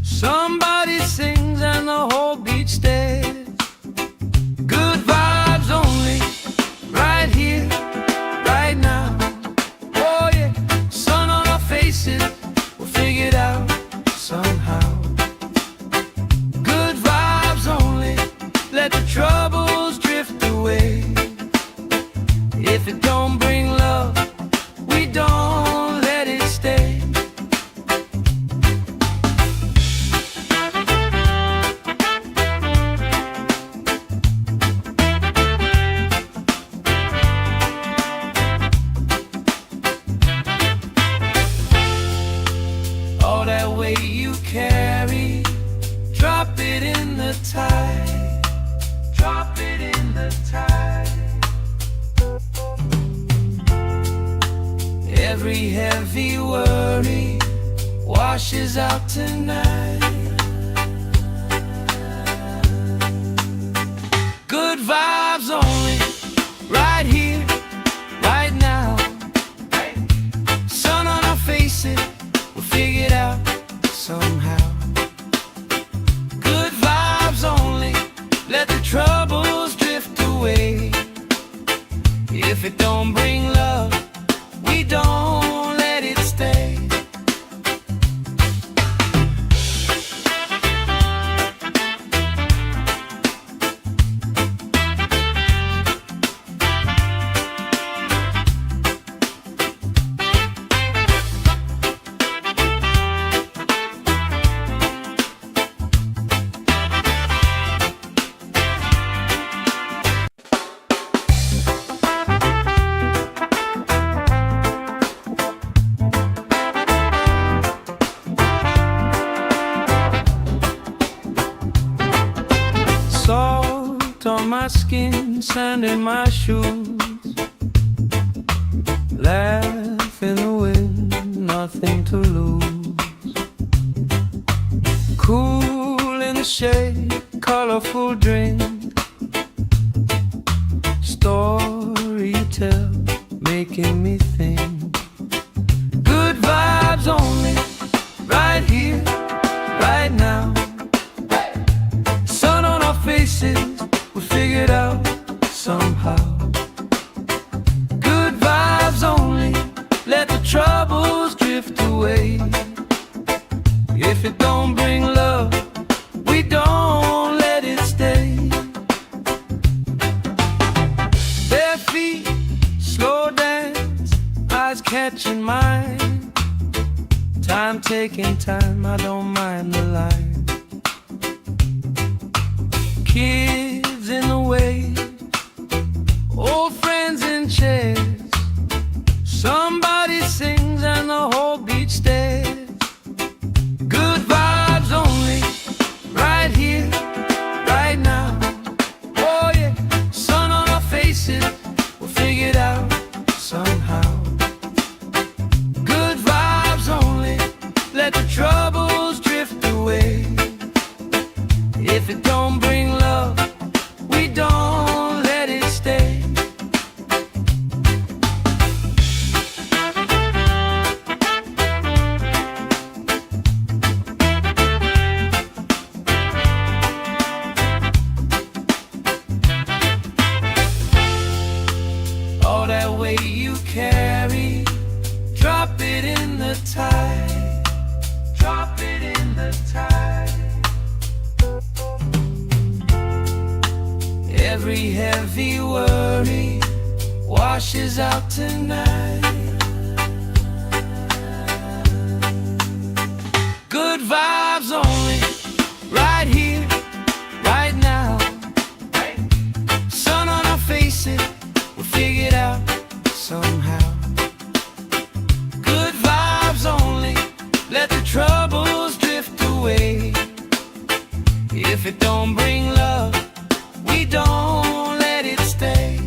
Somebody sings and the whole beach stares. Good vibes only, right here, right now. Oh yeah, sun on our faces, we'll figure it out somehow. Good vibes only, let the troubles drift away. If it don't bring love, we don't let it stay. All that weight you carry, drop it in the tide. Drop it in the tide. Every heavy worry washes out tonight. Good vibes only, right here, right now. Sun on our faces, we'll figure it out somehow. Good vibes only, let the troubles drift away. If it don't bring love, we don't let it stay. Salt on my skin, sand in my shoes. Laugh in the wind, nothing to lose. Cool in the shade, colorful drink. Story you tell, making me think. Good vibes only, right here, right now. Sun on our faces, we figured out somehow. Good vibes only, let the troubles drift away. away. If it don't bring love, we don't let it stay. Bare feet, slow dance, eyes catching mine. Time taking time, I don't mind the line. Kids in the way, old friends in chairs. Somebody sings and the whole beach stares. Good vibes only, right here, right now. Oh yeah, sun on our faces, we'll figure it out somehow. Good vibes only, let the troubles drift away. If it don't bring love, we don't let it stay. All that weight you carry, drop it in the tide. Drop it in the tide. Every heavy worry washes out tonight. Good vibes only, right here, right now. Sun on our faces, we'll figure it out somehow. Good vibes only, let the troubles drift away. If it don't bring love, we don't let it stay.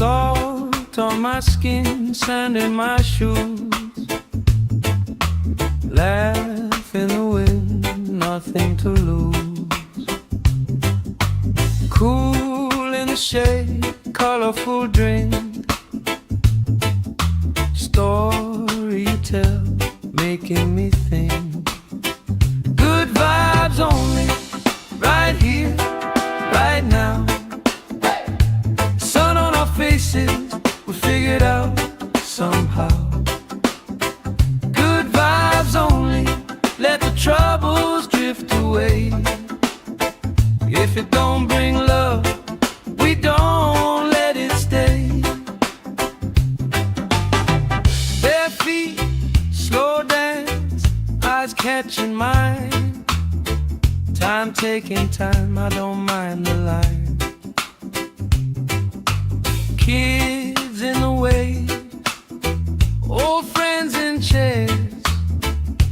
Salt on my skin, sand in my shoes. Laugh in the wind, nothing to lose. Cool in the shade, colorful drink. Story you tell, making me think. Good vibes only, right here, right now. Sun on our faces, we'll figure it out somehow. Good vibes only, let the troubles drift away. If it don't bring love, we don't let it stay. Bare feet, slow dance, eyes catching mine. Time taking time, I don't mind the line. Kids in the way, old friends in chairs.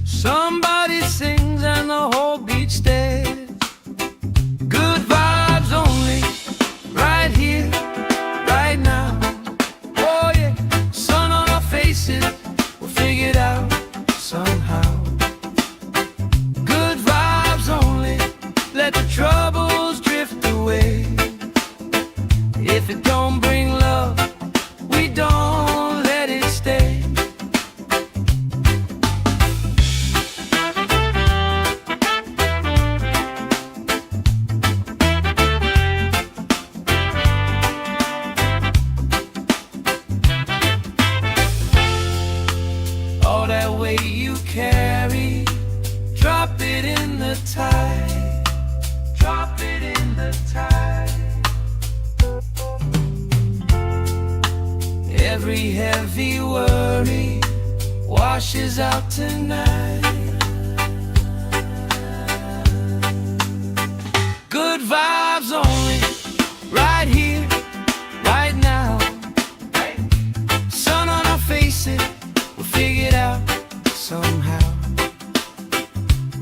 Somebody sings and the whole beach stares. Good vibes only, right here, right now. Oh yeah, sun on our faces, we'll figure it out somehow. Good vibes only, let the troubles drift away. If it don't bring love, we don't let it stay. All that weight you carry, drop it in the tide. Drop it in the tide. Every heavy worry washes out tonight. Good vibes only, right here, right now. Sun on our faces, we'll figure it out somehow.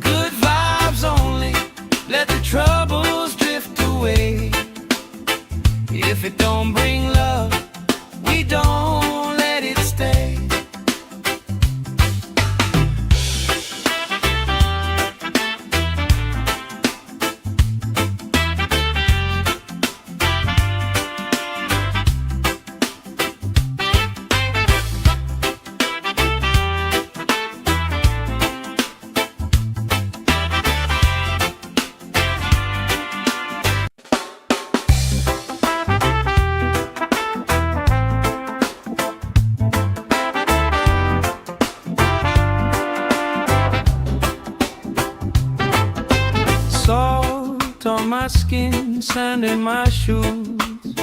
Good vibes only, let the trouble If it don't bring love, we don't let it stay. Salt on my skin, sand in my shoes,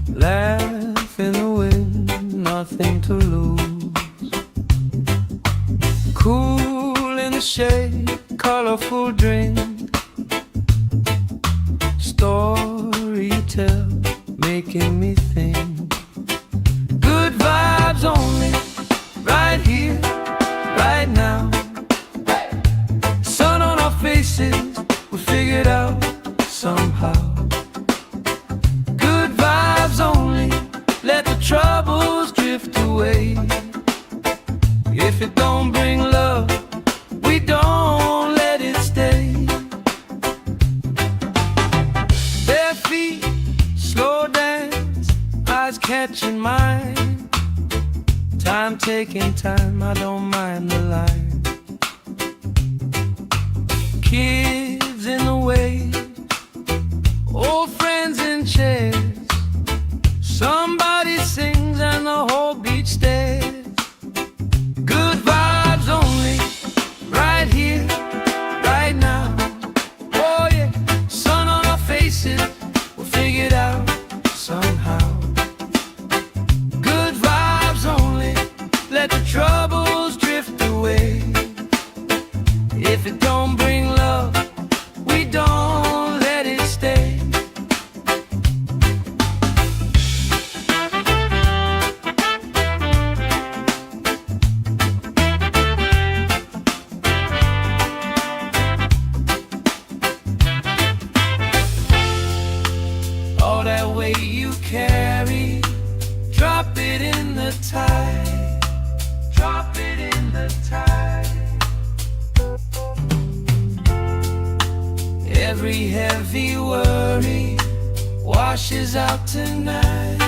laugh in the wind, nothing to lose. Cool in the shade, colorful drink, story you tell, making me think. Good vibes only, right here, right now. Sun on our faces, we figured out somehow. Good vibes only, let the troubles drift away. If it don't bring love, we don't let it stay. Bare feet, slow dance, eyes catching mine. Time taking time, I don't mind the line. Kids in the way, old friends in chairs. Somebody sings and the whole beach stares. Good vibes only, right here, right now. Oh yeah, sun on our faces, we'll figure it out somehow. Good vibes only, let the troubles drift away. If it don't bring love, we don't let it stay. All that weight you carry, drop it in the tide. Drop it in the tide. Every heavy worry washes out tonight.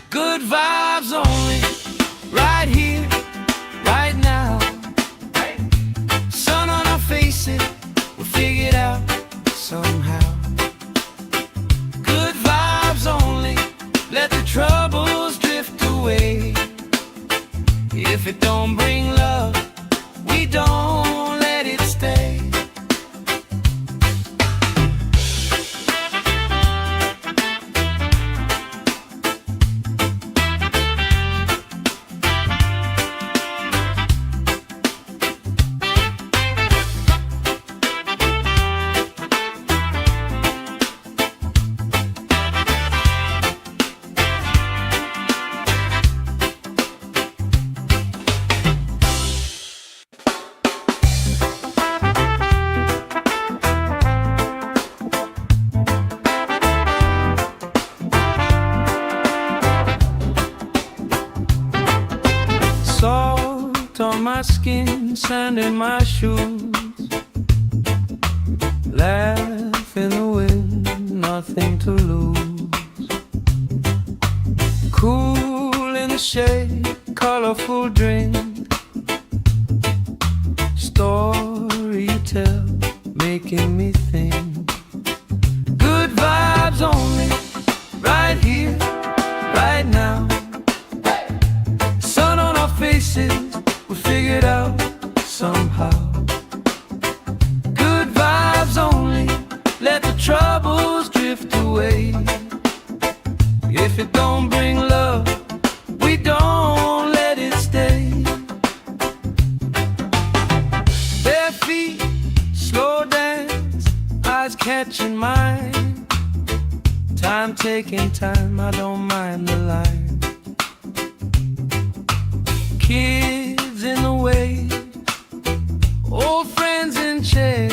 Good vibes only, right here, right now. Sun on our faces, we'll figure it out somehow. Good vibes only, let the troubles drift away. If it don't bring love, we don't let it stay. Salt on my skin, sand in my shoes, laugh in the wind, nothing to lose. Cool in the shade, colorful drink, story you tell, making me think. Good vibes only, right here, right now. Sun on our faces, we figured out somehow. Good vibes only, let the troubles drift away. If it don't bring love, we don't let it stay. Bare feet, slow dance, eyes catching mine. Time taking time, I don't mind the line. Kids in the way, old friends in chairs.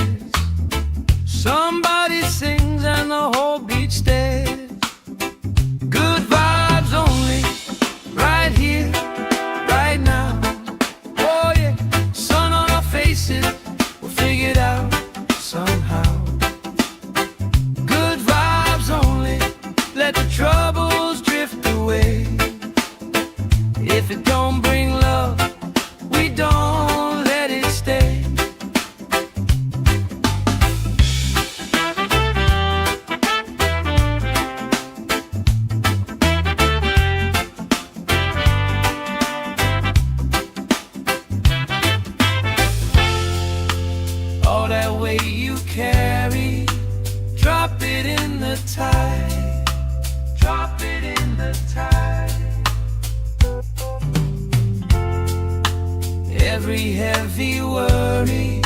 Every heavy worry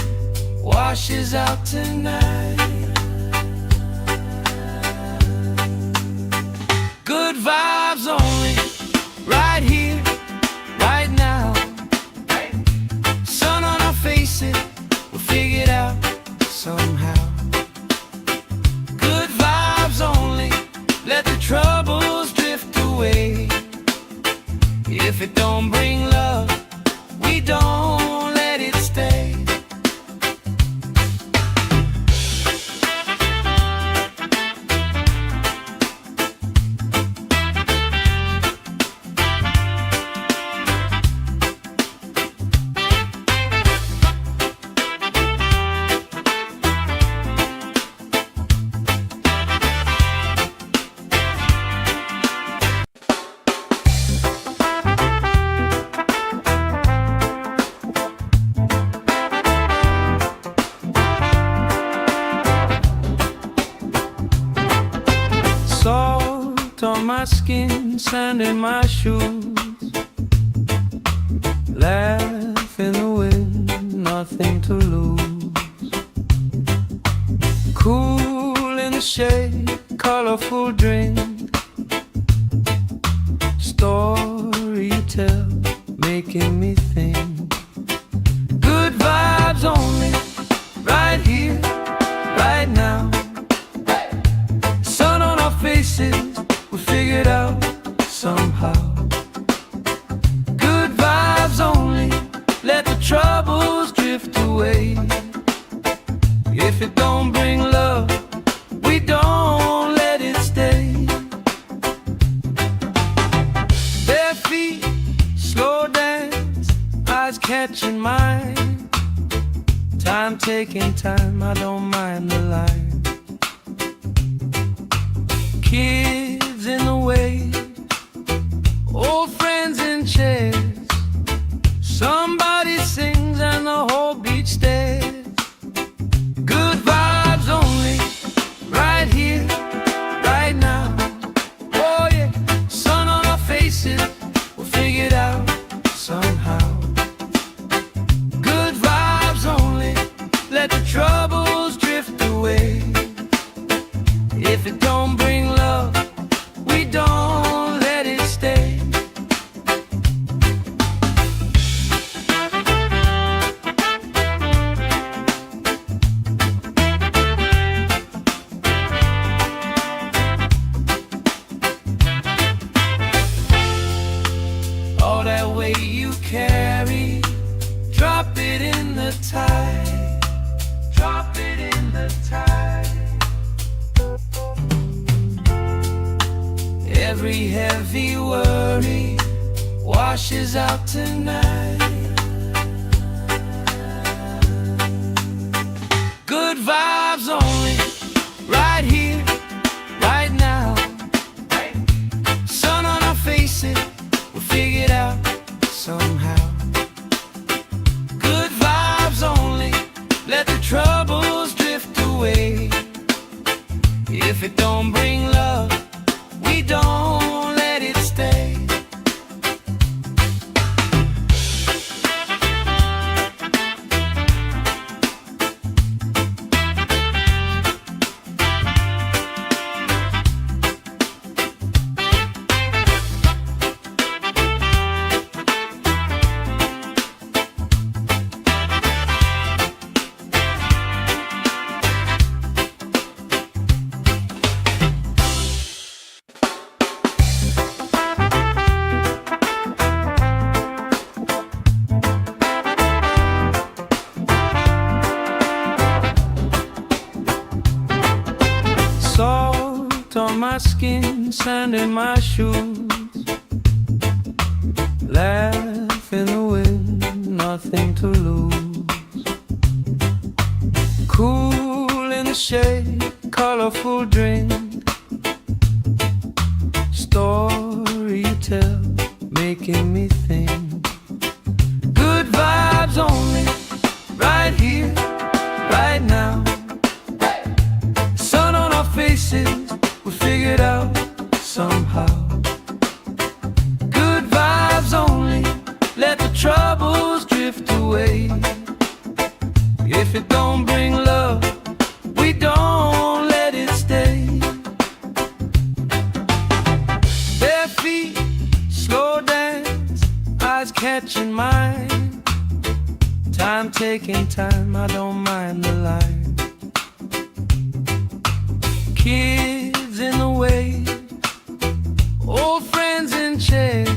washes out tonight. Good vibes only, right here, right now. Sun on our faces, we'll figure it out somehow. Good vibes only, let the troubles drift away. If it don't bring love, we don't let it stay. Salt on my skin, sand in my shoes. Laugh in the wind, nothing to lose. Cool in the shade, colorful drink. Story you tell, making me think. Good vibes only, right here, right now. Sun on our faces, we figured out somehow. Good vibes only, let the troubles drift away. If it don't bring love, we don't let it stay. Bare feet, slow dance, eyes catching mine. Time taking time, I don't mind the line. Kids in the way, old friends in chairs. Somebody sings and the whole beach stares. Good vibes only, right here, right now. Oh yeah, sun on our faces, we'll figure it out somehow. Good vibes only, let the troubles drift away. If it don't bring love, we don't let it stay. All that weight you carry, drop it in the tide. Drop it in the tide. Every heavy worry washes out tonight. Good vibes only, right here, right now. Sun on our faces, we'll figure it out somehow. Good vibes only, let the troubles drift away. If it don't bring love, we don't let it stay. Salt on my skin, sand in my shoes. Laugh in the wind, nothing to lose. Cool in the shade, colorful drink. Story you tell, making me think. Good vibes only, right here, right now. Sun on our faces, we figured out somehow. Good vibes only, let the troubles drift away. catching mine. Time taking time, I don't mind the line. Kids in the way, old friends in chairs.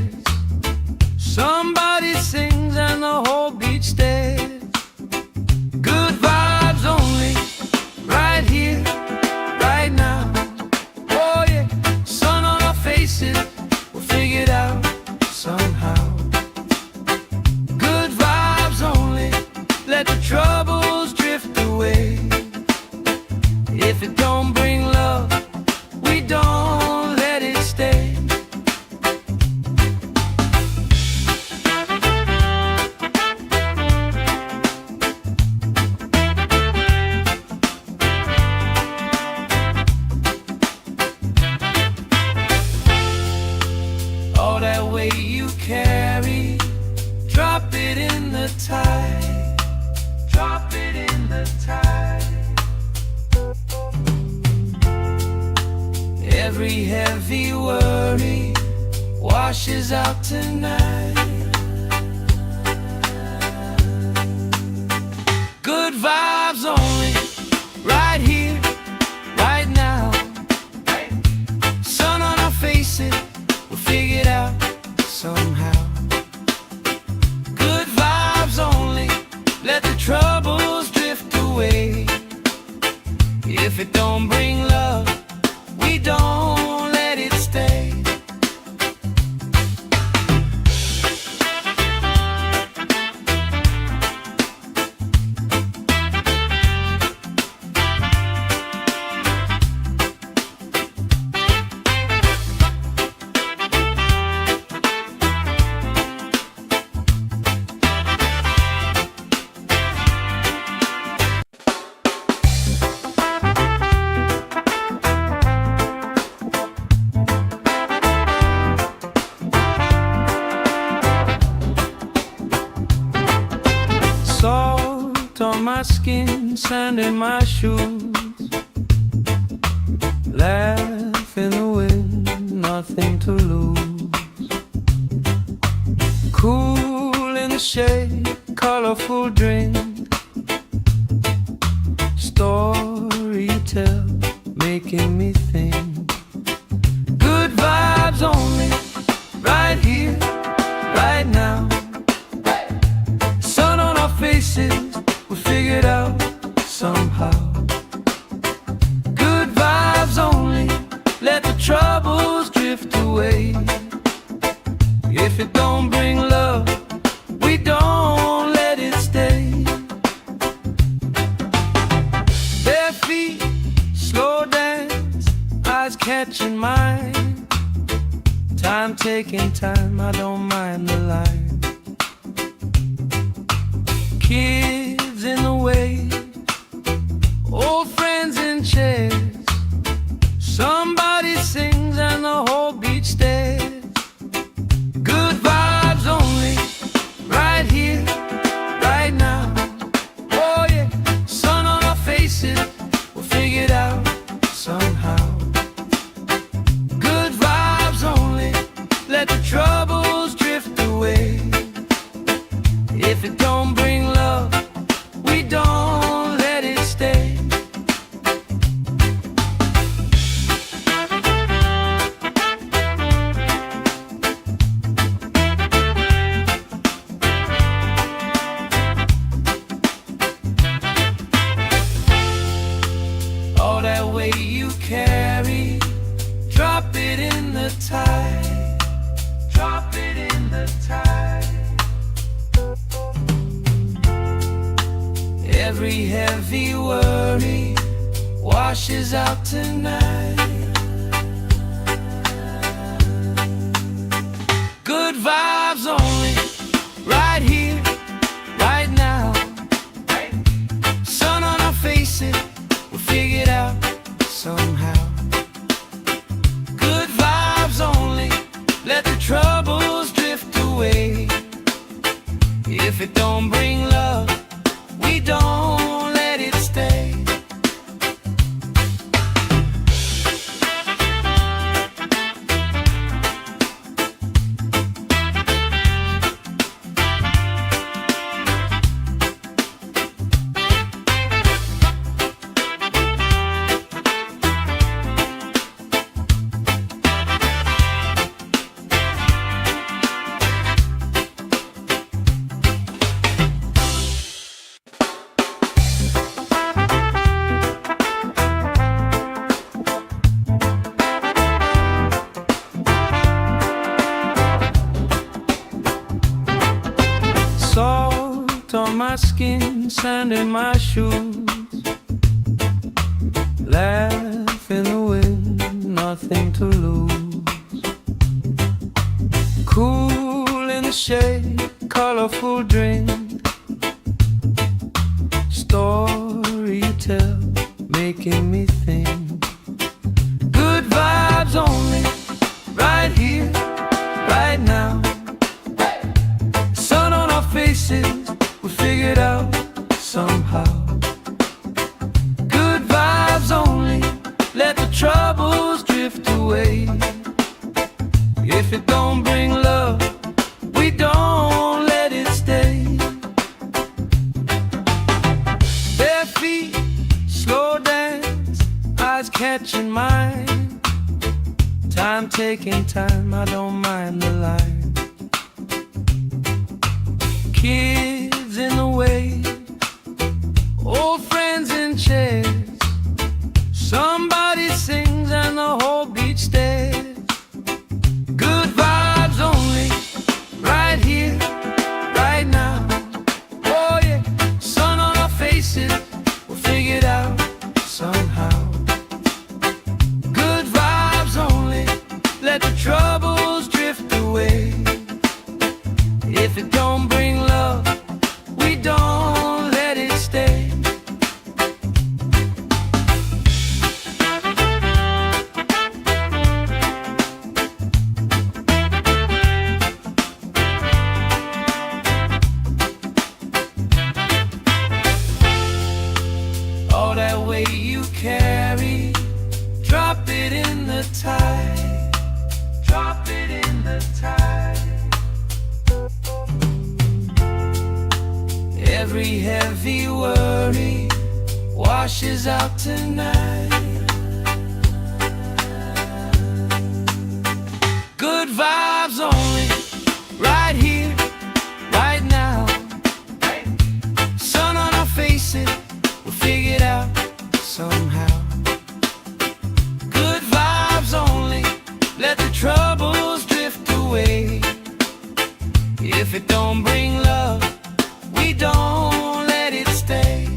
Somebody sings and the whole beach stares. Good vibes only, right here, right now. Oh yeah, sun on our faces, we'll figure it out somehow. Good vibes only, let the troubles drift away. If it don't bring love, we don't let it stay. All that weight you carry, drop it in the tide. Drop it in the tide. Every heavy worry washes out tonight. Good vibes only, right here, right now. Sun on our faces, we'll figure it out somehow. Good vibes only, let the troubles drift away. If it don't bring love, we don't let it stay. Salt on my skin, sand in my shoes. Laugh in the wind, nothing to lose. Cool in the shade, colorful drink. Story you tell, making me think. Good vibes only, right here, right now. Sun on our faces, we'll figure it out somehow. Good vibes only, let the troubles drift away. If it don't bring love, we don't let it stay. Bare feet, slow dance, eyes catching mine. Time taking time, I don't mind the line. Kids in the way, old friends in chairs. Somebody sings and the whole beach stares. Good vibes only, right here, right now. Oh yeah, sun on our faces, we'll figure it out somehow. Good vibes only, let the troubles drift away. If it don't bring love, we don't let it stay. All that weight you carry, drop it in the tide. Drop it in the tide. Every heavy worry washes out tonight. Good vibes only, right here, right now. Sun on our faces, we'll figure it out somehow. Good vibes only, let the troubles drift away. If it don't bring love, we don't let it stay. my skin, sand in my shoes. Laugh in the wind, nothing to lose. Cool in the shade, colorful drink. Story you tell, making me think. Good vibes only, right here, right now. Sun on our faces, we figured out somehow. Good vibes only, let the troubles drift away. If it don't bring love, we don't let it stay. Bare feet, slow dance, eyes catching mine. Time taking time, I don't mind the line. Kids in the way, old friends in chairs. Somebody sings and the whole beach stares. Good vibes only, right here, right now. Oh yeah, sun on our faces, we'll figure it out somehow. Good vibes only, let the troubles drift away. If it don't bring love, we don't let it stay. All that weight you carry, drop it in the tide. Drop it in the tide. Every heavy worry washes out tonight. Good vibes only, right here, right now. Sun on our faces, we'll figure it out somehow. Good vibes only, let the troubles drift away. If it don't bring love, we don't let it stay.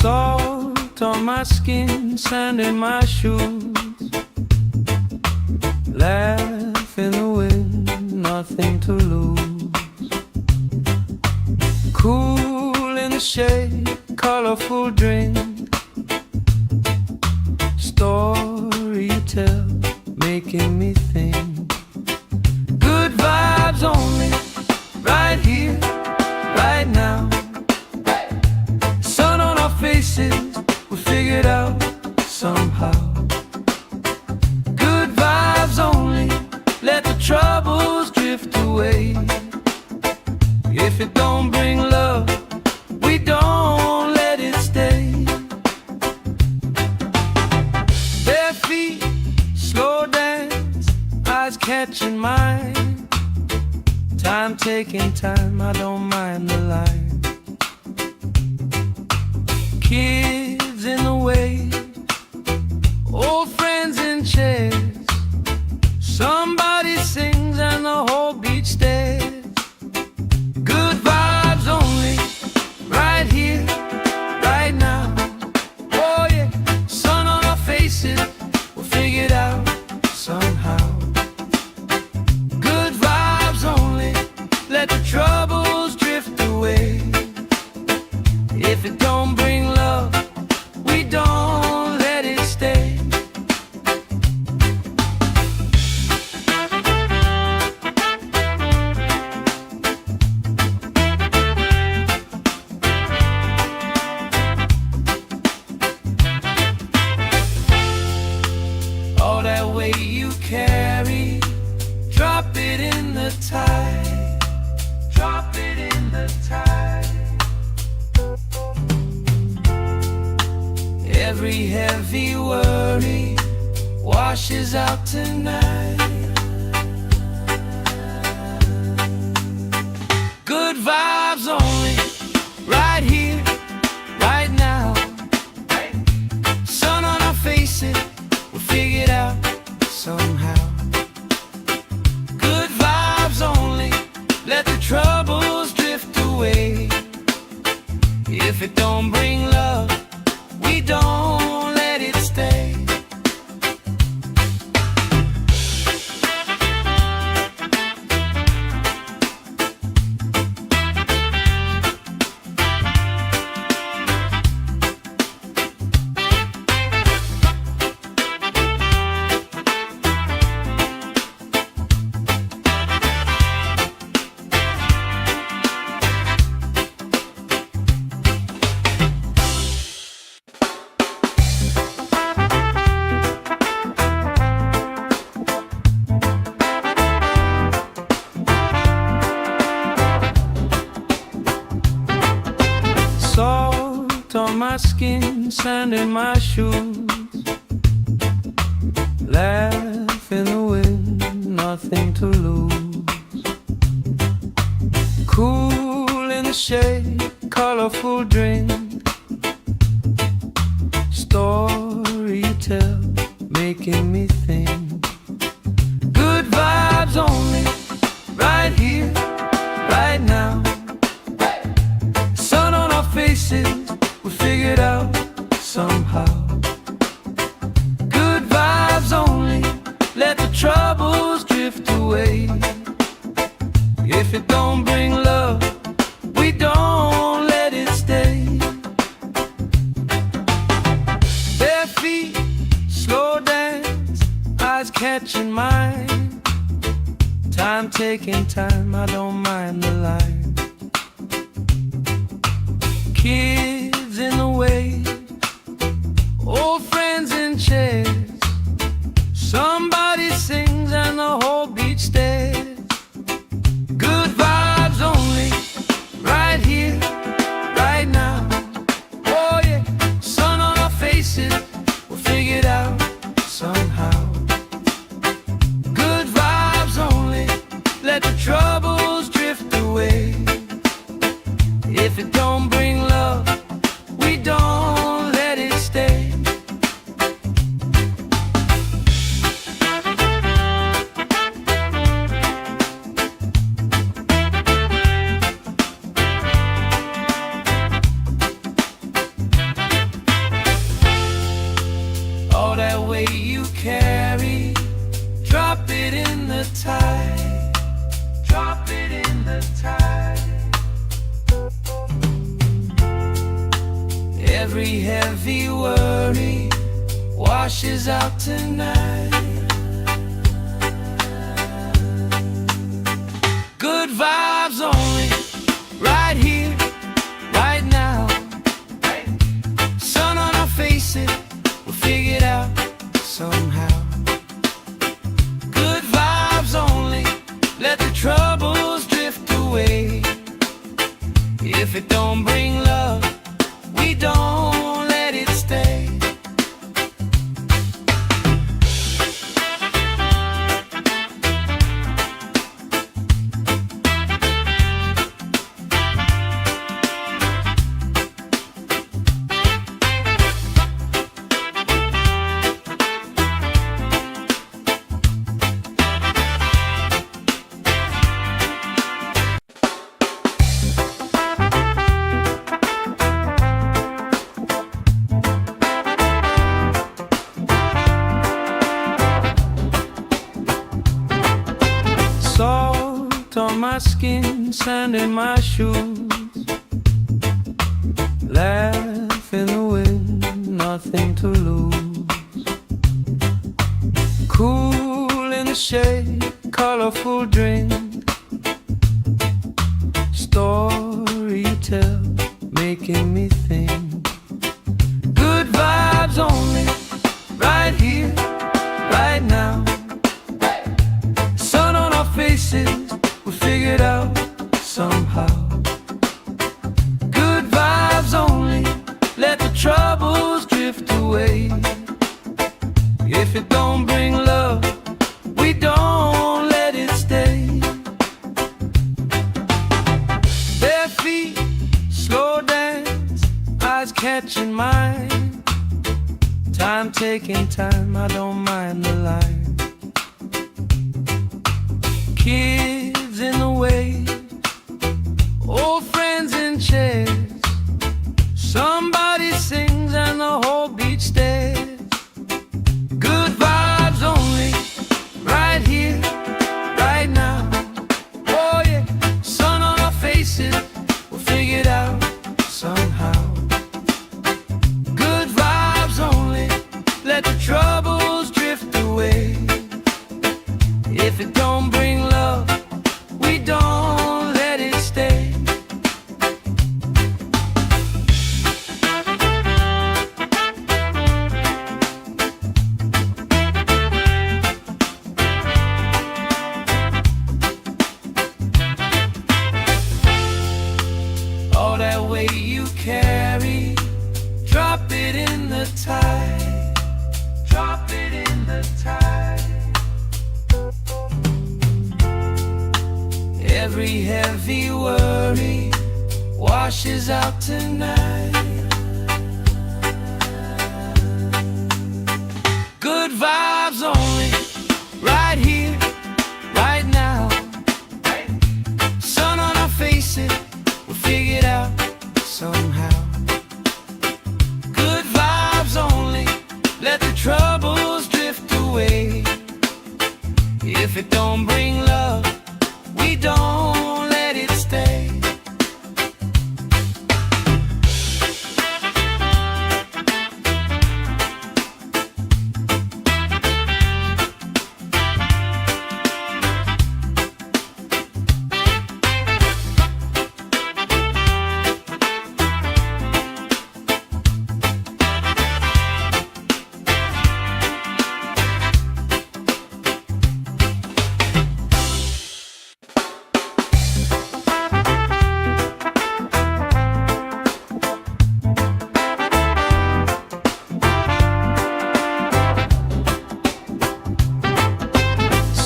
Salt on my skin, sand in my shoes. Laugh in the wind, nothing to lose. Cool in the shade, colorful drink. Story you tell, making me think. Good vibes only, right here, right now. Sun on our faces, we figured out somehow. Good vibes only, let the troubles drift away. If it don't bring love, we don't let it stay. Bare feet, slow dance, eyes catching mine. Time taking time, I don't mind the line. Kids in the way, old friends in chairs. Somebody sings and the whole beach stares. Good vibes only, right here, right now. Oh yeah, sun on our faces, we'll figure it out somehow. Good vibes only, let the troubles drift away. If it don't bring love, we don't tide. Drop it in the tide. Every heavy worry washes out tonight. Good vibes only, right here, right now. Sun on our faces, we'll figure it out somehow. Good vibes only, let the troubles drift away. If it don't bring love, we don't let it stay. Salt on my skin, sand in my shoes. Laugh in the wind, nothing to lose. Cool in the shade, colorful drink. Story you tell, making me think. Good vibes only, right here, right now. Sun on our faces, we figure it out somehow. Good vibes only, let the troubles drift away. If it don't bring love, we don't let it stay. Bare feet, slow dance, eyes catching mine. Time taking time, I don't mind the line. Kids in the way, old friends in chairs. Somebody sings and the whole beach stares. Good vibes only, right here, right now. Oh yeah, sun on our faces, we'll figure it out somehow. Good vibes only, let the troubles drift away. If it don't bring love, we don't let it stay. All that weight you carry, drop it in the tide. Drop it in the tide. Every heavy worry washes out tonight. Good vibes only, right here, right now. Sun on our faces, we'll figure it out somehow. Good vibes only, let the troubles drift away. If it don't bring love, we don't let it stay. Salt on my skin, sand in my shoes. Laugh in the wind, nothing to lose. Cool in the shade, colorful drink. Story you tell, making me think. Good vibes only, right here, right now. Sun on our faces, If it don't bring love, we don't let it stay. Bare feet, slow dance, eyes catching mine. Time taking time, I don't mind the line. Kids in the way, old friends in chairs. Somebody sings and the whole beach stares. Good vibes only, right here, right now. Oh yeah, sun on our faces, we'll figure it out somehow. Good vibes only, let the troubles drift away. If it don't bring love, we don't let it stay. All that weight you carry, drop it in the tide. Drop it in the tide. Every heavy worry washes out tonight. Good vibes only, right here, right now. Sun on our faces, we'll figure it out somehow. Good vibes only, let the troubles drift away. If it don't bring love, we don't let it stay.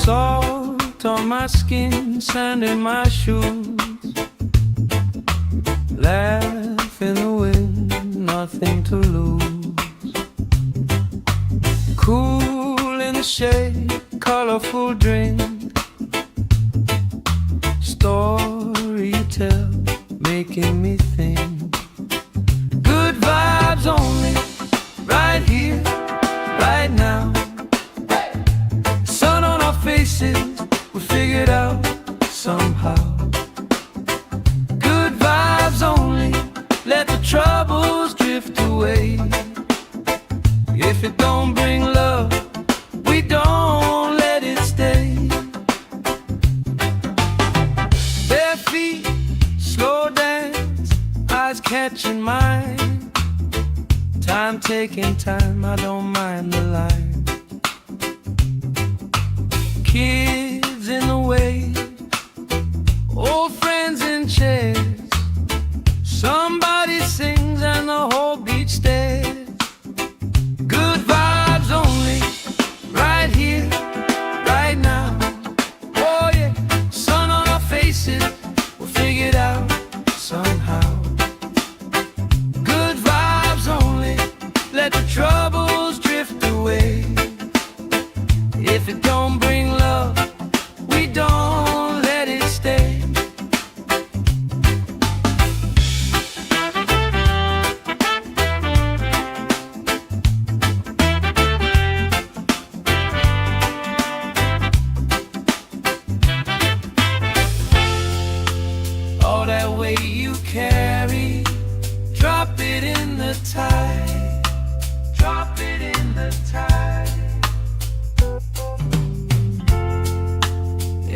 Salt on my skin, sand in my shoes. Laugh in the wind, nothing to lose. Cool in the shade, colorful drink. Story you tell, making me think. Good vibes only, right here, right now. Sun on our faces, we figured out somehow. Good vibes only, let the troubles drift away. If it don't bring love, we don't let it stay. Bare feet, slow dance, eyes catching mine. Time taking time, I don't mind the line. Kids in the way, old friends in chairs. Somebody sings and the whole beach stares. Good vibes only, right here, right now. Oh yeah, sun on our faces, we'll figure it out somehow. Good vibes only, let the troubles drift away. If it don't bring love, we don't let it stay. All that weight you carry, drop it in the tide. Drop it in the tide.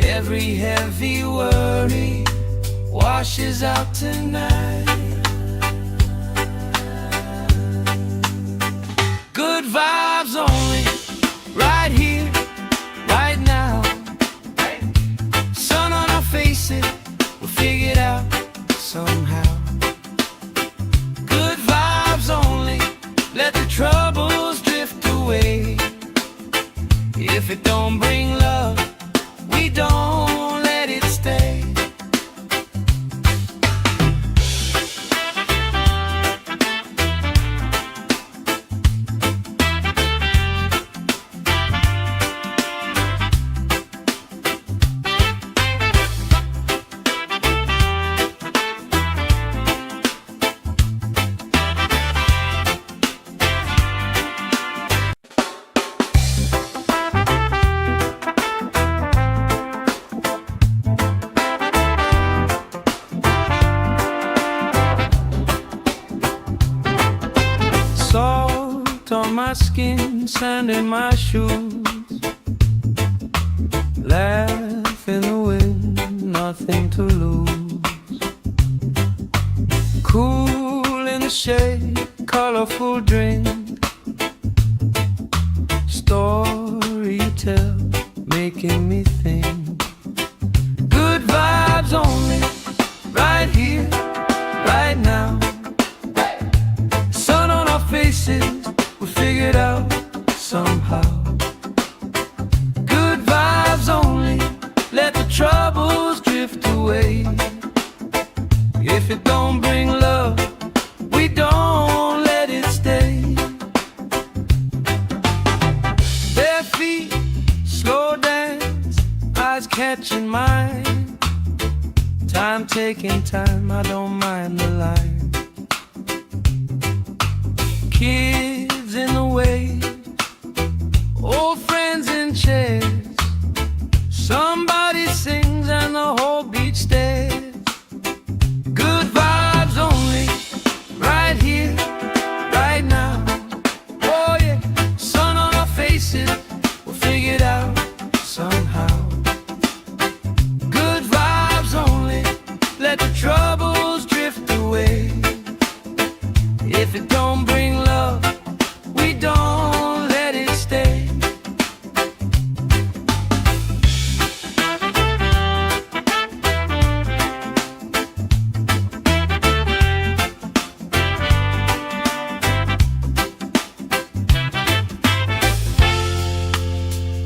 Every heavy worry washes out tonight. Good vibes only, right here, right now. Sun on our faces, we'll figure it out somehow. Good vibes only, let the troubles If it don't bring love, we don't let it stay. Salt on my skin, sand in my shoes, laugh in the wind, nothing to lose. Cool in the shade, colorful drink, story you tell, making me think. Good vibes only, right here, right now. Sun on our faces, we figured out somehow. Good vibes only, let the troubles drift away. If it don't bring love, we don't let it stay. Bare feet, slow dance, eyes catching mine. Time taking time, I don't mind the line. Kids in the way, old friends in chairs. Somebody sings and the whole beach stares. Good vibes only, right here, right now. Oh yeah, sun on our faces, we'll figure it out somehow. Good vibes only, let the troubles drift away. If it don't bring love, we don't let it stay.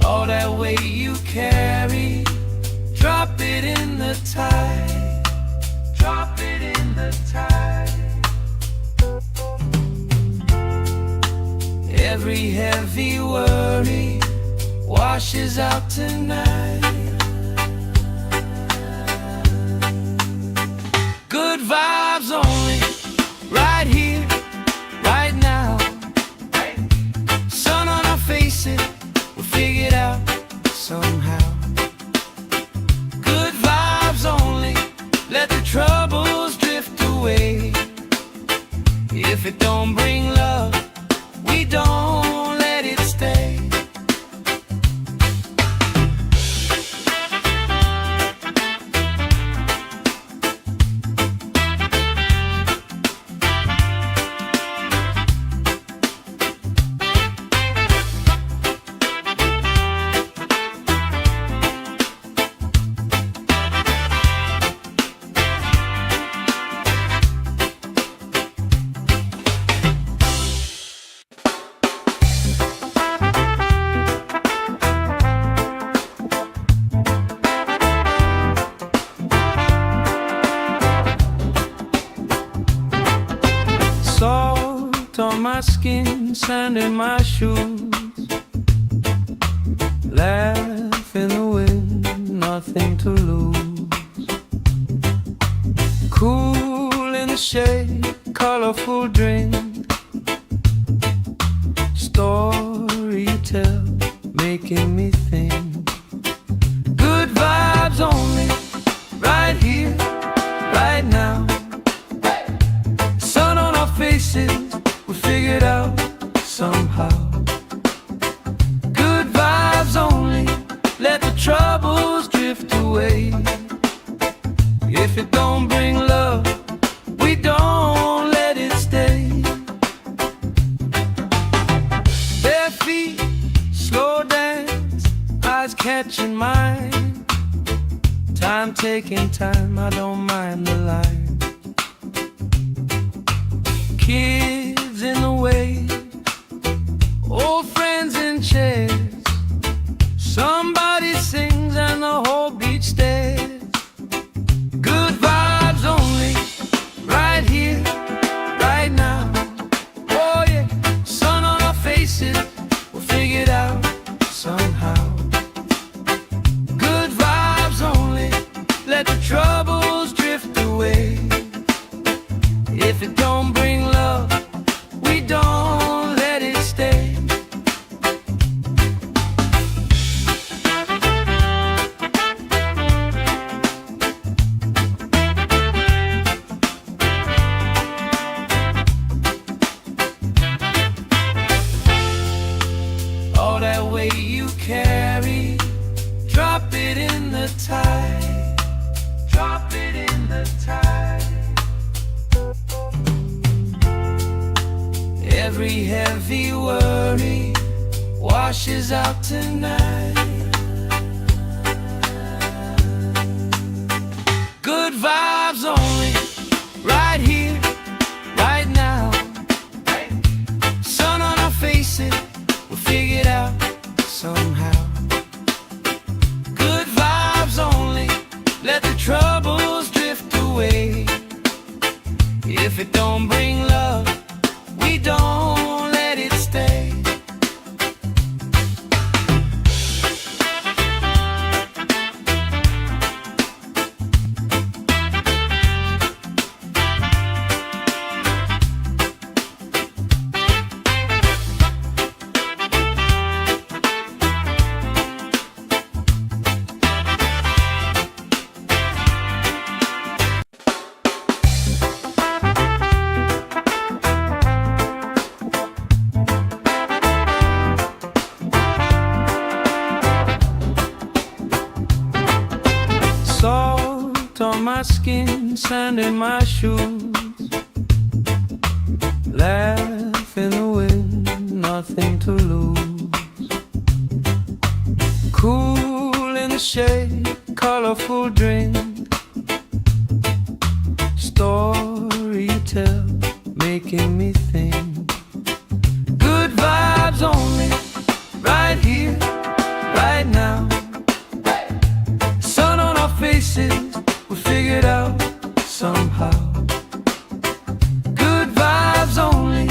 All that weight you carry, drop it in the tide. Drop it in the tide. Every heavy worry washes out tonight. Good vibes only, right here, right now. Sun on our faces, we'll figure it out somehow. Good vibes only, let the troubles drift away. If it don't bring love, we don't let it stay. Salt on my skin, sand in my shoes, laugh in the wind, nothing to lose. Cool in the shade, colorful drink, story you tell, making me think. Good vibes only, right here, right now. Sun on our faces, we figured out somehow. Good vibes only, let the troubles drift away. If it don't bring love, we don't let it stay. Bare feet, slow dance, eyes catching mine. Time taking time, I don't mind the line. Kids in the way, old friends in chairs. way you carry, drop it in the tide, drop it in the tide. Every heavy worry washes out tonight. Good vibes only, right here, right now. Sun on our faces, we'll figure it out somehow. Good vibes only, let the troubles drift away. If it don't bring love, we don't let it stay. Salt on my skin, sand in my shoes. Laugh in the wind, nothing to lose. Cool in the shade, colorful drink. Story you tell, making me think. Good vibes only, right here, right now. Sun on our faces, we'll figure it out somehow. Good vibes only,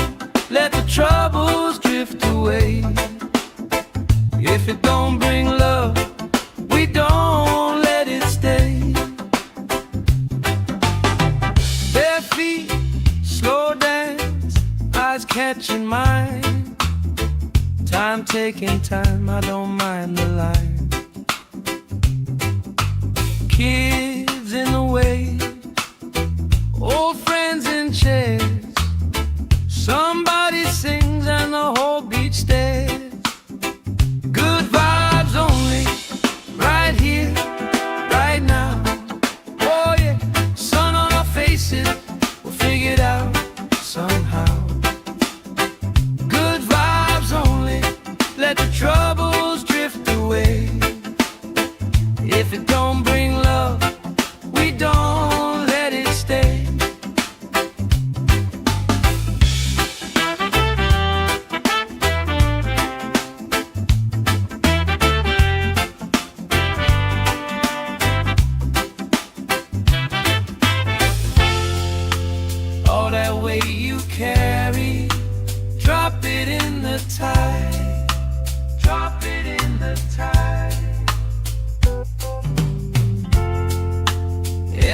let the troubles drift away. If it don't bring love, we don't let it stay. Bare feet, slow dance, eyes catching mine. Time taking time, I don't mind the line. Kids in the way, old friends in chairs. Somebody sings and the whole beach stares. Good vibes only, right here, right now. Oh yeah, sun on our faces, we'll figure it out somehow. Good vibes only, let the troubles drift away. If it don't bring love, we don't let it stay. All that weight you carry, drop it in the tide, drop it in the tide.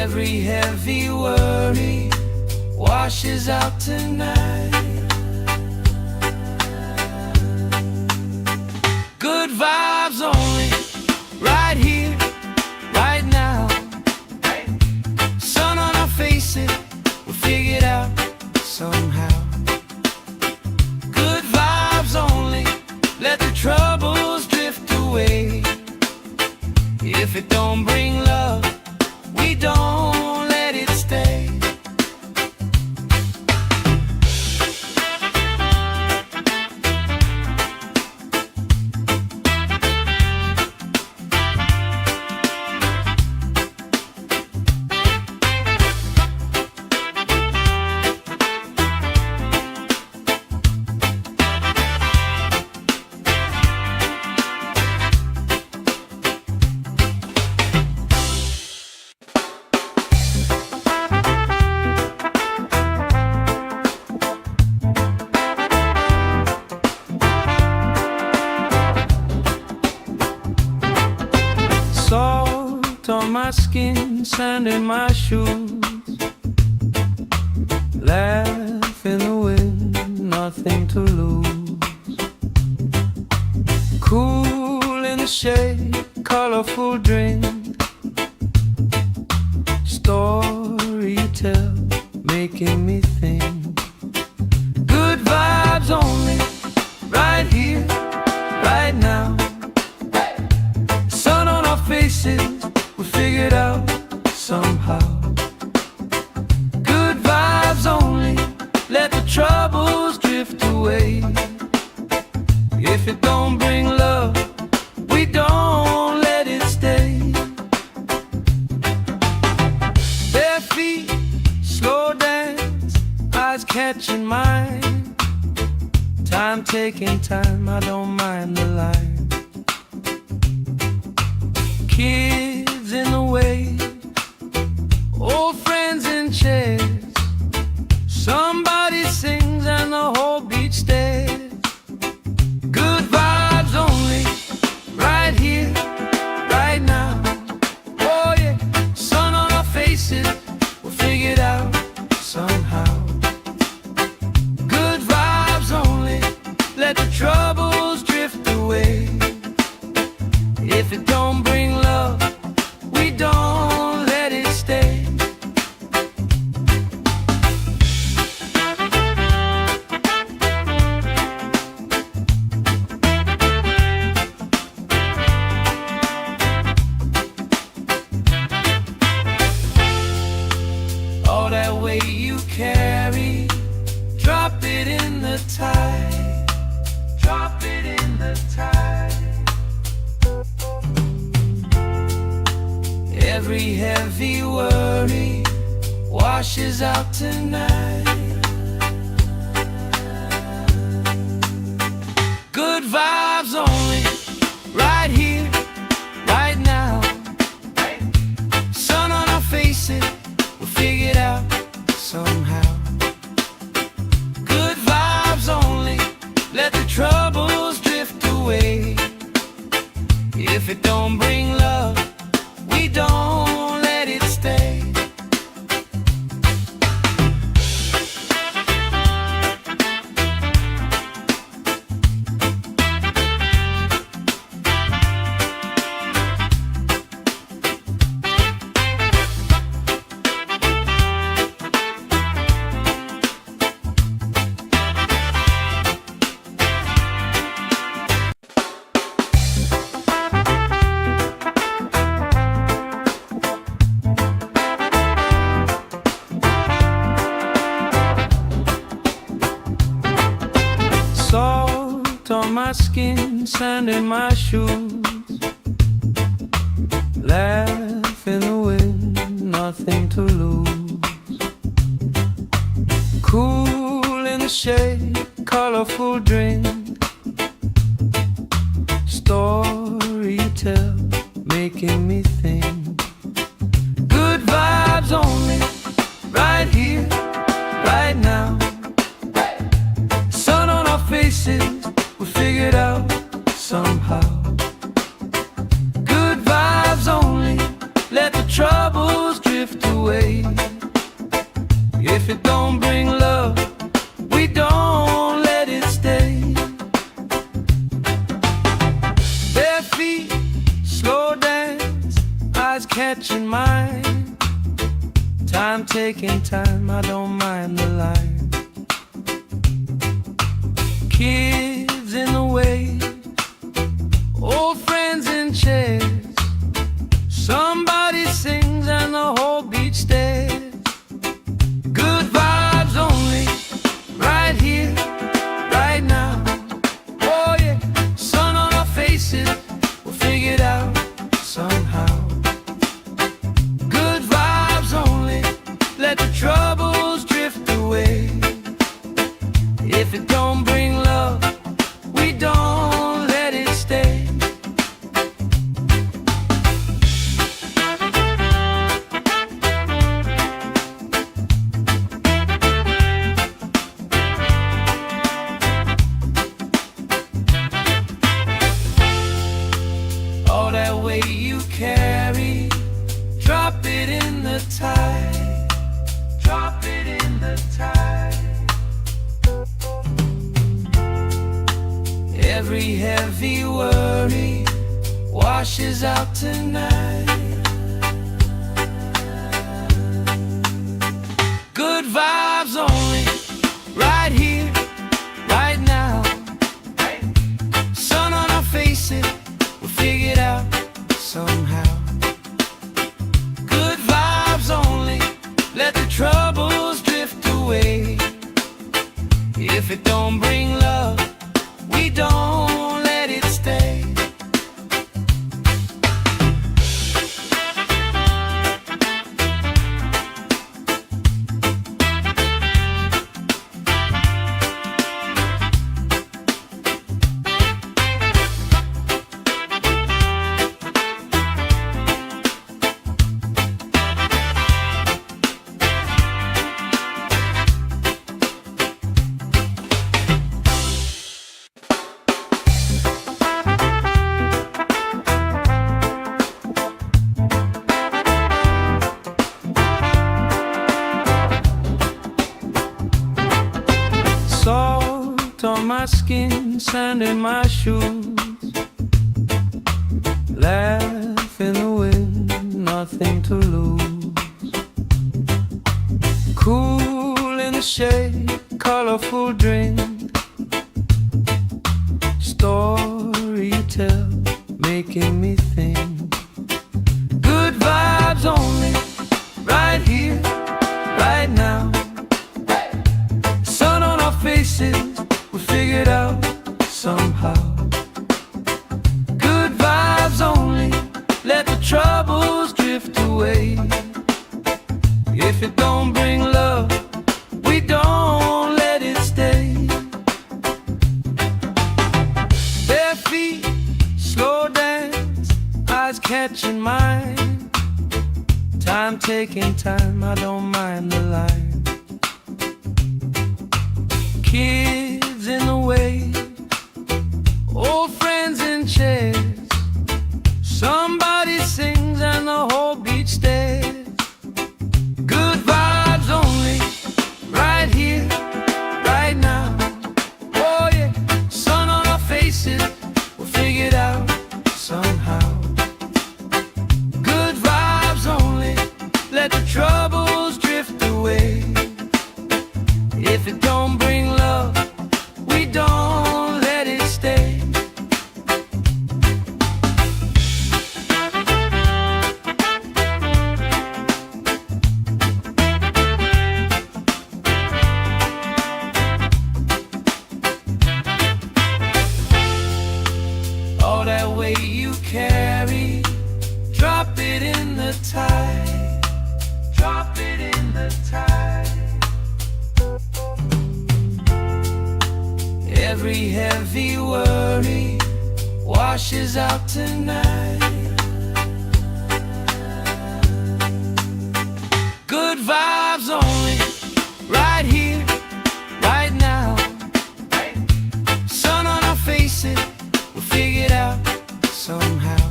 Every heavy worry washes out tonight. Good vibes only, right here, right now. Sun on our faces, we'll figure it out somehow. Good vibes only, let the troubles drift away. If it don't bring love, we don't let it stay. Salt on my skin, sand in my shoes. Laugh in the wind, nothing to lose. Cool in the shade, colorful drink. Story you tell, making me think. Good vibes only, right here, right now. If it don't bring love, we don't let it stay. Bare feet, slow dance, eyes catching mine. Time taking time, I don't mind the line. Kids in the way, old friends in chairs. Somebody sings and the whole beach stares. Good vibes only, right here, right now. Oh yeah, sun on our faces, we'll figure it out somehow. Good vibes only, let the troubles drift away. If it don't bring love, we don't let it stay. All that weight you carry, drop it in the tide. Drop it in the tide. Every heavy worry washes out tonight. Good vibes only, right here, right now. Sun on our faces, we'll figure it out somehow. Good vibes only, let the troubles drift away. If it don't bring love, we don't let it stay. Salt on my skin, sand in my shoes. Laugh in the wind, nothing to lose. Cool in the shade, colorful drink. Story you tell, making me think. Good vibes only, right here, right now. Sun on our faces, we figure it out somehow. Good vibes only, let the troubles drift away. If it don't bring love, we don't let it stay. Bare feet, slow dance, eyes catching mine. Time taking time, I don't mind the line. Kids in the way, old friends in chairs. Somebody sings and the whole beach stares. Good vibes only, right here, right now. Oh yeah, sun on our faces, we'll figure it out somehow. Good vibes only, let the troubles drift away. If it don't bring love, we don't let it stay. All that weight you carry, drop it in the tide. Drop it in the tide. Every heavy worry washes out tonight. Good vibes only, right here, right now. Sun on our faces, we'll figure it out somehow. Good vibes only, let the troubles drift away. If it don't bring love, we don't skin, sand in my shoes. Laugh in the wind, nothing to lose. Cool in the shade, colorful drink. Story you tell, making me think. Good vibes only, right here, right now. Sun on our faces, we figured out somehow. Good vibes only, let the troubles drift away. If it don't bring love, we don't let it stay. Bare feet, slow dance, eyes catching mine. Time taking time, I don't mind the line. Kids in the way, old friends in chairs. Somebody sings and the whole beach stares. Good vibes only, right here, right now. Oh yeah, sun on our faces, we'll figure it out somehow. Good vibes only, let the troubles drift away. If it don't bring love, we don't let it stay. All that weight you carry, drop it in the tide. Drop it in the tide. Every heavy worry washes out tonight. Good vibes only, right here, right now. Sun on our faces, we'll figure it out somehow.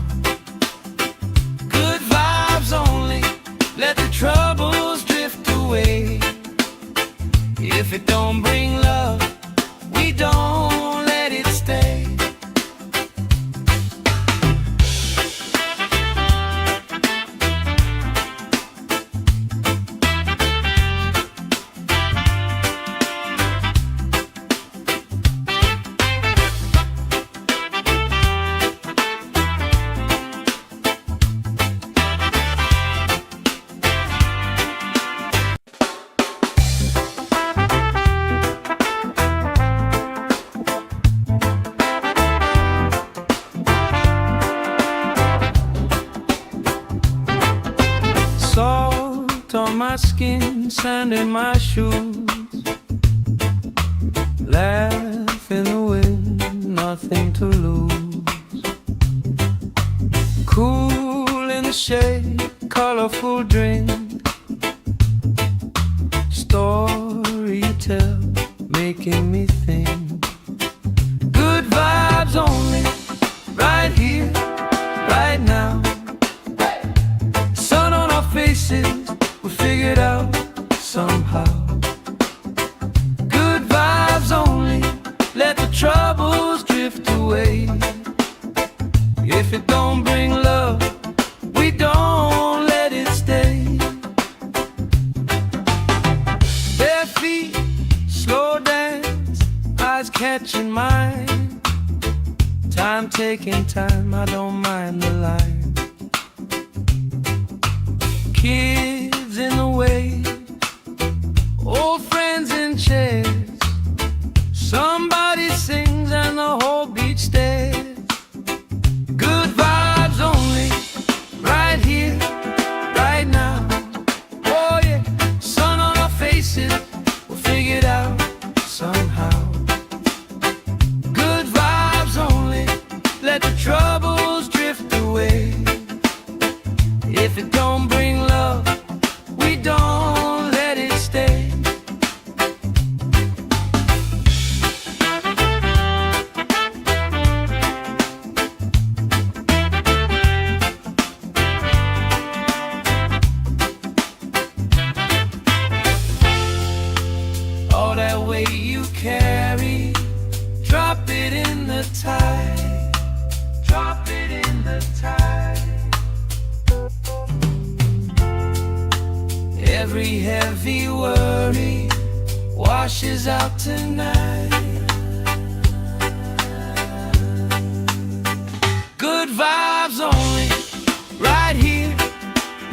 Good vibes only, let the troubles drift away. If it don't bring love, we don't let it stay. Salt on my skin, sand in my shoes. Laugh in the wind, nothing to lose. Cool in the shade, colorful drink. Story you tell, making me think. Good vibes only, right here, right now. Sun on our faces, we figured out somehow. Good vibes only, let the troubles drift away. If it don't bring love, we don't let it stay. Bare feet, slow dance, eyes catching mine. Time taking time, I don't mind the line. Kids in the way, old friends in chairs. Somebody sings and the whole beach stares. Good vibes only, right here, right now. Oh yeah, sun on our faces, we'll figure it out somehow. Good vibes only, let the troubles drift away. If it don't bring love, we don't let it stay. All that weight you carry, drop it in tide. Drop it in the tide. Every heavy worry washes out tonight. Good vibes only, right here,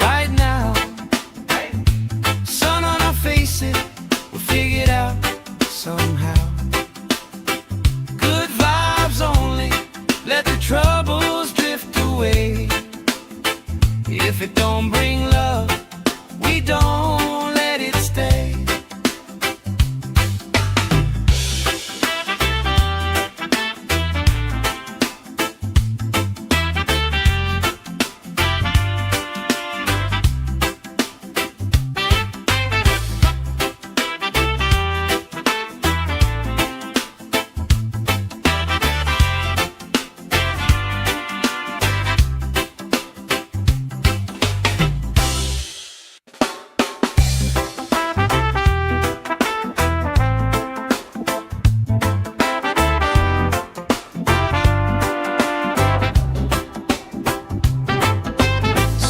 right now. Sun on our faces, we'll figure it out somehow. Good vibes only, let the troubles drift away. If it don't bring love, we don't let it stay.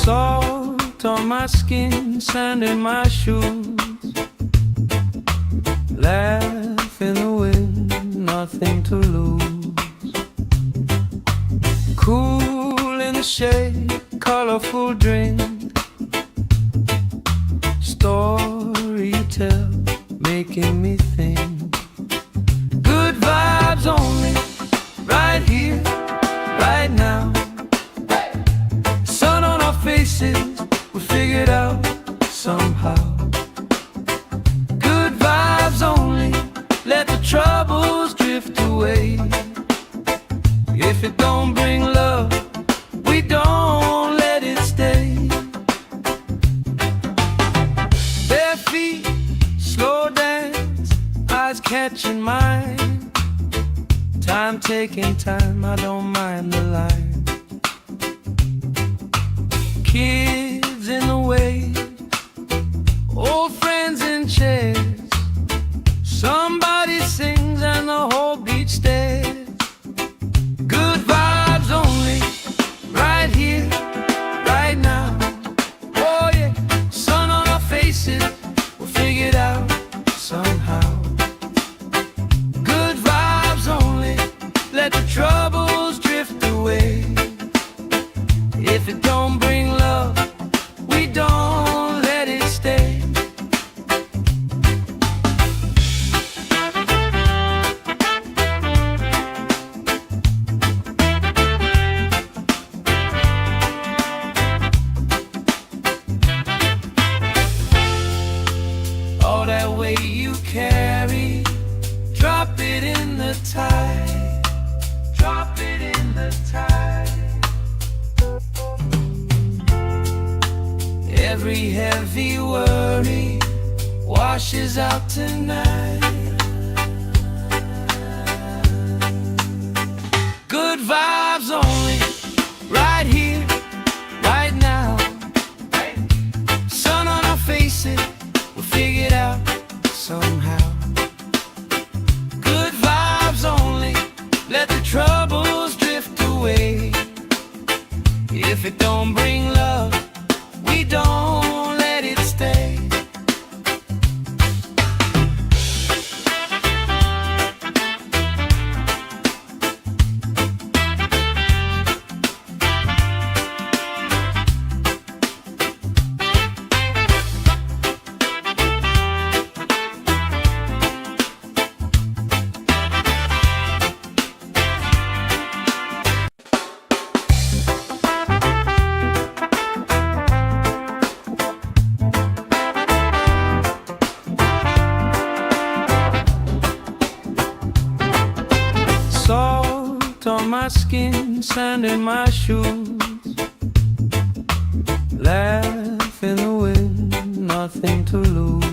Salt on my skin, sand in my shoes. Laugh in the wind, nothing to lose. Cool in the shade, colorful drink. Story you tell, making me think. Good vibes only, right here, right now. Sun on our faces, we figured out somehow. Good vibes only, let the troubles drift away. If it don't bring love, we don't let it stay. Bare feet, slow dance, eyes catching mine. Time taking time, I don't mind the line. Kids in the wave, old friends in chairs. Somebody sings and the whole beach stares. Good vibes only, right here, right now. Oh yeah, sun on our faces, we'll figure it out somehow. Good vibes only, let the troubles drift away. If it don't bring love, we don't let it stay. All that weight you carry, drop it in the tide. Drop it in the tide. Every heavy worry washes out tonight. Good vibes only, right here, right now. Sun on our faces, we'll figure it out somehow. Good vibes only, let the troubles drift away. If it don't bring love, we don't let it stay. Salt on my skin, sand in my shoes. Laugh in the wind, nothing to lose.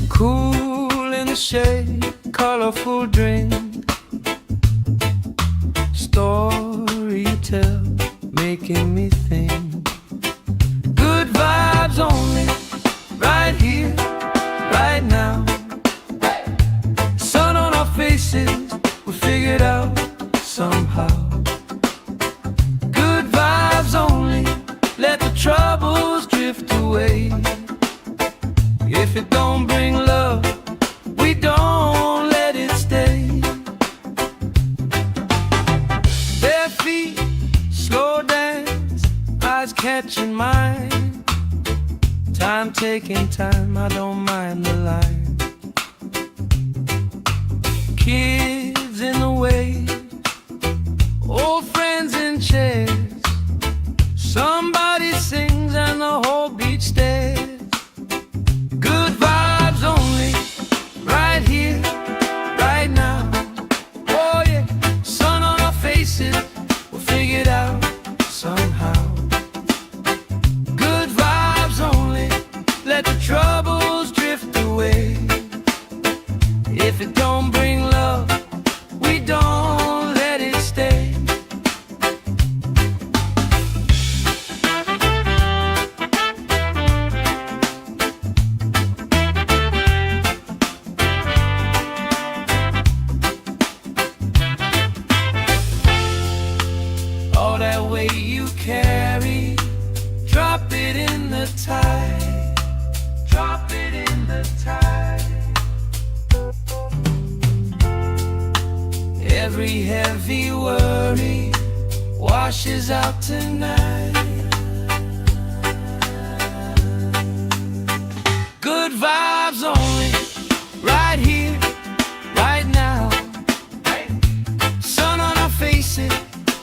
Cool in the shade, colorful drink. Story you tell, making me think. Good vibes only, right here, right now. Sun on our faces, we feel catching mine. Time taking time, I don't mind the line. Kids in the way, old friends in chairs. Somebody sings and the whole beach stares. Good vibes only, right here, right now. Oh yeah, sun on our faces, we'll figure it out somehow. Good vibes only, let the troubles drift away. If it don't bring love, we don't let it stay. All that weight you carry, drop it in the tide. Drop it in the tide. Every heavy worry washes out tonight. Good vibes only, right here, right now. Sun on our faces,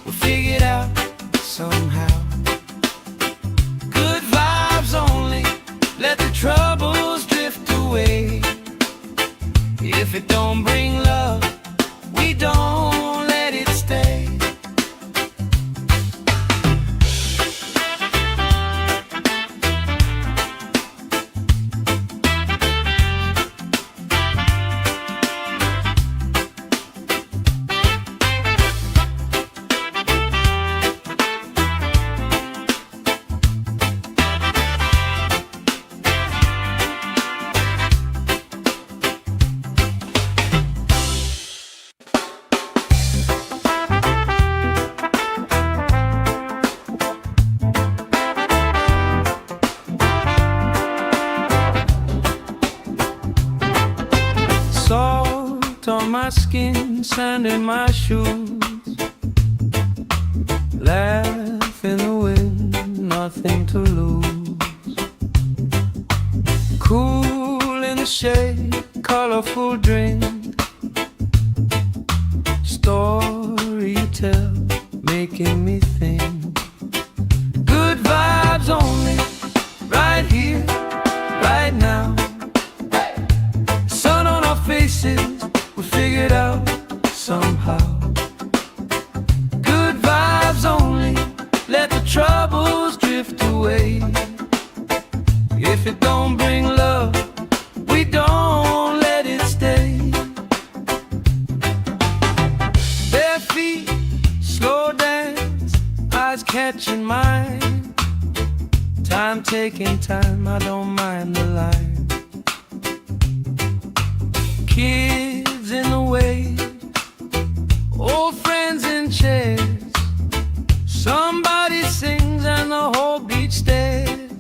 we'll figure it out somehow. Good vibes only, let the troubles drift away. If it don't bring love, we don't let it stay. Salt on my skin, sand in my shoes. Laugh in the wind, nothing to lose. Cool in the shade, colorful drink. Story you tell, making me think. Good vibes only, right here, right now. Sun on our faces, we'll figure it out somehow. Good vibes only, let the troubles drift away. If it don't bring love, we don't let it stay. Bare feet, slow dance, eyes catching mine. Time taking time, I don't mind the line. Kids in the way, old friends in chairs. Somebody sings and the whole beach stares.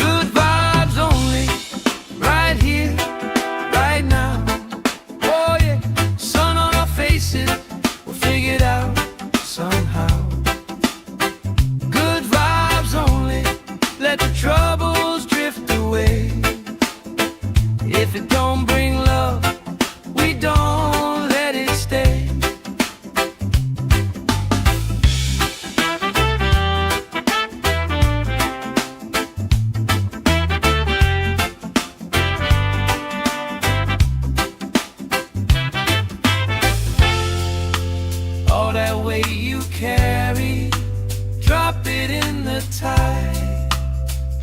Good vibes only, right here, right now. Oh yeah, sun on our faces, we'll figure it out somehow. Good vibes only, let the troubles drift away. If it don't bring love, we don't let it stay. All that weight you carry, drop it in the tide.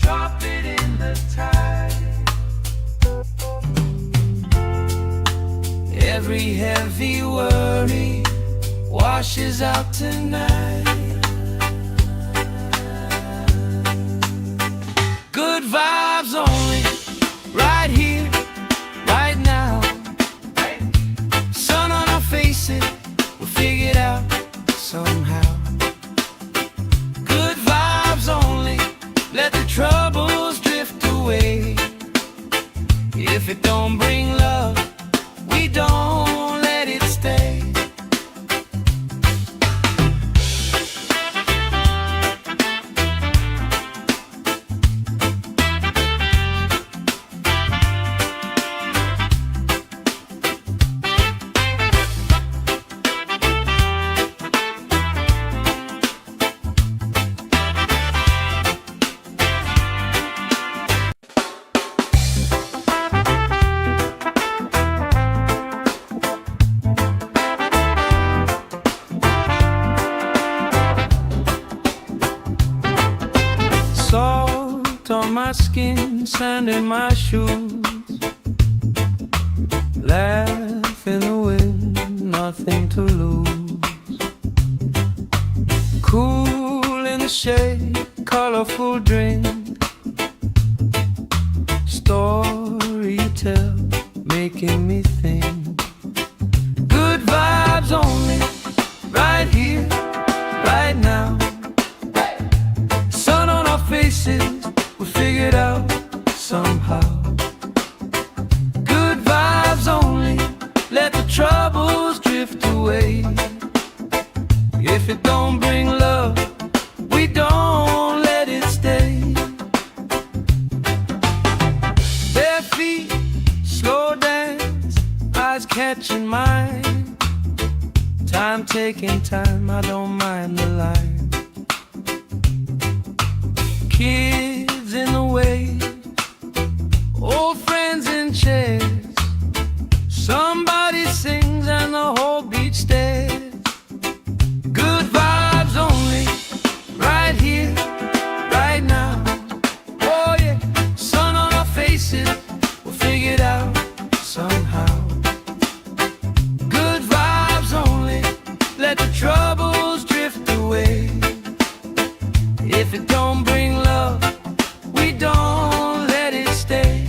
Drop it in the tide. Every heavy worry washes out tonight. Good vibes only, right here, right now. Sun on our faces, we'll figure it out somehow. Good vibes only, let the troubles drift away. If it don't bring love, we don't let it stay. skin, sand in my shoes. Laugh in the wind, nothing to lose. Cool in the shade, colorful drink. Story you tell, making me think. Good vibes only, right here, right now. Sun on our faces, we figured out somehow. Good vibes only, let the troubles drift away. If it don't bring love, we don't let it stay. Bare feet, slow dance, eyes catching mine. Time taking time, I don't mind the line. Kids in the way, old friends in chairs. Somebody sings and the whole beach stares. Good vibes only, right here, right now. Oh yeah, sun on our faces, we'll figure it out somehow. Good vibes only, let the troubles drift away. If it don't bring love, we don't let it stay.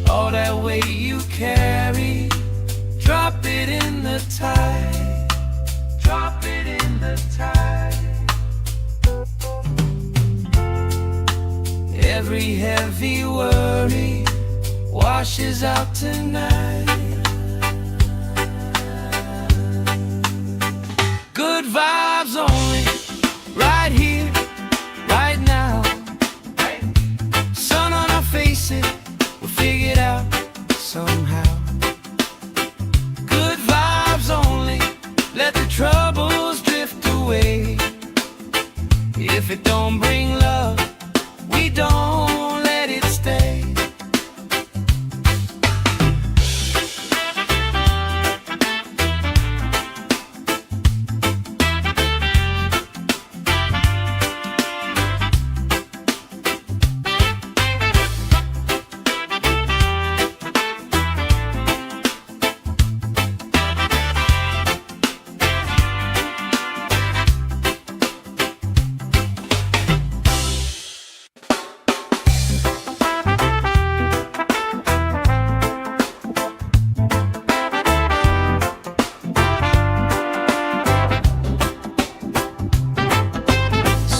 All that weight you carry, drop it in the tide. Drop it in the tide. Every heavy worry washes out tonight. Good vibes only, right here, right now. Sun on our faces, we'll figure it out somehow. Good vibes only, let the troubles drift away. If it don't bring love, we don't let it stay.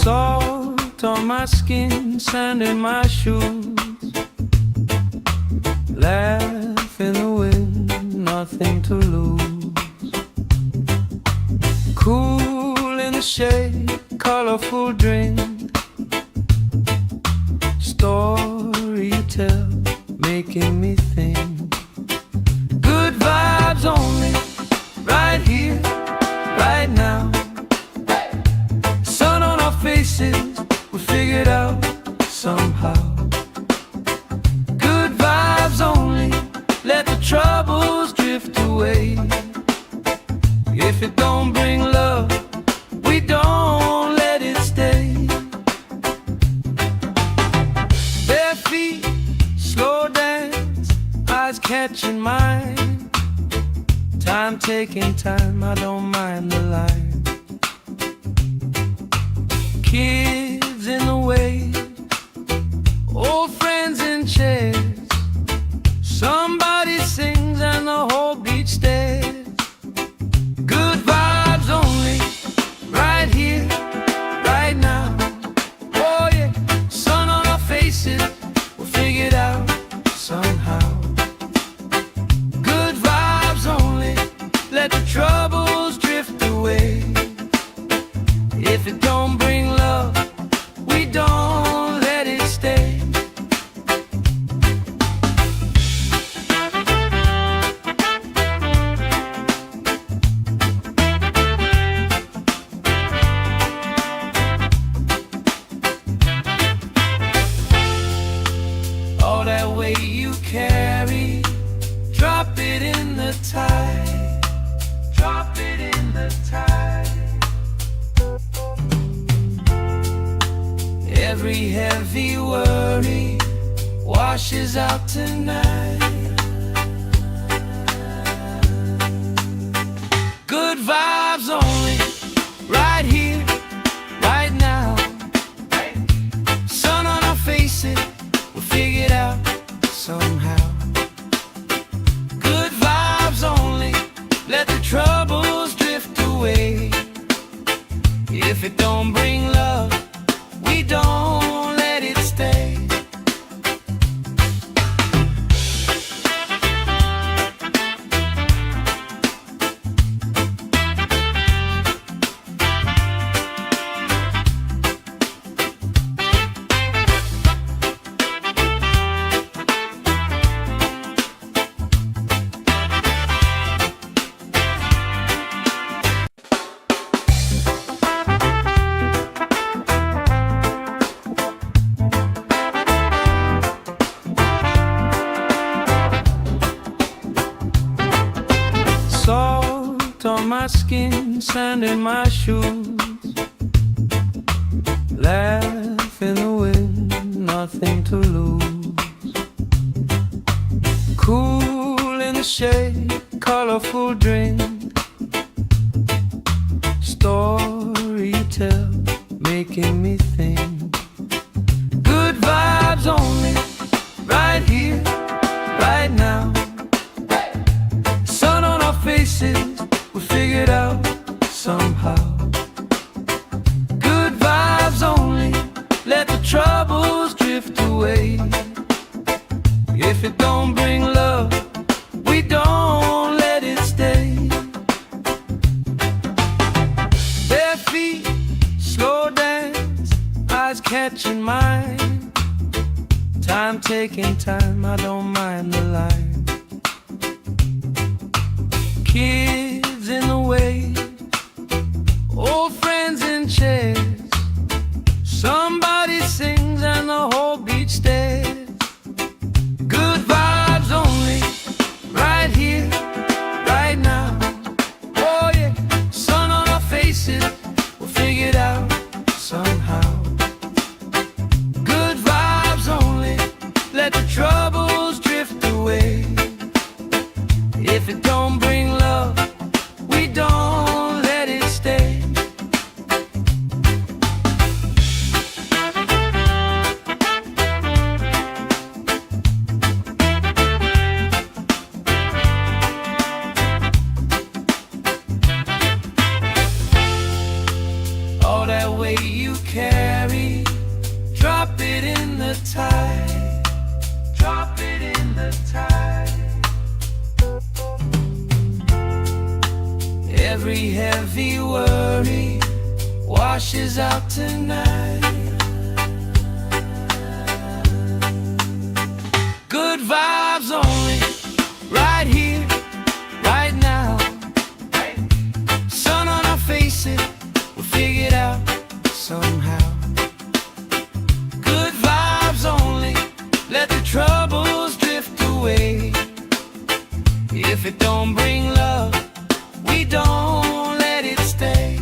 Salt on my skin, sand in my shoes. Laugh in the wind, nothing to lose. Cool in the shade, colorful drink. Story you tell, making me think. Good vibes only, right here, right now. Sun on our faces, we figured out somehow. Good vibes only, let the troubles drift away. If it don't bring love, we don't let it stay. Bare feet, slow dance, eyes catching mine. Time taking time, I don't mind the line. Kids in the way, old friends in chairs. Somebody sings and the whole beach stares. Good vibes only, right here, right now. Oh yeah, sun on our faces, we'll figure it out somehow. Good vibes only, let the troubles drift away. If it don't bring love, we don't let it stay. Every heavy worry washes out tonight. Good vibes only, right here, right now. Sun on our faces, we'll figure it out somehow. Good vibes only, let the troubles drift away. If it don't bring love, we don't let it stay. Salt on my skin, sand in my shoes. Laugh in the wind, nothing to lose. Cool in the shade, colorful drink. Story you tell, making me think. Good vibes only, right here, right now. Sun on our faces, we figured out somehow. Good vibes only, let the troubles drift away. If it don't bring love, we don't let it stay. Bare feet, slow dance, eyes catching mine. Time taking time, I don't mind the line. Kids in the way, old friends in chairs. Somebody sings and the whole beach stares. Good vibes only, right here, right now. Oh yeah, sun on our faces, we'll figure it out somehow. Good vibes only, let the troubles drift away. If it don't bring love, we don't let it stay. All that weight you carry, drop it in the tide. Drop it in the tide. Every heavy worry washes out tonight. Good vibes only, right here, right now. Sun on our faces, we'll figure it out somehow. Good vibes only, let the troubles drift away. If it don't bring love, we don't let it stay.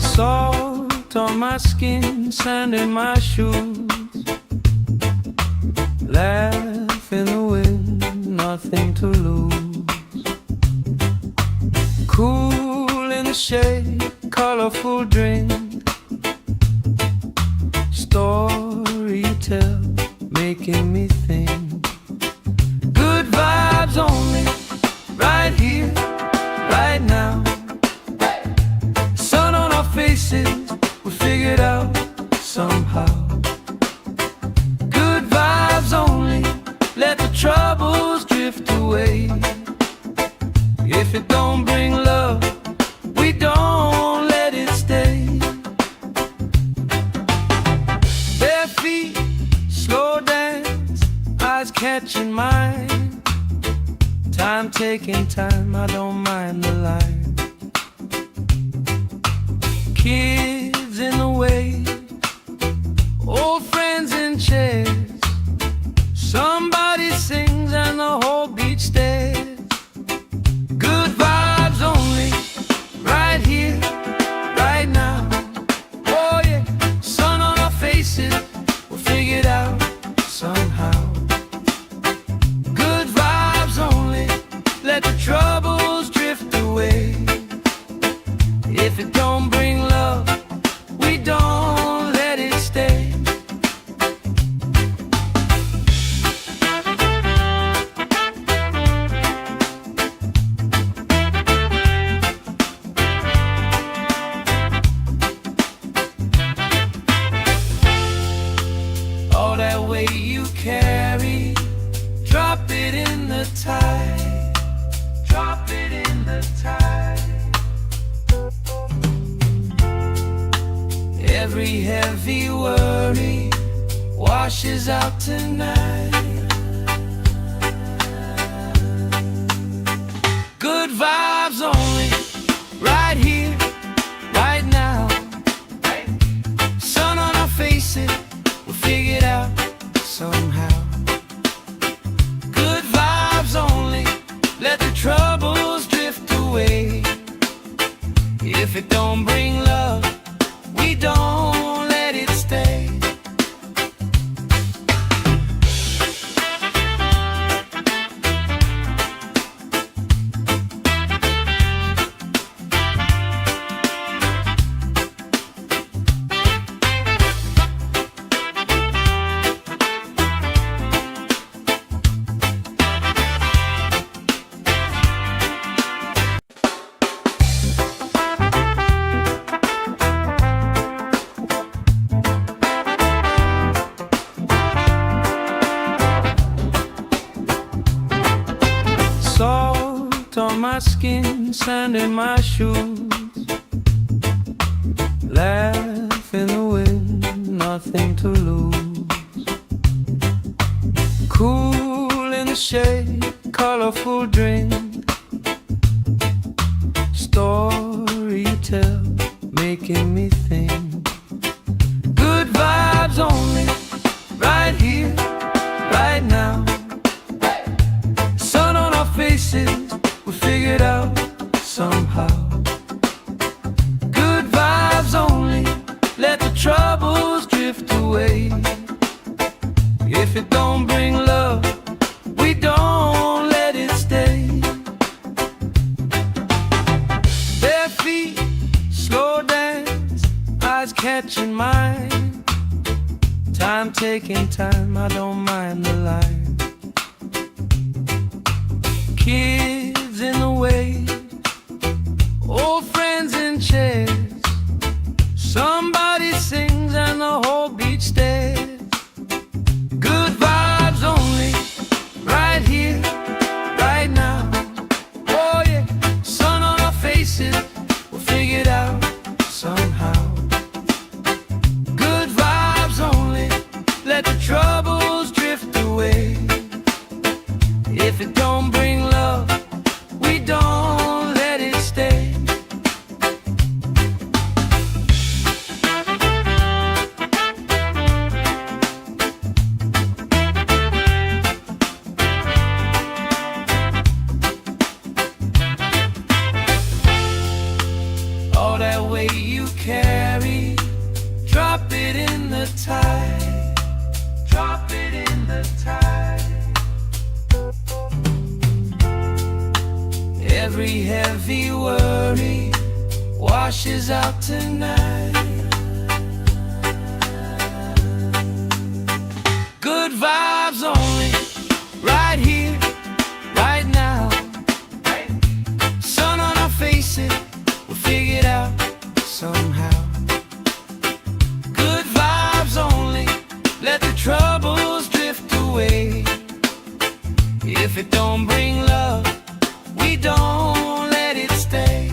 Salt on my skin, sand in my shoes. Laugh in the wind, nothing to lose. Cool in the shade, colorful drink. Story you tell, making me think. Good vibes only, right here, right now. Sun on our faces, we figured out somehow. Good vibes only, let the troubles drift away. catching mine. Time taking time, I don't mind the line. Kids in the way, old friends in chairs. Somebody sings and the whole beach stares. Good vibes only, right here, right now. Oh yeah, sun on our faces, we'll figure it out somehow. Good vibes only, let the troubles drift away. If it don't bring love, we don't let it stay. All that weight you carry, drop it in the tide. Drop it in the tide. Every heavy worry washes out tonight. Good vibes only, right here, right now. Sun on our faces, we'll figure it out somehow. Good vibes only, let the troubles drift away. If it don't bring love, we don't let it stay. Salt on my skin, sand in my shoes. Laugh in the wind, nothing to lose. Cool in the shade, colorful drink. Story you tell, making me think. Good vibes only, right here, right now. Sun on our faces, we'll figure it out somehow. Good vibes only, let the troubles drift away. If it don't bring love, we don't let it stay. Bare feet, slow dance, eyes catching mine. Time taking time, I don't mind the line. Kids in the way, old friends in chairs. Somebody sings and the whole beach stares. Good vibes only, right here, right now. Oh yeah, sun on our faces, we'll figure it out somehow. Good vibes only, let the troubles drift away. If it don't bring love, we don't let it stay. All that weight you carry, drop it in the tide. Drop it in the tide. Every heavy worry washes out tonight. Good vibes only, right here, right now. Sun on our faces, we'll figure it out somehow. Good vibes only, let the troubles drift away. If it don't bring love, we don't let it stay.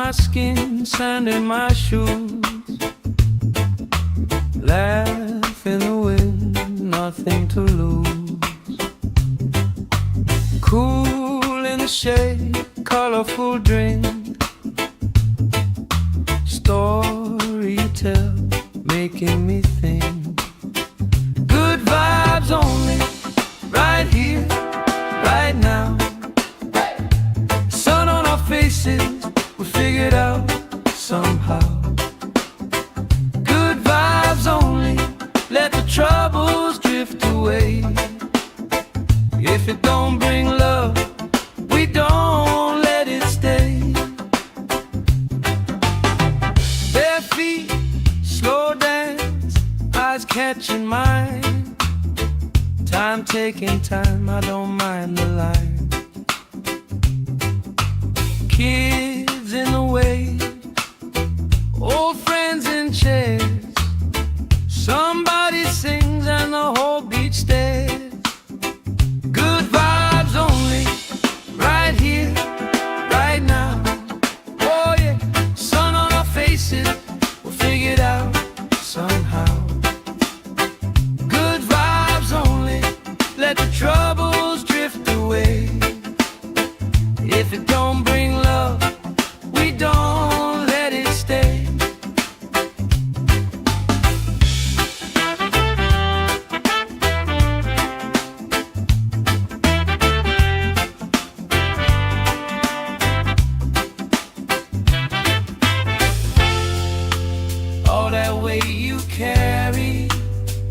my skin, sand in my shoes. Laugh in the wind, nothing to lose. Cool in the shade, colorful drink. Story you tell, making me think. Good vibes only, right here, right now. Sun on our faces, we figured out somehow. Good vibes only, let the troubles drift away. If it don't bring love, we don't let it stay. Bare feet, slow dance, eyes catching mine. Time taking time, I don't mind the line. Kids in the wave, old friends in chairs. Somebody sings and the whole beach stares. Good vibes only, right here, right now. Oh yeah, sun on our faces, we'll figure it out somehow. Good vibes only, let the troubles drift away. If it don't bring love, we don't let it stay. All that weight you carry,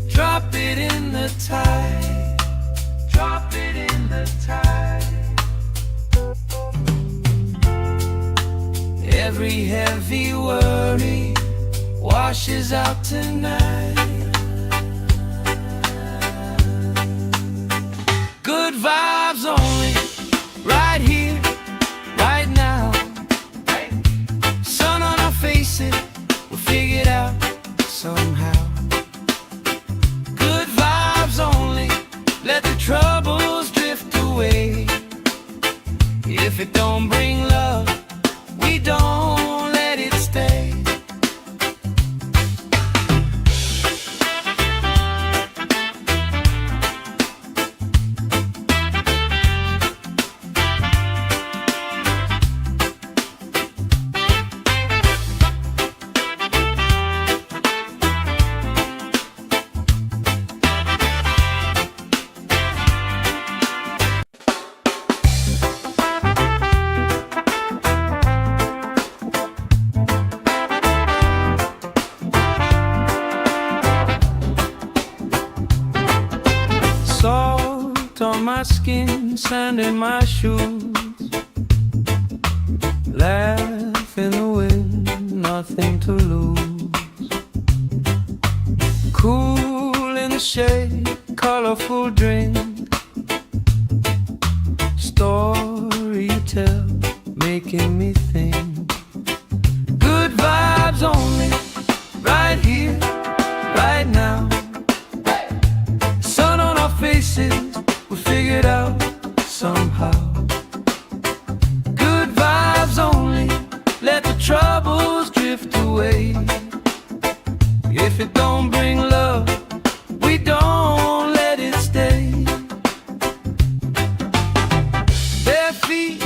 drop it in the tide. Drop it in the tide. Every heavy worry washes out tonight. Good vibes only, right here, right now. Sun on our faces, we'll figure it out somehow. Good vibes only, let the troubles drift away. If it don't bring love, we don't let it stay. Salt on my skin, sand in my shoes. Laugh in the wind, nothing to lose. Cool in the shade, colorful drink. Story you tell, making me think. Good vibes only, right here, right now. Sun on our faces, we figured out somehow. Good vibes only, let the troubles drift away. If it don't bring love, we don't let it stay. Bare feet,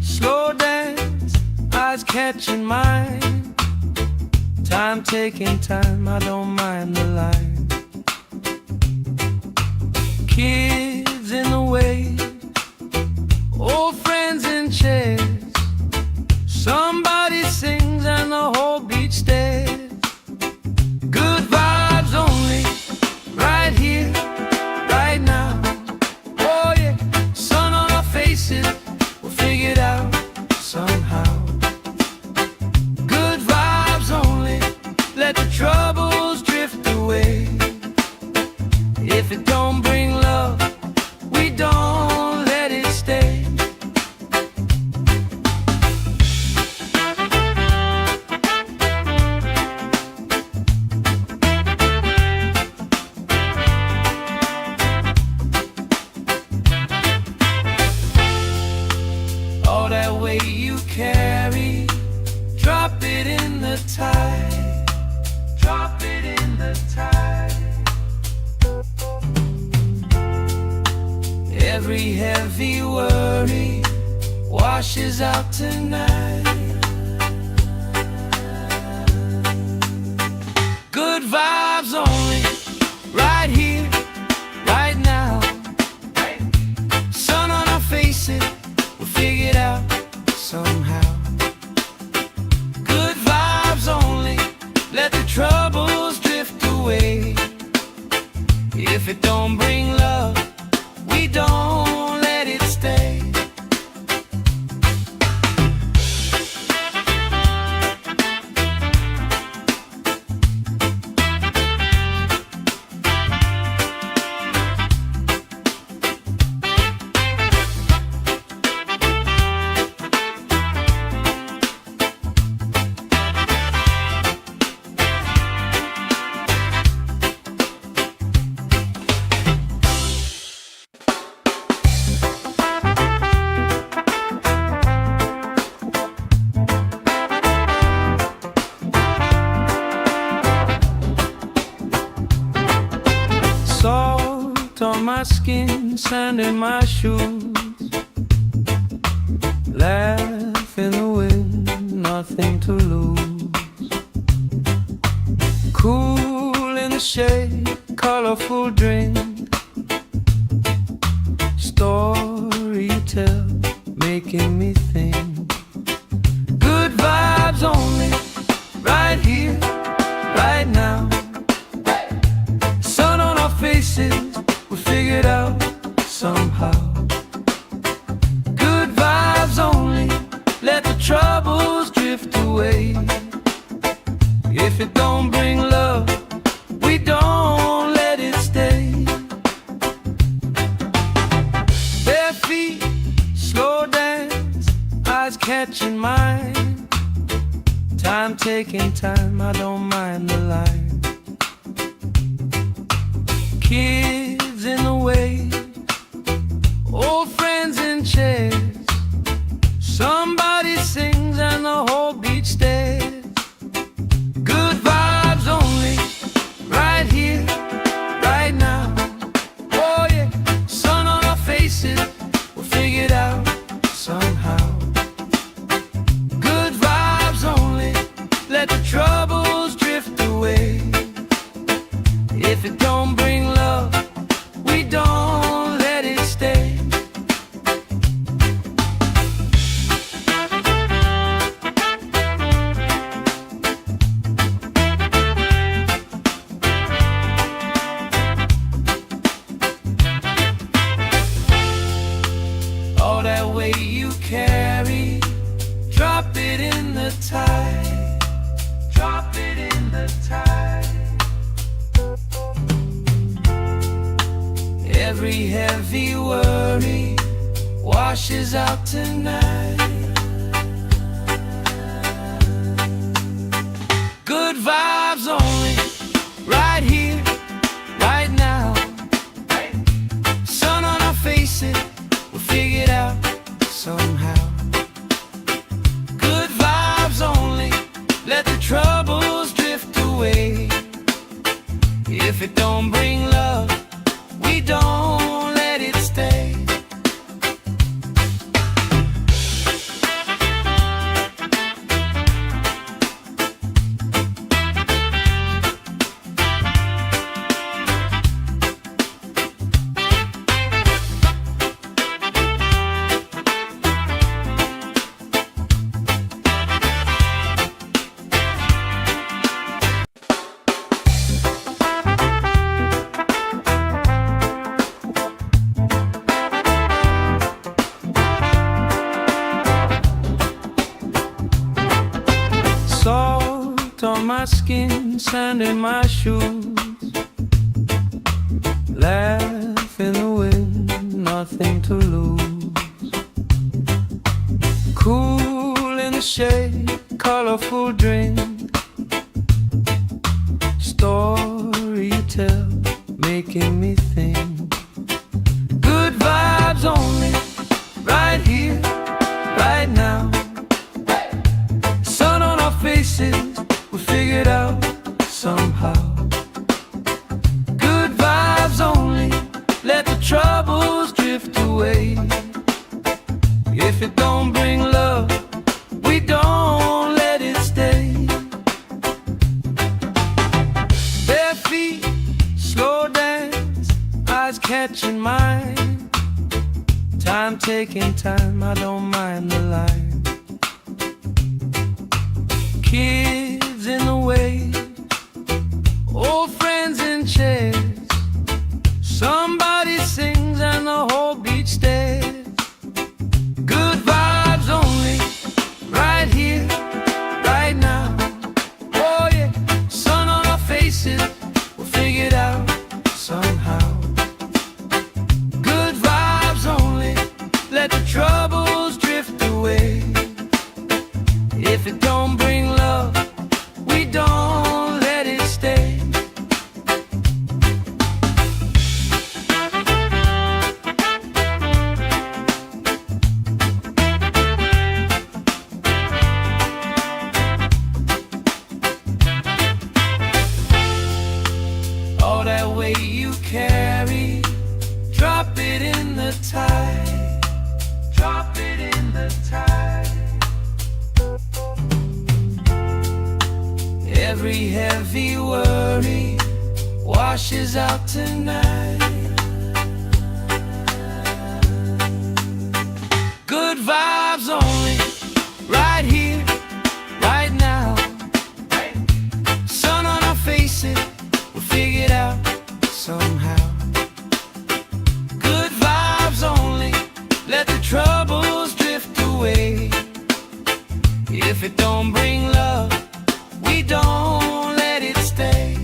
slow dance, eyes catching mine. Time taking time, I don't mind the line. Kids in the wave, old friends in chairs. Somebody sings and the whole beach stares. Good vibes only, right here, right now. Oh yeah, sun on our faces, we'll figure it out somehow. Good vibes only, let the troubles drift away. Every heavy worry washes out tonight. Good vibes only, right here, right now. Sun on our faces, we'll figure it out somehow. Good vibes only, let the troubles drift away. If it don't bring love, we don't let it stay. Salt on my skin, sand in my shoes. Laugh in the wind, nothing to lose. Cool in the shade, colorful drink. Story you tell, making me think. Good vibes only, right here, right now. Faces, we figure it out somehow. Good vibes only, let the troubles drift away. If it don't bring love, we don't let it stay. Bare feet, slow dance, eyes catching mine. Time taking time, I don't mind the line. Kids in the way, old friends in chairs. Somebody sings and the whole beach stares. Good vibes only, right here, right now. Oh yeah, sun on our faces, we'll figure it out somehow. Good vibes only, let the troubles drift away. If it don't bring love, we don't let it stay. All that weight you carry, drop it in the tide. Drop it in the tide. Every heavy worry washes out tonight. Good vibes only, right here, right now. Sun on our faces, we'll figure it out somehow. Good vibes only, let the troubles drift away. If it don't bring love, we don't let it stay. Salt on my skin, sand in my shoes. Laugh in the wind, nothing to lose. Cool in the shade, colorful drink. Story you tell, making me think. Good vibes only, right here, right now. Sun on our faces, we figure it out somehow. Good vibes only, let the troubles drift away. Time taking time, I don't mind the line. Kids in the way, old friends in chairs. Somebody sings and the whole beach stares. Good vibes only, right here, right now. Oh yeah, sun on our faces, we'll figure it out somehow. Good vibes only, let the troubles drift away. If it don't bring love, we don't let it stay. All that weight you carry, drop it in the tide. Drop it in the tide. Every heavy worry washes out tonight. Good vibes only, right here, right now. Sun on our faces, we'll figure it out somehow. Good vibes only, let the troubles drift away. If it don't bring love, we don't let it stay.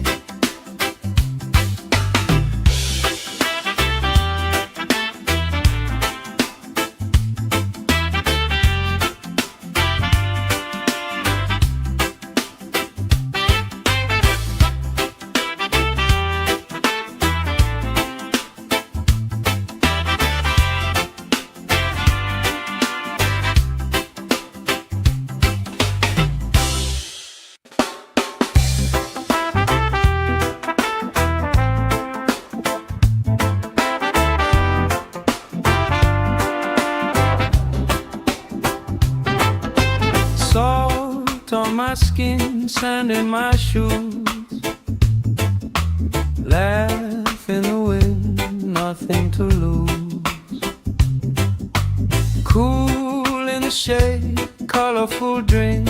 Salt on my skin, sand in my shoes. Laugh in the wind, nothing to lose. Cool in the shade, colorful drink.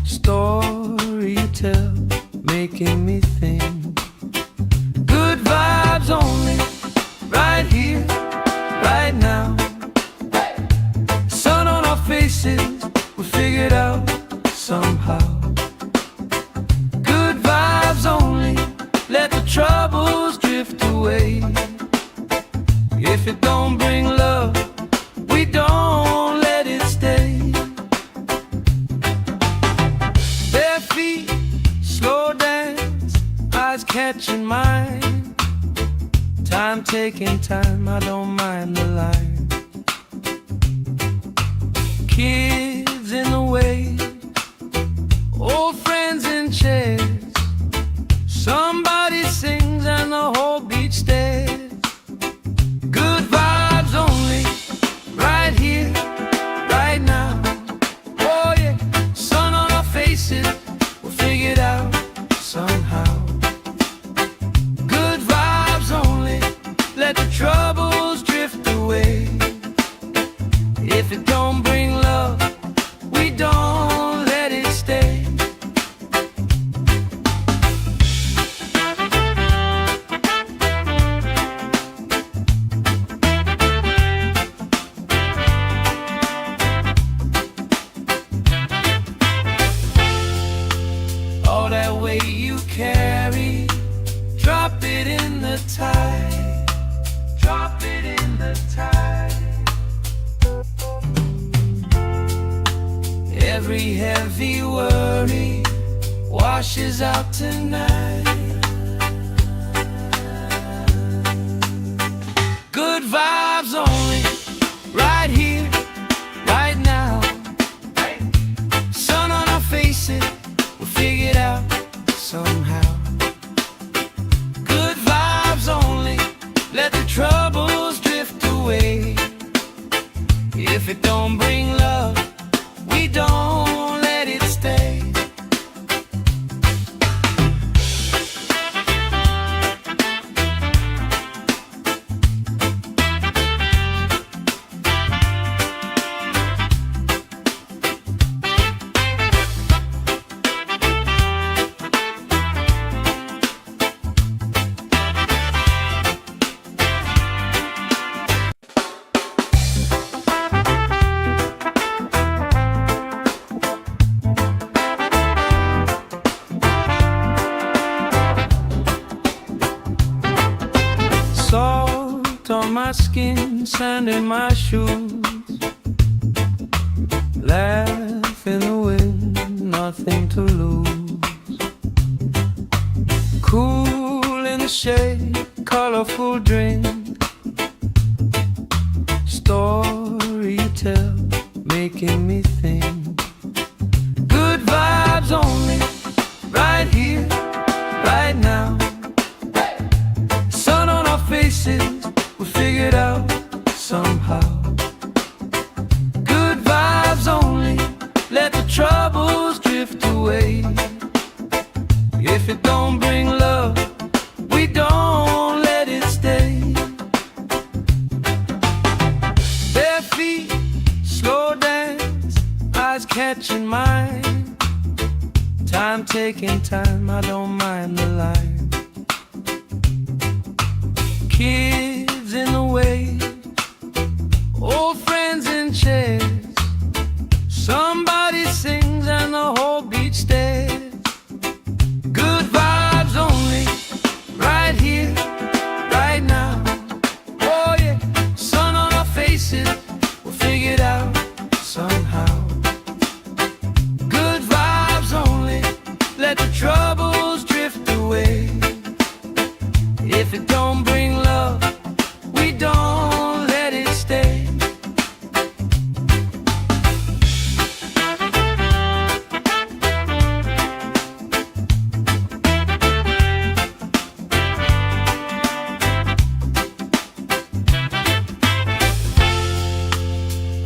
Story you tell, making me think. Good vibes only, right here, right now. Sun on our faces, we'll figure it out somehow. Good vibes only, let the troubles drift away. If it don't bring love, we don't let it stay. Bare feet, slow dance, eyes catching mine. Time taking time, I don't mind the line. Kids in the way, old friends in chairs. Somebody sings and the whole beach stares. Good vibes only, right here, right now. Oh yeah, sun on our faces, we'll figure it out somehow. Good vibes only, let the troubles drift away. If it don't bring love, we don't let it stay. All that weight you carry, drop it in the tide. Drop it in the tide. Every heavy worry washes out tonight. Good vibes only, right here, right now. Sun on our faces, we'll figure it out somehow. Good vibes only, let the troubles drift away. If it don't bring love, we don't let it stay. Salt on my skin, sand in my shoes. Laugh in the wind, nothing to lose. Cool in the shade, colorful drink. Story you tell, making me think. Good vibes only, right here, right now. Sun on our faces, we figured out somehow. Good vibes only, let the troubles drift away. If it don't bring love, we don't let it stay. Bare feet, slow dance, eyes catching mine. Time taking time, I don't mind the line. Kids in the way, old friends in chairs. Somebody sings and the whole beach stares. Good vibes only, right here, right now. Oh yeah, sun on our faces, we'll figure it out somehow. Good vibes only, let the troubles drift away. If it don't bring love, we don't let it stay.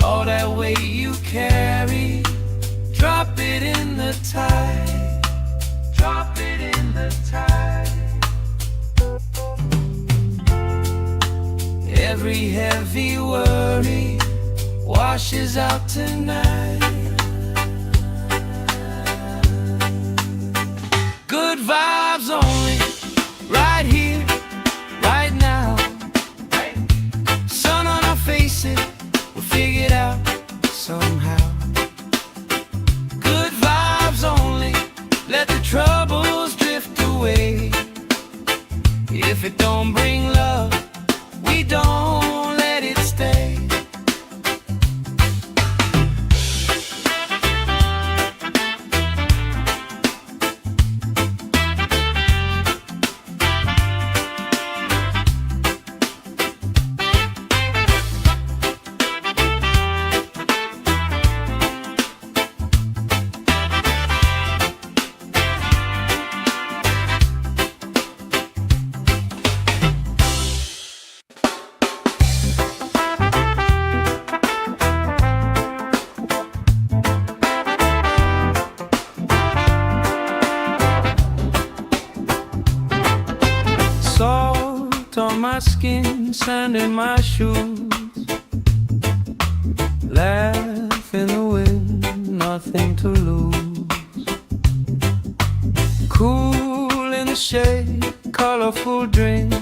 All that weight you carry, drop it in the tide. Drop it in the tide. Every heavy worry washes out tonight. Good vibes only, right here, right now. Sun on our faces, we'll figure it out somehow. Good vibes only, let the troubles drift away. If it don't bring love, we don't let it stay. Salt on my skin, sand in my shoes. Laugh in the wind, nothing to lose. Cool in the shade, colorful drink.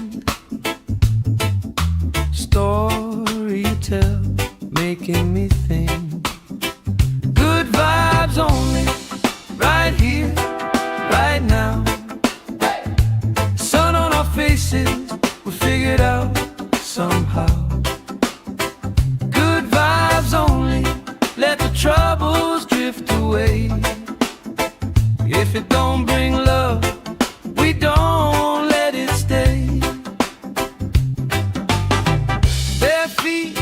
Story you tell, making me think. Good vibes only, right here, right now. Sun on our faces, we figured out somehow. Good vibes only, let the troubles drift away. If it don't bring love, we don't let it stay. Bare feet,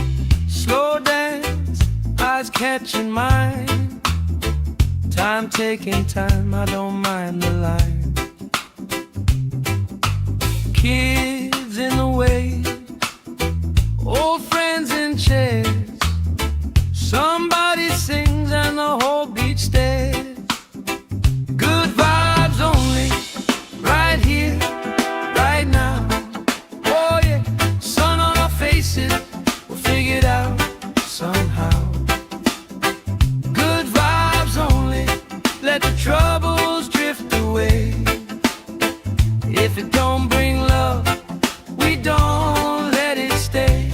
slow dance, eyes catching mine. Time taking time, I don't mind the line. Kids in the way, old friends in chairs. Somebody sings and the whole beach stares. Good vibes only, right here, right now. Oh yeah, sun on our faces, we'll figure it out somehow. Good vibes only, let the troubles drift away. If it don't bring love, we don't let it stay.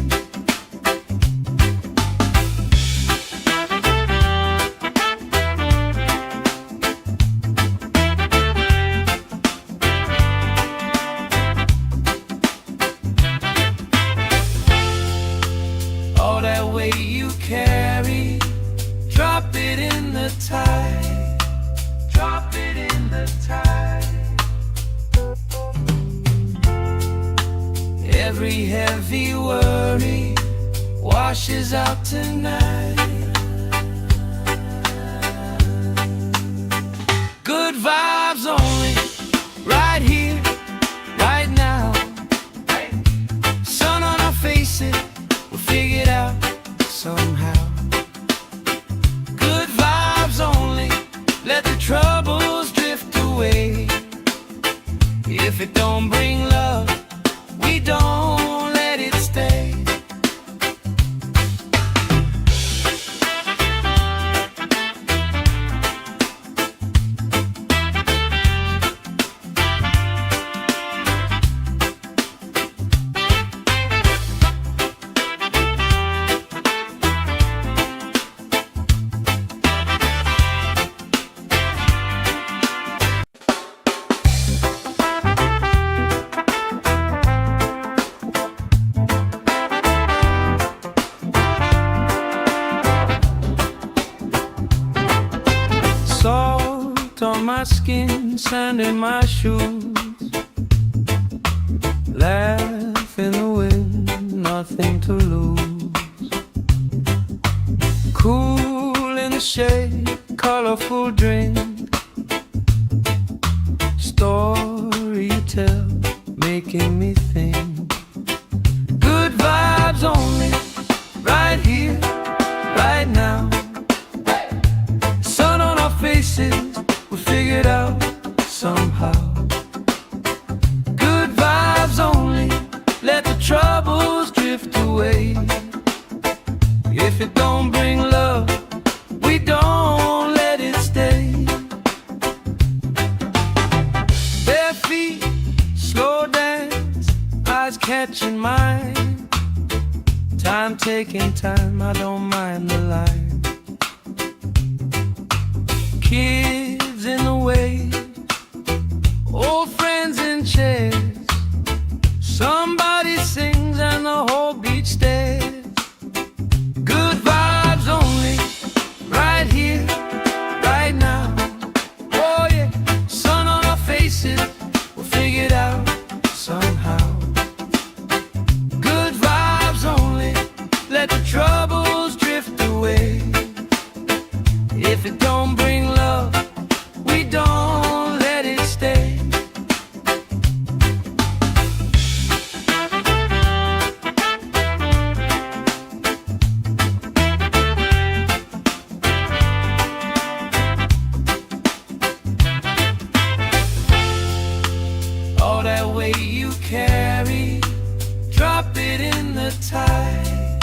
Every heavy worry washes out tonight. Good vibes only, right here, right now. Sun on our faces, we'll figure it out somehow. Good vibes only, let the troubles drift away. If it don't bring love, we don't let it stay. Salt on my skin, sand in my shoes. Laugh in the wind, nothing to lose. Cool in the shade, colorful drink. Story you tell, making me think. Good vibes only, right here, right now. Sun on our faces, we'll figure it out somehow. Good vibes only, let the troubles drift away. If it don't bring love, we don't let it stay. Bare feet, slow dance, eyes catching mine. Time taking time, I don't mind the line. Kids in the way, old friends in chairs. Somebody sings and the whole beach stares. Good vibes only, right here, right now. Oh yeah, sun on our faces, we'll figure it out somehow. Good vibes only, let the troubles drift away. If it don't bring love, we don't let it stay. All that weight you carry, drop it in the tide.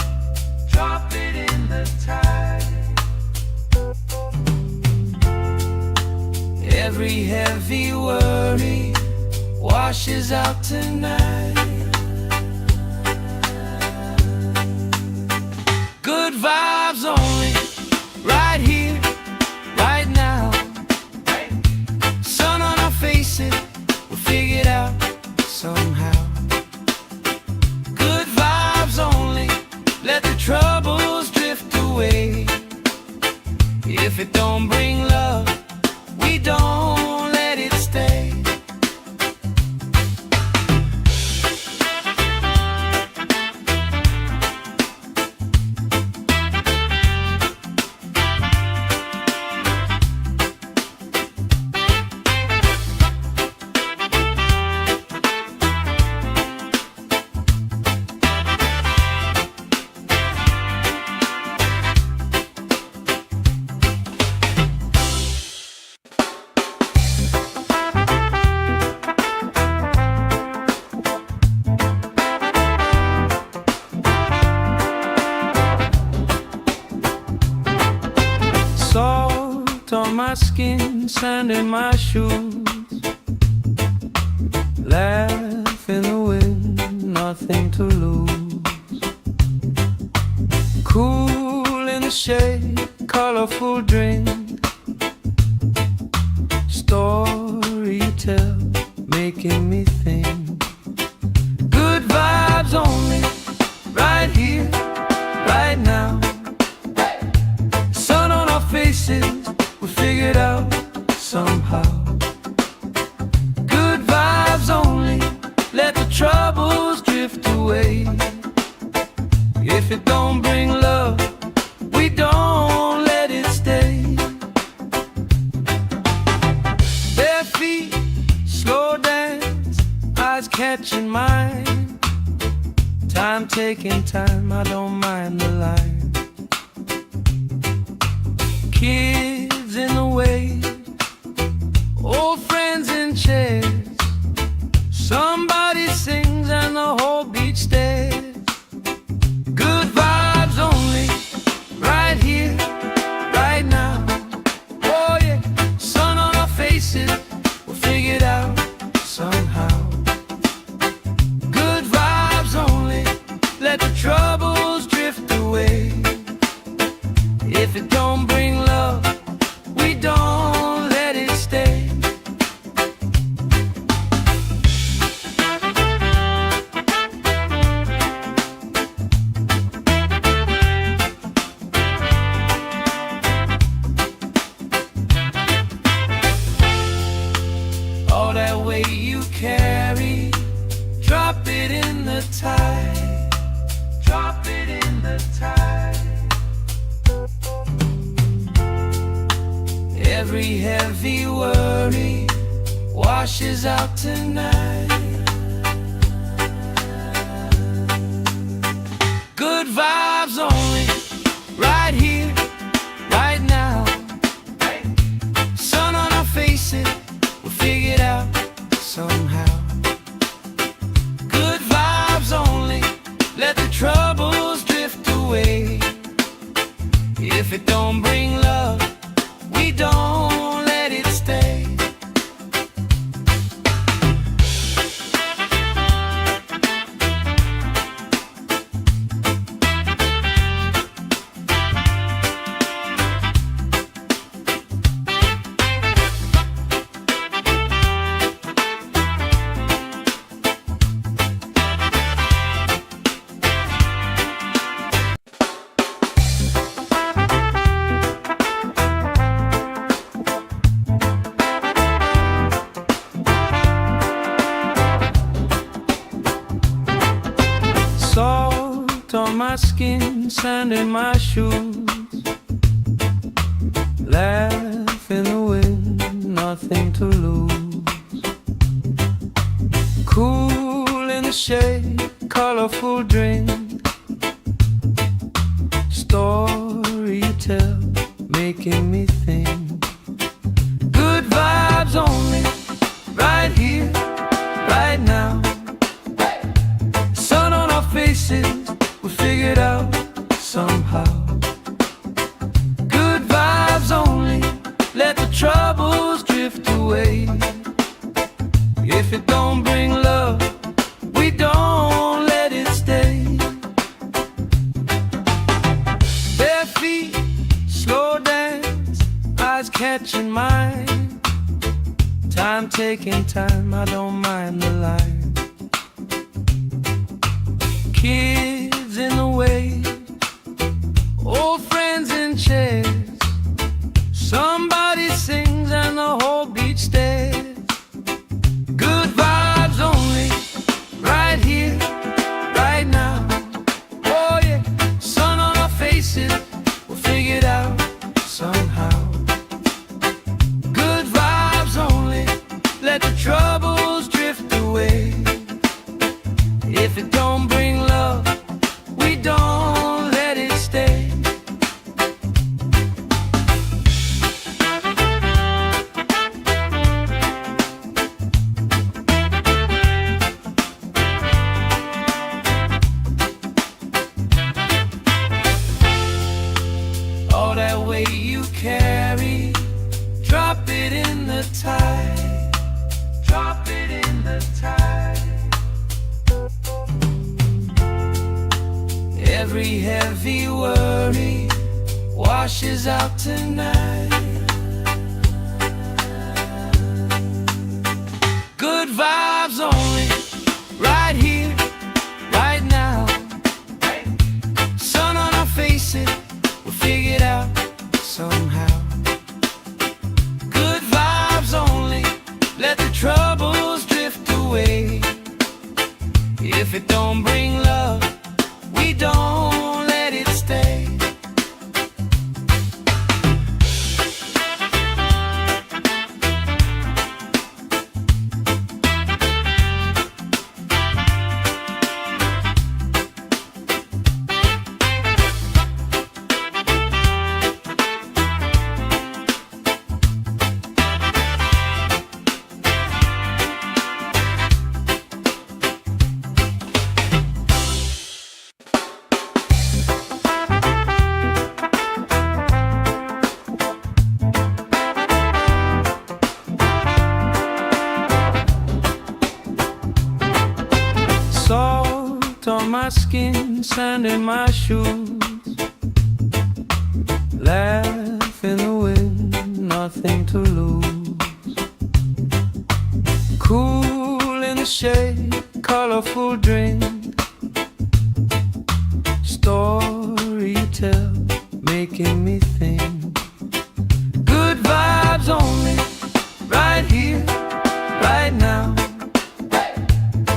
Drop it in the tide. Every heavy worry washes out tonight. Good vibes only, right here, right now. Sun on our faces, we'll figure it out somehow. Good vibes only, let the troubles drift away. If it don't bring love, we don't let it stay. Salt on my skin, sand in my shoes. Laugh in the wind, nothing to lose. Cool in the shade, colorful drink. Story you tell, making me think. Good vibes only, right here, right now. Sun on our faces, we'll figure it out somehow. Good vibes only, let the troubles drift away. If it don't bring love, we don't let it stay. Bare feet, slow dance, eyes catching mine. Time taking time, I don't mind the line. Kids in the wave, old friends in chairs. Somebody sings and the whole beach stares. Good vibes only, right here, right now. Oh yeah, sun on our faces, we'll figure it out somehow. Good vibes only, let the troubles drift away. If it don't bring love, we don't let it stay. All that weight you carry, drop it in the tide. Drop it in the tide. Every heavy worry washes out tonight. Good vibes only, right here, right now. Sun on our faces, we'll figure it out somehow. Good vibes only, let the troubles drift away. If it don't bring love, we don't let it stay. Salt on my skin, sand in my shoes. Laugh in the wind, nothing to lose. Cool in the shade, colorful drink. Story you tell, making me think. Good vibes only, right here, right now. Sun on our faces, we figure it out somehow. Good vibes only, let the troubles drift away. If it don't bring love, we don't let it stay. Bare feet, slow dance, eyes catching mine. Time taking time, I don't mind the line. Kids in the wave, old friends in chairs. Somebody sings and the whole beach stares. Good vibes only, right here, right now. Oh yeah, sun on our faces, we'll figure it out somehow. Good vibes only, let the troubles drift away. If it don't bring love, we don't let it stay. All that weight you carry, drop it in the tide. Drop it in the tide. Every heavy worry washes out tonight. Good vibes only, right here, right now. Sun on our faces, we'll figure it out somehow. Good vibes only, let the troubles drift away. If it don't bring love, we don't skin, sand in my shoes. Laugh in the wind, nothing to lose. Cool in the shade, colorful drink. Story you tell, making me think. Good vibes only, right here, right now.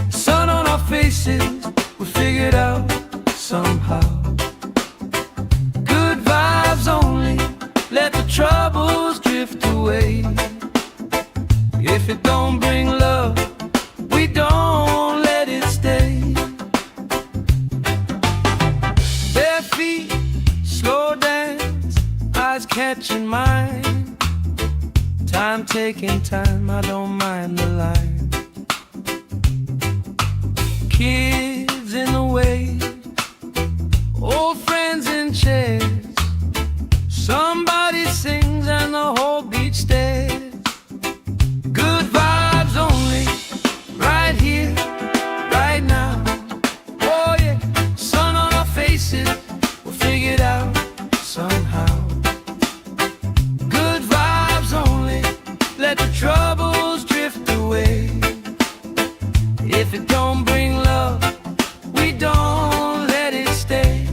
Sun on our faces, we figured out somehow. Good vibes only, let the troubles drift away. If it don't bring love, we don't let it stay. Bare feet, slow dance, eyes catching mine. Time taking time, I don't mind the line. Kids in the way, old friends in chairs. Somebody sings and the whole beach stares. Good vibes only, right here, right now. Oh yeah, sun on our faces, we'll figure it out somehow. Good vibes only, let the troubles drift away. If it don't bring love, we don't let it stay.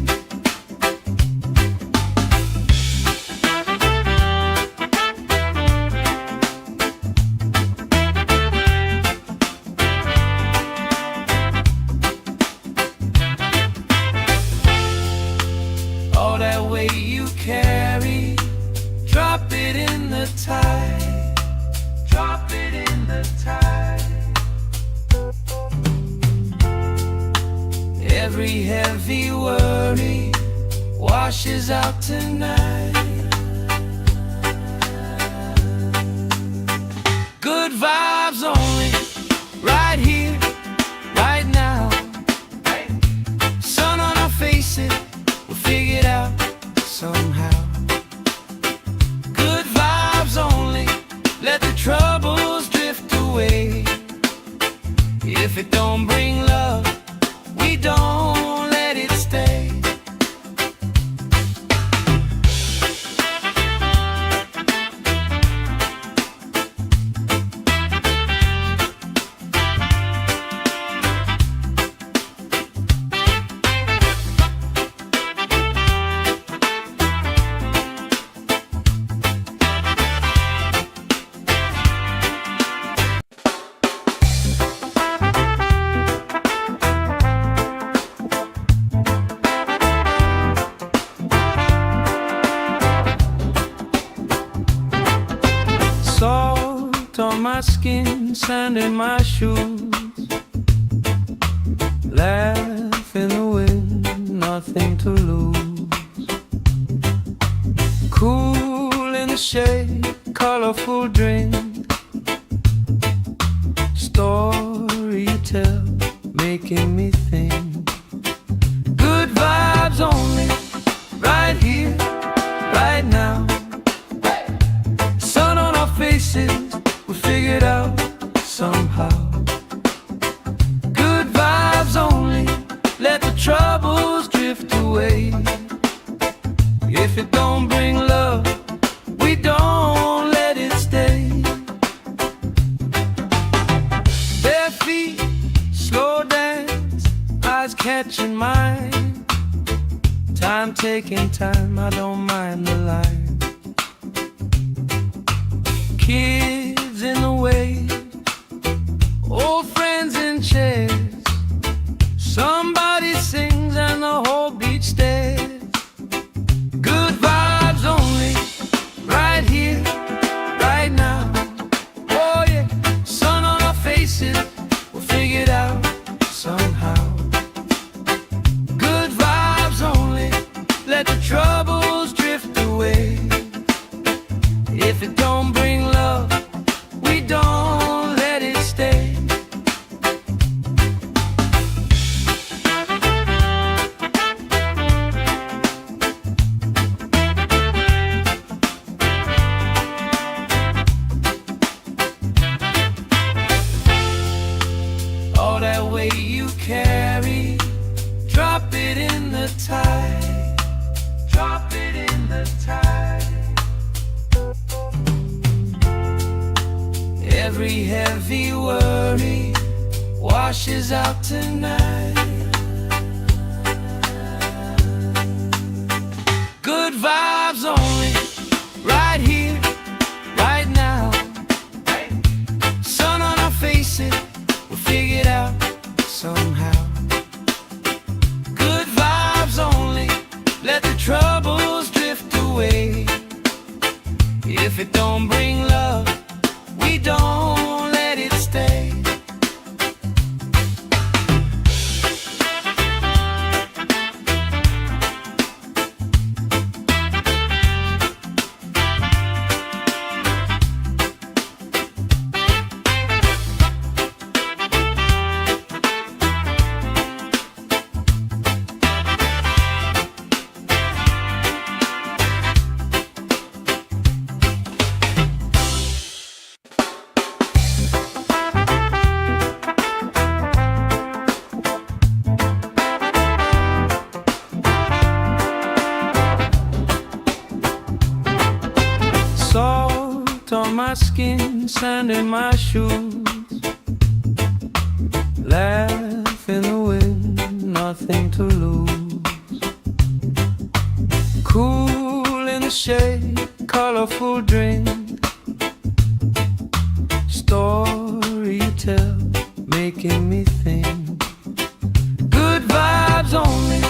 All that weight you carry, drop it in the tide. Drop it in the tide. Every heavy worry washes out tonight. Good vibes only, right here, right now. Sun on our faces, we'll figure it out somehow. Good vibes only, let the troubles drift away. If it don't bring love, we don't let it stay. Salt on my skin, sand in my shoes. Laugh in the wind, nothing to lose. Cool in the shade, colorful drink. Story you tell, making me think. Good vibes only, right here, right now. Sun on our faces, we figured out somehow. Good vibes only, let the troubles drift away. If it don't bring love, we don't let it stay. Bare feet, slow dance, eyes catching mine. Time taking time, I don't mind the line. Kids in the way, old friends in chairs. Somebody sings and the whole beach stares. Good vibes only, right here, right now. Oh yeah, sun on our faces, we'll figure it out somehow. Good vibes only, let the troubles drift away. If it don't bring love, we don't let it stay. the tide. Drop it in the tide. Every heavy worry washes out tonight. Good vibes only, right here, right now. Sun on our faces, we'll figure it out somehow. Good vibes only, let the troubles drift away. If it don't bring love, we don't let it stay. Salt on my skin, sand in my shoes. Laugh in the wind, nothing to lose. Cool in the shade, colorful drink. Story you tell, making me think. Good vibes only,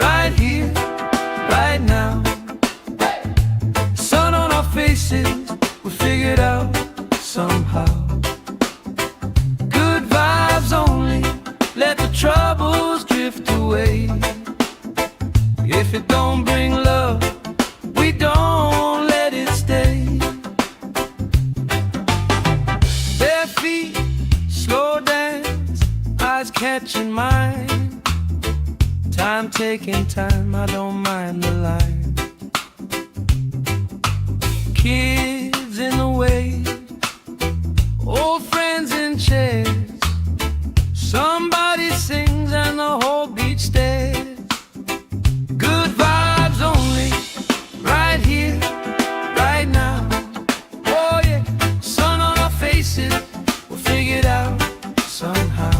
right here, right now. Sun on our faces, we figured out somehow. Good vibes only, let the troubles drift away. If it don't bring love, we don't let it stay. Bare feet, slow dance, eyes catching mine. Time taking time, I don't mind the line. Kids in the wave, old friends in chairs. Somebody sings and the whole beach stares. Good vibes only, right here, right now. Oh yeah, sun on our faces, we'll figure it out somehow.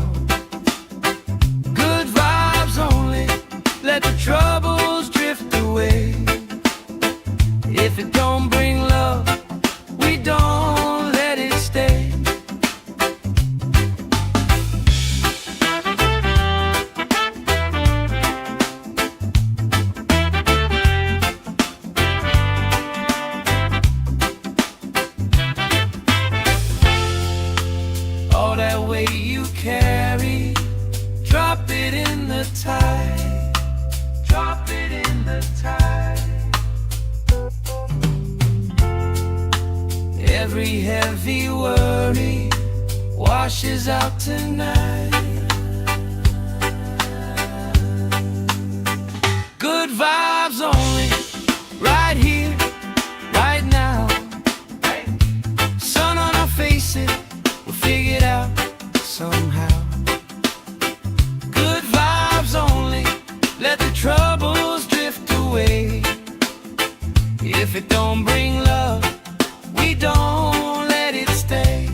Good vibes only, let the troubles drift away. If it don't bring love, we don't let it stay. All that weight you carry, drop it in the tide. Drop it in the tide. Every heavy worry washes out tonight. Good vibes only, right here, right now. Sun on our faces, we'll figure it out somehow. Good vibes only, let the troubles drift away. If it don't bring love, we don't let it stay.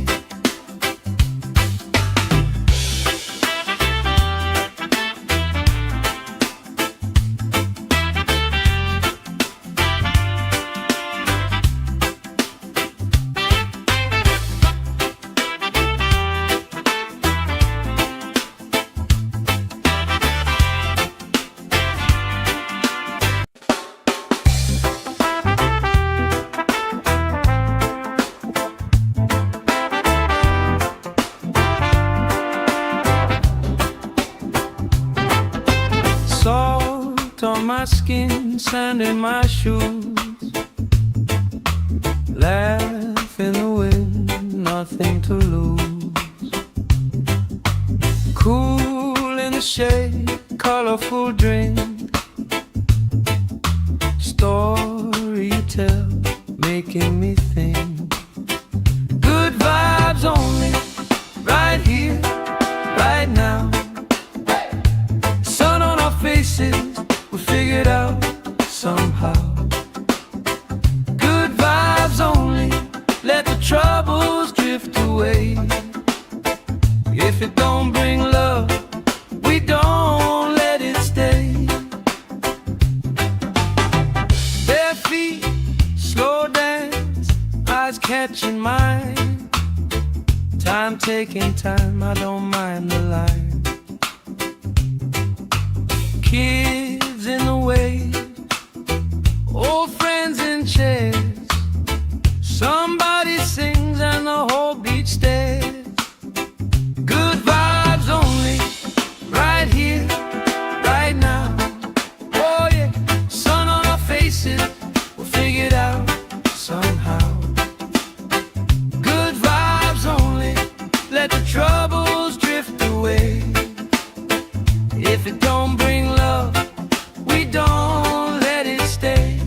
Salt on my skin, sand in my shoes. Laugh in the wind, nothing to lose. Cool in the shade, colorful drink. Story you tell, making me think. Good vibes only, right here, right now. Sun on our faces, figure it out somehow. Good vibes only, let the troubles drift away. If it don't bring love, we don't let it stay. Bare feet, slow dance, eyes catching mine. Time taking time, I don't mind the line. Kids in the way, old friends in chairs. Somebody sings and the whole beach stares. Good vibes only, right here, right now. Oh yeah, sun on our faces, we'll figure it out somehow. Good vibes only, let the troubles drift away. If it don't bring love, we don't let it stay.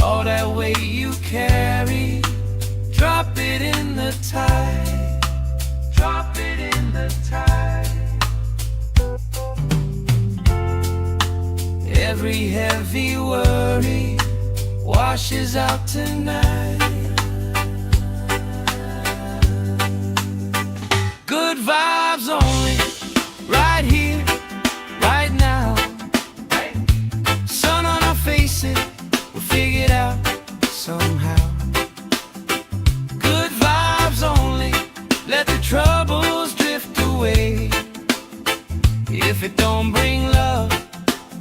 All that weight you carry, drop it in the tide. Drop it in the tide. Every heavy worry washes out tonight. Good vibes only, right here, right now. Sun on our faces, we'll figure it out somehow. Good vibes only, let the troubles drift away. If it don't bring love,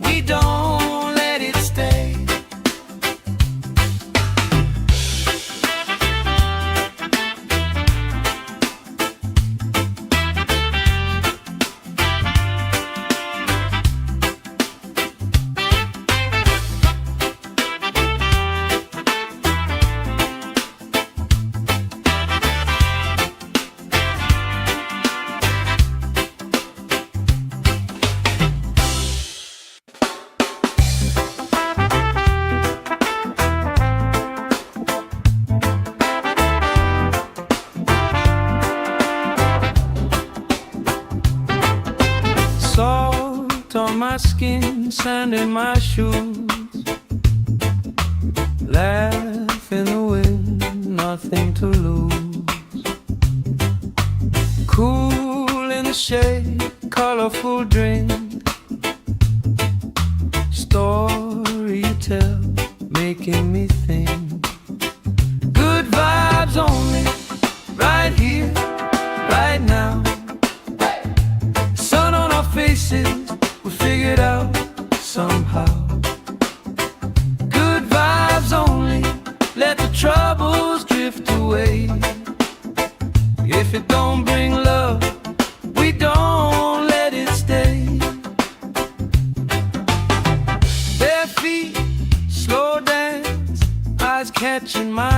we don't let it stay. Salt on my skin, sand in my shoes. Laugh in the wind, nothing to lose. Cool in the shade, colorful drink. Story you tell, making me think. Good vibes only, right here, right now. Faces, we'll figure it out somehow. Good vibes only, let the troubles drift away. If it don't bring love, we don't let it stay. Bare feet, slow dance, eyes catching mine.